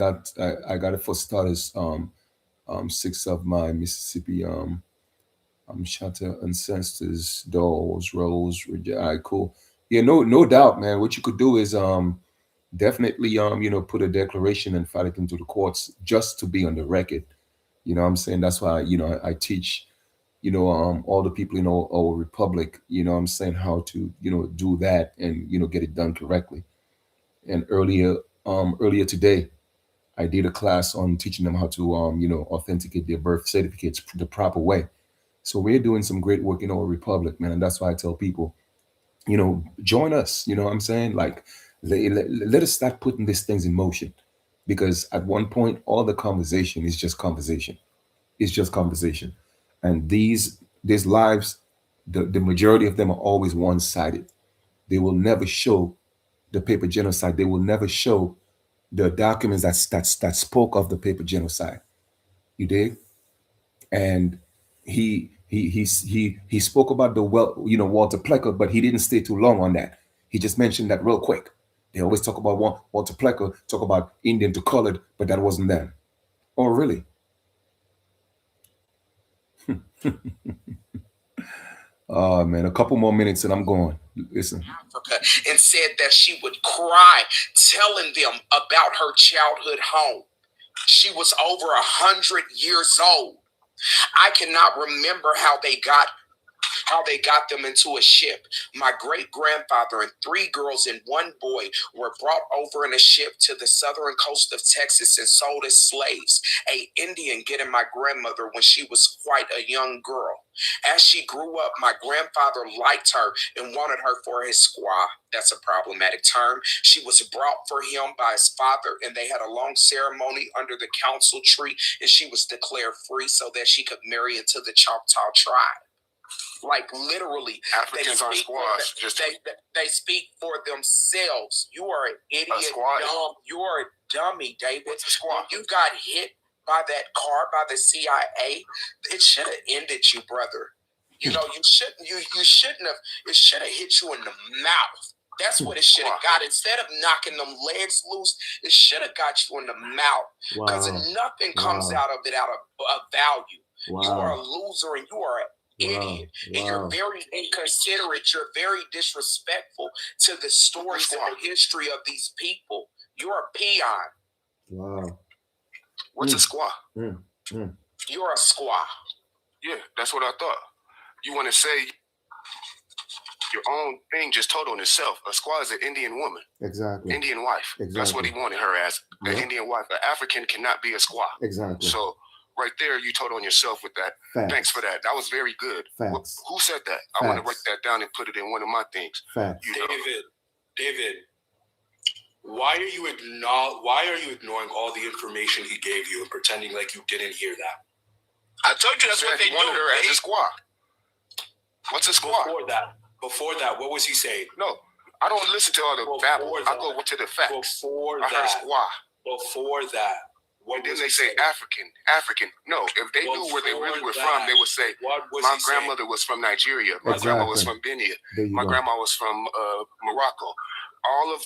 got it for starters. 6 of my Mississippi Shanta ancestors, dolls, rose. All right, cool. Yeah, no doubt, man. What you could do is definitely put a declaration and file it into the courts just to be on the record. You know what I'm saying? That's why I teach all the people in our republic, what I'm saying, how to do that and get it done correctly. And earlier today I did a class on teaching them how to authenticate their birth certificates the proper way. So we're doing some great work in our republic, man. And that's why I tell people, join us. You know what I'm saying? Like, let us start putting these things in motion. Because at one point, all the conversation is just conversation. It's just conversation. And these lives, the majority of them are always one-sided. They will never show the paper genocide. They will never show the documents that spoke of the paper genocide. You dig? And he spoke about Walter Plecker, but he didn't stay too long on that. He just mentioned that real quick. They always talk about Walter Plecker, talk about Indian to colored, but that wasn't them. Oh, really? Oh man, a couple more minutes and I'm going. Listen. Africa, and said that she would cry telling them about her childhood home. She was over 100 years old. I cannot remember how they got them into a ship. My great-grandfather and 3 girls and 1 boy were brought over in a ship to the southern coast of Texas and sold as slaves. An Indian getting my grandmother when she was quite a young girl. As she grew up, my grandfather liked her and wanted her for his squaw. That's a problematic term. She was brought for him by his father, and they had a long ceremony under the council tree, and she was declared free so that she could marry into the Choctaw tribe. Like literally, Africans are squaws. They speak for themselves. You are an idiot, dumb. You are a dummy, David. What's a squaw? When you got hit by that car by the CIA, it should have ended you, brother. You shouldn't have. It should have hit you in the mouth. That's what it should have got. Instead of knocking them legs loose, it should have got you in the mouth. Because nothing comes out of it out of value. Wow. You are a loser and you are an idiot. And you're very inconsiderate. You're very disrespectful to the stories and the history of these people. You're a peon. Wow. What's a squaw? You're a squaw. Yeah, that's what I thought. You want to say your own thing just told on itself. A squaw is an Indian woman. Exactly. Indian wife. Exactly. That's what he wanted her as. An Indian wife. An African cannot be a squaw. Exactly. So right there, you told on yourself with that. Facts. Thanks for that. That was very good. Facts. Who said that? Facts. I want to write that down and put it in one of my things. Facts. David, why are you ignoring all the information he gave you and pretending like you didn't hear that? I told you that's what they wanted her as a squaw. What's a squaw? Before that, what was he saying? No, I don't listen to all the babble. I go to the facts. I heard squaw. Before that, what did they say? African. No, if they knew where they really were from, they would say, my grandmother was from Nigeria. My grandma was from Benin. My grandma was from Morocco. All of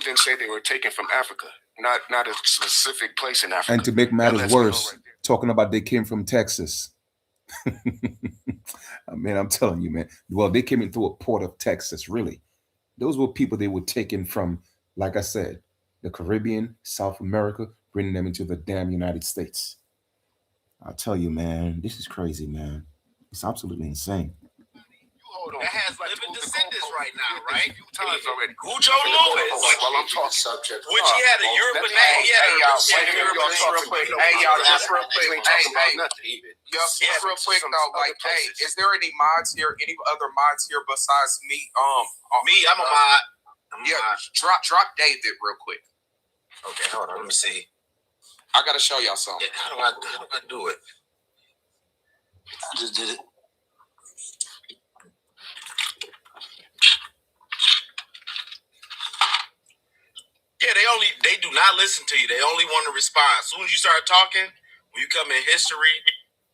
them say they were taken from Africa, not a specific place in Africa. And to make matters worse, talking about they came from Texas. Man, I'm telling you, man. Well, they came in through a port of Texas, really. Those were people they were taken from, like I said, the Caribbean, South America, bringing them into the damn United States. I'll tell you, man, this is crazy, man. It's absolutely insane. That has living descendants right now, right? Times already. Cujo Lewis. While I'm talking subject. Which he had a European name. Hey, y'all, just real quick. Just real quick, though. Like, hey, is there any mods here? Any other mods here besides me? Me, I'm a mod. Drop David real quick. Okay, hold on. Let me see. I gotta show y'all something. Yeah, how do I do it? I just did it. Yeah, they do not listen to you. They only want to respond. As soon as you start talking, when you come in history,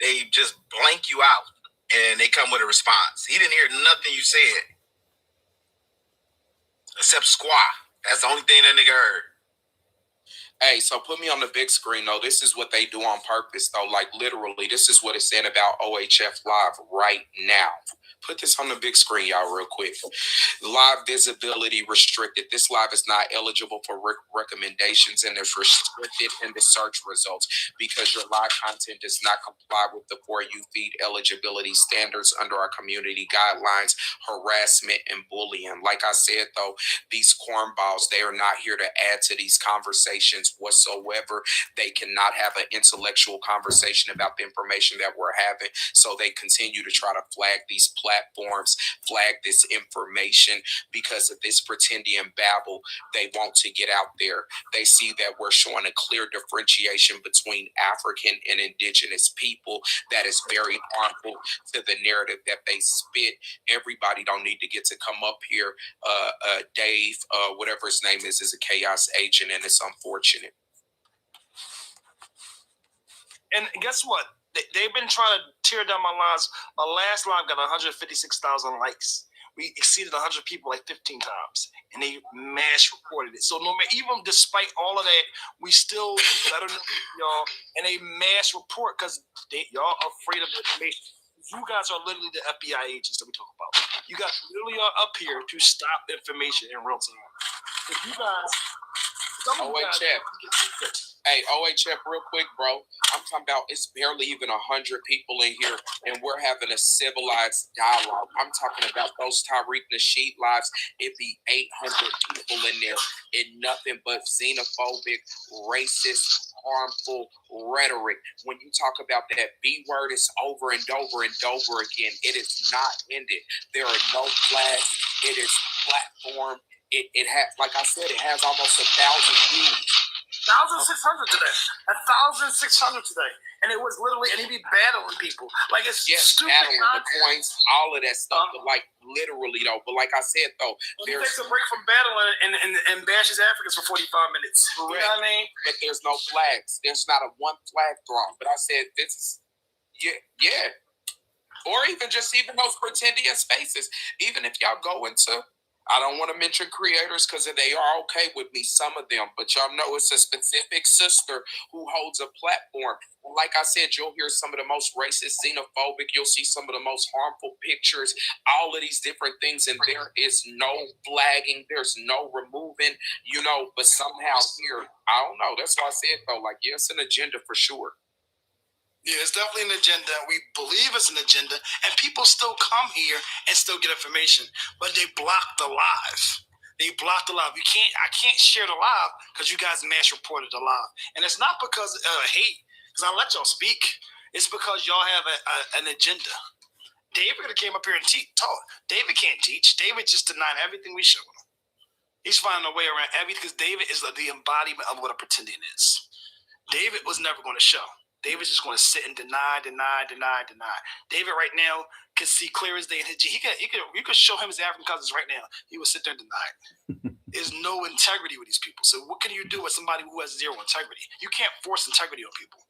they just blank you out and they come with a response. He didn't hear nothing you said. Except squaw. That's the only thing that nigga heard. Hey, so put me on the big screen, though. This is what they do on purpose, though. Like, literally, this is what it's saying about OHF Live right now. Put this on the big screen, y'all, real quick. Live visibility restricted. This live is not eligible for recommendations and is restricted in the search results because your live content does not comply with the For You feed eligibility standards under our community guidelines, harassment, and bullying. Like I said, though, these cornballs, they are not here to add to these conversations whatsoever. They cannot have an intellectual conversation about the information that we're having. So they continue to try to flag these platforms, flag this information because of this pretendian babble they want to get out there. They see that we're showing a clear differentiation between African and indigenous people that is very harmful to the narrative that they spit. Everybody don't need to get to come up here. Dave, whatever his name is a chaos agent, and it's unfortunate. And guess what? They've been trying to tear down my lives. My last live got 156,000 likes. We exceeded 100 people like 15 times, and they mass reported it. So even despite all of that, we still better than y'all, and they mass report because y'all are afraid of the information. You guys are literally the FBI agents that we talk about. You guys literally are up here to stop information in real time. If you guys, Hey, OHF, real quick, bro. I'm talking about it's barely even 100 people in here, and we're having a civilized dialogue. I'm talking about those Tariq Nasheed lives. It'd be 800 people in there, and nothing but xenophobic, racist, harmful rhetoric. When you talk about that B word, it's over and over and over again. It is not ended. There are no flags. It is platform. It has, like I said, it has almost 1,000 views. 1,600 today. 1,600 today. And it was literally, and he'd be battling people. Like, it's stupid. Battling the coins, all of that stuff. But like, literally, though. But like I said, though, he takes a break from battling and bashes Africans for 45 minutes. Correct. You know what I mean? But there's no flags. There's not a one flag thrown. But I said, this is, yeah. Or even those pretendian spaces. Even if y'all go into, I don't want to mention creators because they are okay with me, some of them, but y'all know it's a specific sister who holds a platform. Like I said, you'll hear some of the most racist, xenophobic, you'll see some of the most harmful pictures, all of these different things, and there is no flagging, there's no removing, but somehow here, I don't know. That's why I said, though, like, it's an agenda for sure. Yeah, it's definitely an agenda. We believe it's an agenda, and people still come here and still get information, but they block the live. They block the live. I can't share the live because you guys mass reported the live, and it's not because of hate. Because I let y'all speak. It's because y'all have an agenda. David could have came up here and taught. David can't teach. David just denied everything we showed him. He's finding a way around everything because David is the embodiment of what a pretendian is. David was never going to show. David's just going to sit and deny. David right now can see clear as day. You could show him his African cousins right now. He would sit there and deny it. There's no integrity with these people. So what can you do with somebody who has zero integrity? You can't force integrity on people,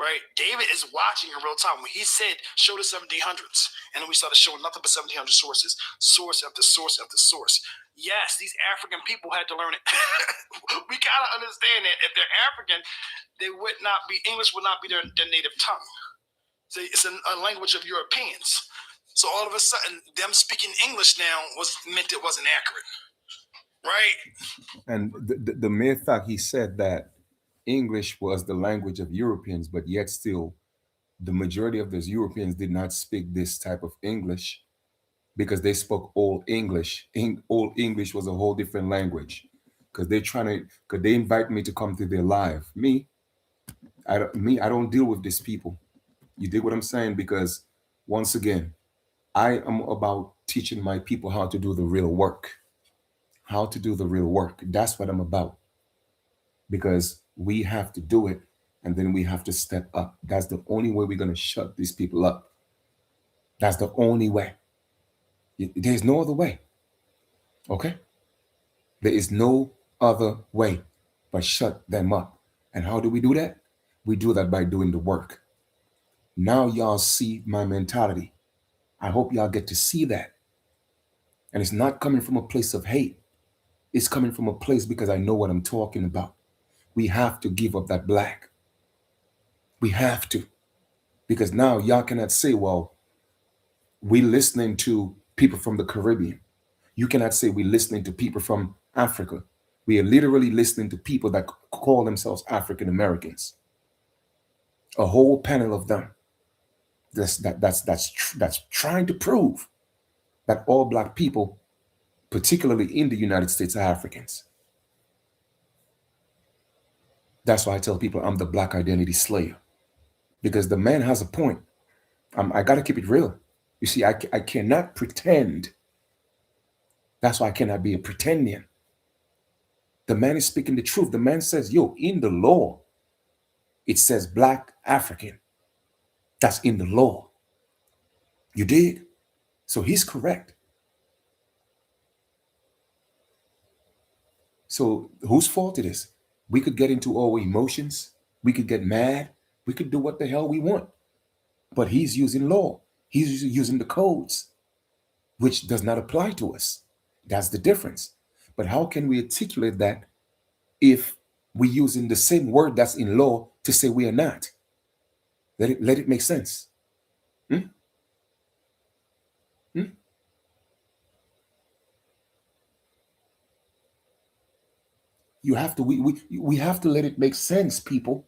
right? David is watching in real time. When he said, show the 1700s, and then we started showing nothing but 1700 sources, source after source after source. Yes, these African people had to learn it. We gotta understand that if they're African, English would not be their native tongue. So it's a language of Europeans. So all of a sudden, them speaking English now meant it wasn't accurate, right? And the mere fact he said that English was the language of Europeans, but yet still, the majority of those Europeans did not speak this type of English because they spoke Old English. Old English was a whole different language because they invite me to come to their live. I don't deal with these people. You dig what I'm saying? Because once again, I am about teaching my people how to do the real work. How to do the real work. That's what I'm about. Because we have to do it, and then we have to step up. That's the only way we're going to shut these people up. That's the only way. There's no other way. Okay? There is no other way but shut them up. And how do we do that? We do that by doing the work. Now y'all see my mentality. I hope y'all get to see that. And it's not coming from a place of hate. It's coming from a place because I know what I'm talking about. We have to give up that black. We have to. Because now y'all cannot say, well, we listening to people from the Caribbean. You cannot say we're listening to people from Africa. We are literally listening to people that call themselves African Americans. A whole panel of them. That's trying to prove that all Black people, particularly in the United States, are Africans. That's why I tell people I'm the Black identity slayer, because the man has a point. I got to keep it real. You see, I cannot pretend. That's why I cannot be a pretendian. The man is speaking the truth. The man says, yo, in the law, it says Black African. That's in the law. You dig? So he's correct. So whose fault it is? We could get into our emotions. We could get mad. We could do what the hell we want. But he's using law. He's using the codes, which does not apply to us. That's the difference. But how can we articulate that if we're using the same word that's in law to say we are not? Let it make sense. You have to, we have to let it make sense, people.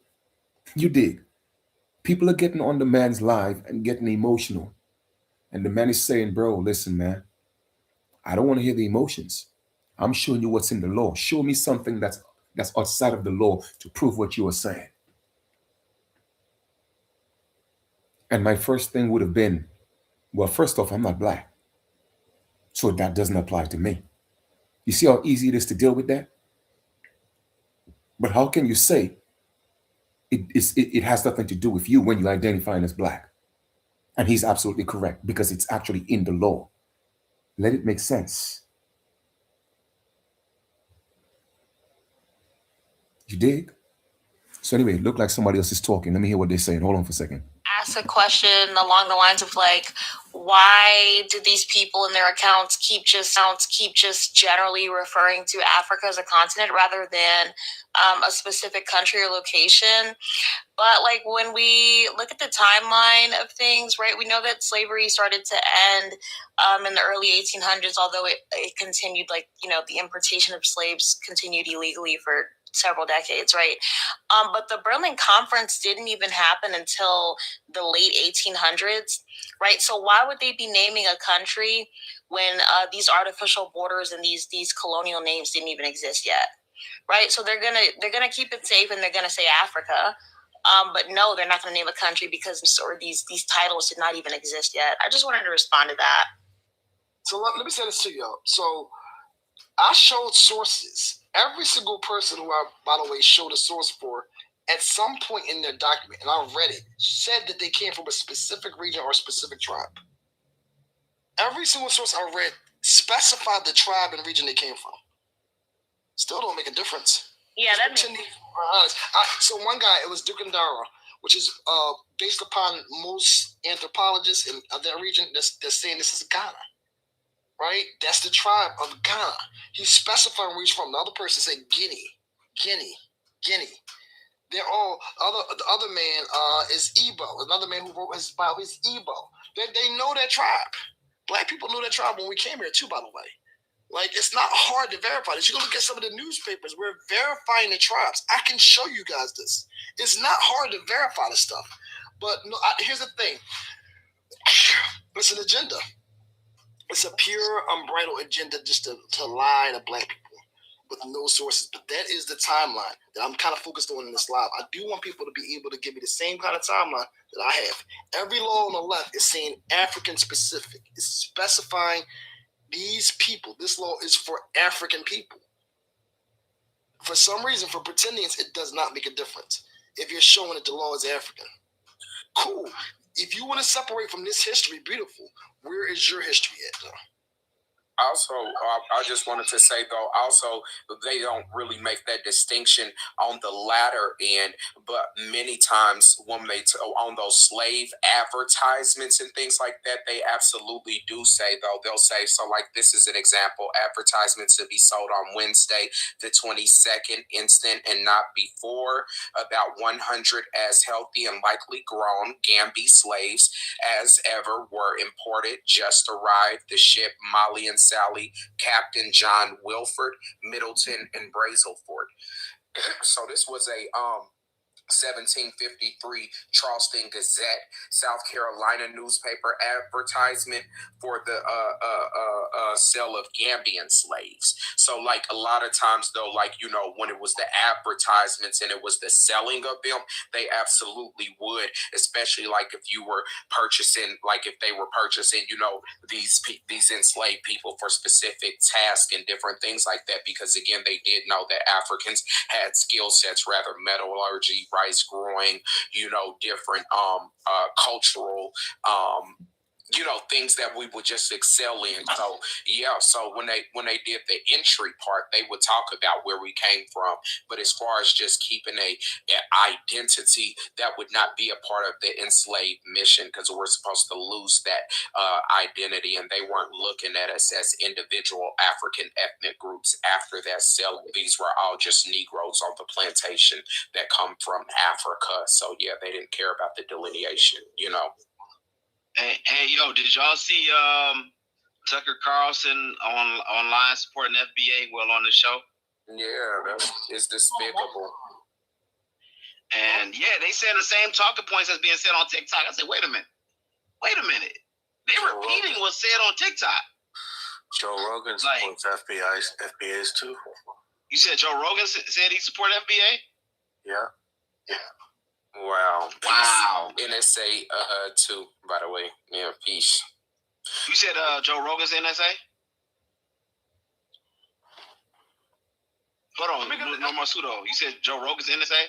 You dig? People are getting on the man's live and getting emotional. And the man is saying, bro, listen, man, I don't want to hear the emotions. I'm showing you what's in the law. Show me something that's outside of the law to prove what you are saying. And my first thing would have been, well, first off, I'm not Black. So that doesn't apply to me. You see how easy it is to deal with that? But how can you say it has nothing to do with you when you're identifying as Black? And he's absolutely correct, because it's actually in the law. Let it make sense. You dig? So anyway, it looked like somebody else is talking. Let me hear what they're saying. Hold on for a second. Ask a question along the lines of like, why do these people in their accounts keep just generally referring to Africa as a continent rather than a specific country or location? But like when we look at the timeline of things, right, we know that slavery started to end in the early 1800s, although it continued, like, you know, the importation of slaves continued illegally for several decades, right? But the Berlin Conference didn't even happen until the late 1800s, right? So why would they be naming a country when these artificial borders and these colonial names didn't even exist yet, right? So they're gonna keep it safe and they're gonna say Africa, but no, they're not gonna name a country because these titles did not even exist yet. I just wanted to respond to that. So let me say this to y'all. So I showed sources. Every single person who I, by the way, showed a source for at some point in their document, and I read it, said that they came from a specific region or a specific tribe. Every single source I read specified the tribe and region they came from. Still don't make a difference. Yeah, that makes sense. So one guy, it was Dukandara, which is based upon most anthropologists in that region that's saying this is Ghana. Right? That's the tribe of Ghana. He's specifying where he's from. The other person said Guinea. They're all the other man is Igbo. Another man who wrote his Bible is Igbo. They know that tribe. Black people knew that tribe when we came here too, by the way. Like, it's not hard to verify this. You can look at some of the newspapers. We're verifying the tribes. I can show you guys this. It's not hard to verify this stuff. But no, here's the thing. It's an agenda. It's a pure unbridled agenda just to lie to Black people with no sources. But that is the timeline that I'm kind of focused on in this live. I do want people to be able to give me the same kind of timeline that I have. Every law on the left is saying African specific. It's specifying these people. This law is for African people. For some reason, for pretendians, it does not make a difference. If you're showing that the law is African. Cool. If you want to separate from this history, beautiful. Where is your history at, though? Also, I just wanted to say, though, also, they don't really make that distinction on the latter end, but many times when they, on those slave advertisements and things like that, they absolutely do say, though, they'll say, so like this is an example, advertisements to be sold on Wednesday, the 22nd instant and not before, about 100 as healthy and likely grown Gambia slaves as ever were imported, just arrived. The ship Molly and Sally, Captain John Wilford, Middleton, and Brazelford. So this was a 1753 Charleston Gazette, South Carolina newspaper advertisement for the sale of Gambian slaves. So like a lot of times though, like, you know, when it was the advertisements and it was the selling of them, they absolutely would, especially like if you were purchasing, like if they were purchasing, you know, these enslaved people for specific tasks and different things like that, because again, they did know that Africans had skill sets, rather metallurgy, rice growing, you know, different cultural you know, things that we would just excel in. So yeah, so when they did the entry part, they would talk about where we came from. But as far as just keeping an identity, that would not be a part of the enslaved mission, because we're supposed to lose that identity, and they weren't looking at us as individual African ethnic groups after that sale. These were all just Negroes on the plantation that come from Africa. So yeah, they didn't care about the delineation, you know. Hey, yo, did y'all see Tucker Carlson online supporting FBA while on the show? Yeah, it's despicable. And yeah, they said the same talking points as being said on TikTok. I said, wait a minute. They repeating what's said on TikTok. Joe Rogan supports FBAs too. You said Joe Rogan said he support FBA? Yeah. Wow. NSA too, by the way. Yeah, peace. You said Joe Rogan's NSA? Hold on, no more pseudo. You said Joe Rogan's NSA?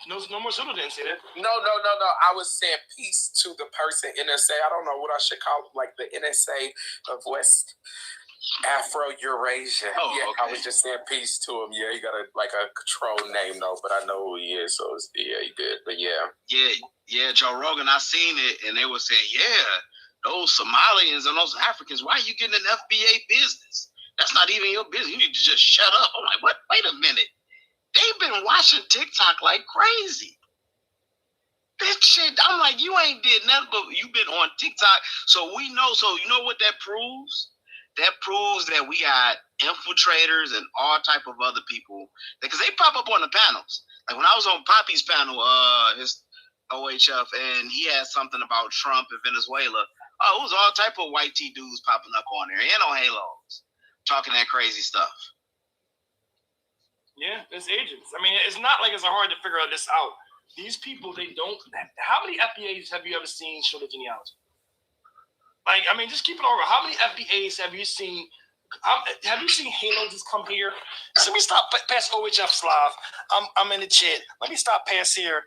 No more pseudo didn't say that. No. I was saying peace to the person NSA. I don't know what I should call it, like the NSA of West Afro-Eurasia. Oh, yeah, okay. I was just saying peace to him. Yeah, he got a control name though, but I know who he is, so he good. But yeah. Yeah, Joe Rogan, I seen it, and they were saying, yeah, those Somalians and those Africans, why are you getting an FBA business? That's not even your business. You need to just shut up. I'm like, what? Wait a minute. They've been watching TikTok like crazy. That shit, I'm like, you ain't did nothing, but you've been on TikTok, so we know. So you know what that proves? That proves that we got infiltrators and all type of other people, because they pop up on the panels. Like when I was on Poppy's panel, his OHF, and he had something about Trump and Venezuela. Oh, it was all type of white T dudes popping up on there, and on halos, talking that crazy stuff. Yeah, it's agents. I mean, it's not like it's hard to figure this out. These people, they don't. How many FBAs have you ever seen show the genealogy? Like, I mean, just keep it over. How many FBAs have you seen? Have you seen Halo just come here? So let me stop past OHF Slav. I'm in the chat. Let me stop past here.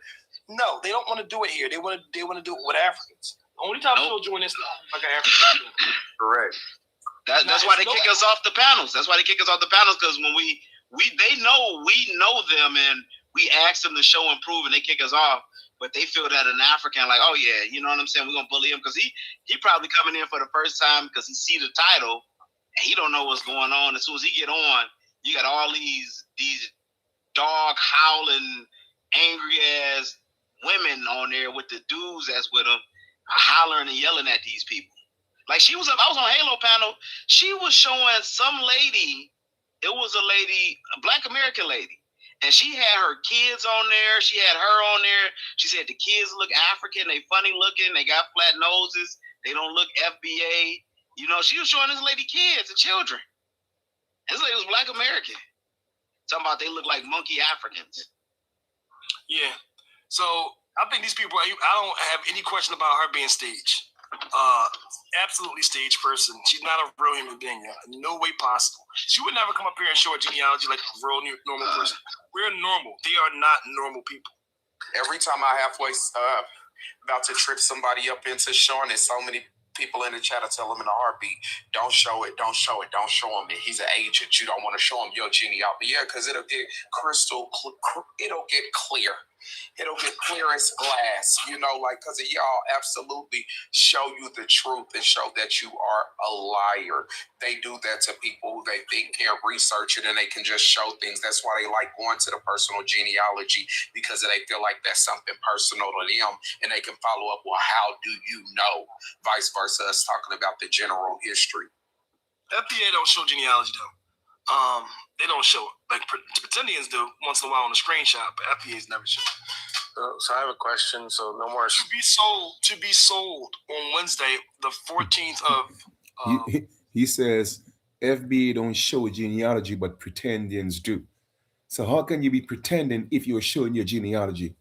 No, they don't want to do it here. They want to do it with Africans. The only time they'll join this like an African. Correct. That's why they kick us off the panels. That's why they kick us off the panels, because when they know we know them, and we ask them to show and prove, and they kick us off. But they feel that an African, like, oh yeah, you know what I'm saying? We're gonna bully him because he probably coming in for the first time because he see the title and he don't know what's going on. As soon as he get on, you got all these dog howling, angry ass women on there with the dudes that's with them, hollering and yelling at these people. Like I was on Halo panel. She was showing some lady. It was a Black American lady. And she had her kids on there. She had her on there. She said the kids look African. They funny looking. They got flat noses. They don't look FBA. You know, she was showing this lady kids and children. And this lady was Black American. Talking about they look like monkey Africans. Yeah. So I think these people, I don't have any question about her being staged. Absolutely stage person. She's not a real human being. No way possible. She would never come up here and show a genealogy like a real normal person. We're normal. They are not normal people. Every time I halfway about to trip somebody up into showing it, so many People in the chat, I tell him in a heartbeat, don't show it, don't show it, don't show him it. He's an agent. You don't want to show him your genealogy. Yeah, because it'll get it'll get clear. It'll get clear as glass, you know, like, because y'all absolutely show you the truth and show that you are a liar. They do that to people who they think can't research it and they can just show things. That's why they like going to the personal genealogy, because they feel like that's something personal to them and they can follow up, well, how do you know? Vice versa, us talking about the general history. FBA don't show genealogy, though. They don't show it. Like Pretendians do once in a while on a screenshot, but FBA's never show it. So I have a question. So no more To be sold on Wednesday, the 14th of. He says FBA don't show genealogy, but Pretendians do. So how can you be pretending if you're showing your genealogy?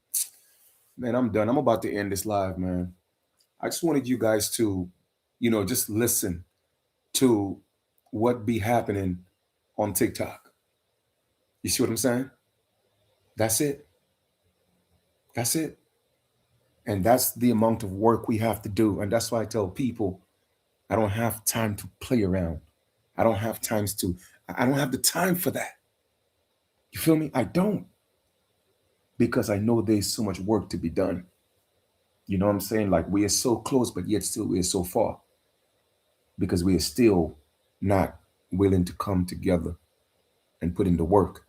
Man, I'm done. I'm about to end this live, man. I just wanted you guys to, just listen to what be happening on TikTok. You see what I'm saying? That's it. That's it. And that's the amount of work we have to do. And that's why I tell people, I don't have time to play around. I don't have the time for that. You feel me? I don't. Because I know there's so much work to be done. You know what I'm saying? Like, we are so close, but yet still we are so far. Because we are still not willing to come together and put in the work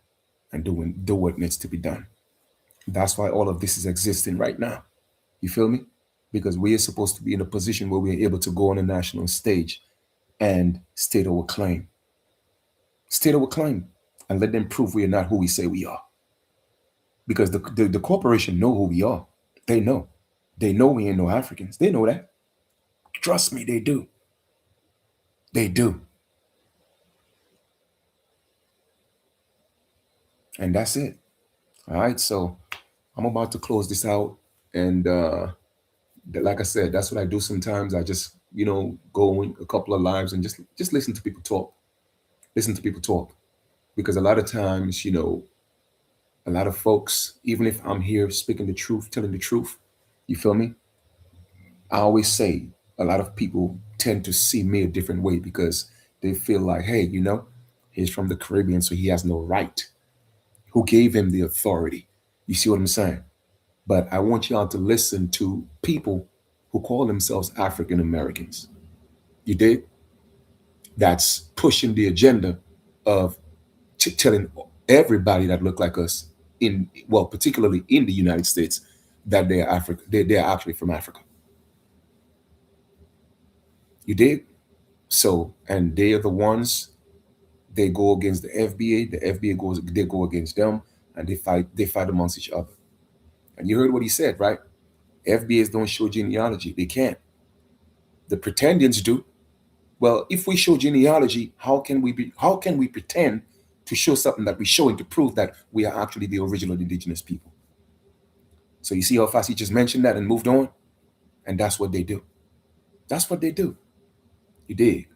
and do what needs to be done. That's why all of this is existing right now. You feel me? Because we are supposed to be in a position where we're able to go on a national stage and state our claim. State our claim and let them prove we are not who we say we are. Because the corporation know who we are. They know. They know we ain't no Africans. They know that. Trust me, they do. They do. And that's it. All right, so I'm about to close this out. And like I said, that's what I do sometimes. I just, go in a couple of lives and just listen to people talk. Listen to people talk. Because a lot of times, a lot of folks, even if I'm here speaking the truth, telling the truth, you feel me? I always say a lot of people tend to see me a different way because they feel like, hey, he's from the Caribbean, so he has no right. Who gave him the authority? You see what I'm saying? But I want y'all to listen to people who call themselves African Americans. You dig? That's pushing the agenda of telling everybody that look like us particularly in the United States, that they're African. They're actually from Africa. You dig? So, and they are the ones. They go against the FBA. The FBA they go against them, and they fight amongst each other. And you heard what he said, right? FBAs don't show genealogy. They can't. The Pretendians do. Well, if we show genealogy, how can we pretend to show something that we're showing to prove that we are actually the original indigenous people? So you see how fast he just mentioned that and moved on? And that's what they do. That's what they do. You dig?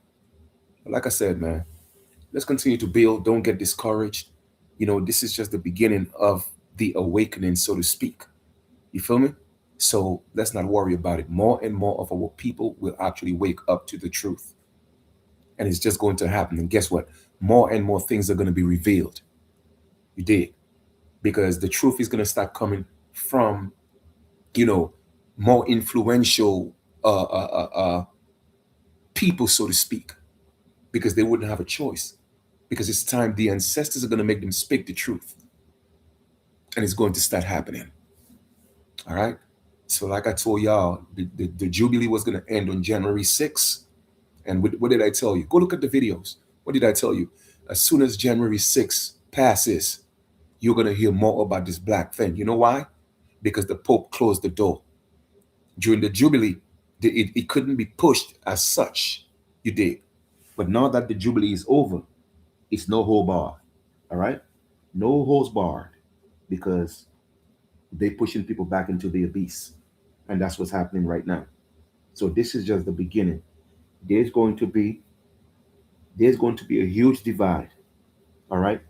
But like I said, man, let's continue to build. Don't get discouraged. This is just the beginning of the awakening, so to speak. You feel me? So let's not worry about it. More and more of our people will actually wake up to the truth. And it's just going to happen. And guess what? More and more things are going to be revealed. You dig? Because the truth is going to start coming from, more influential people, so to speak. Because they wouldn't have a choice. Because it's time the ancestors are going to make them speak the truth. And it's going to start happening. All right? So like I told y'all, the Jubilee was going to end on January 6th. And what did I tell you? Go look at the videos. What did I tell you? As soon as January 6th passes, you're going to hear more about this black thing. You know why? Because the Pope closed the door. During the Jubilee, it couldn't be pushed as such. You did. But now that the Jubilee is over, it's no hold barred. All right? No holds barred. Because they're pushing people back into the abyss. And that's what's happening right now. So this is just the beginning. There's going to be a huge divide. All right?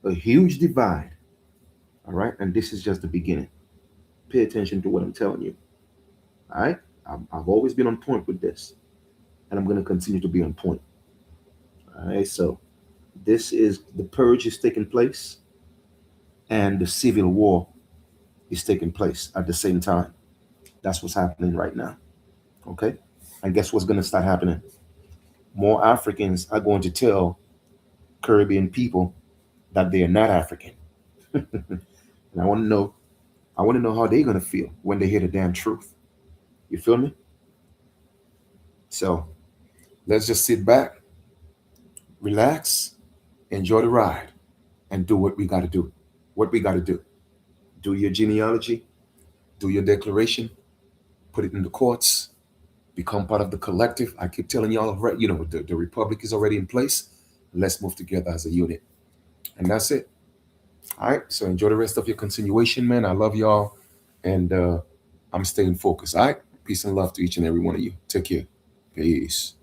A huge divide. All right? And this is just the beginning. Pay attention to what I'm telling you. All right? I've always been on point with this. and I'm going to continue to be on point. All right, so this is the purge is taking place, and the civil war is taking place at the same time. That's what's happening right now. Okay, and guess what's going to start happening? More Africans are going to tell Caribbean people that they are not African. And I want to know how they're going to feel when they hear the damn truth. You feel me? So let's just sit back, relax, enjoy the ride, and do what we got to do. What we got to do. Do your genealogy, do your declaration, put it in the courts, become part of the collective. I keep telling y'all, the republic is already in place. Let's move together as a unit. And that's it. All right. So enjoy the rest of your continuation, man. I love y'all. And I'm staying focused. All right. Peace and love to each and every one of you. Take care. Peace.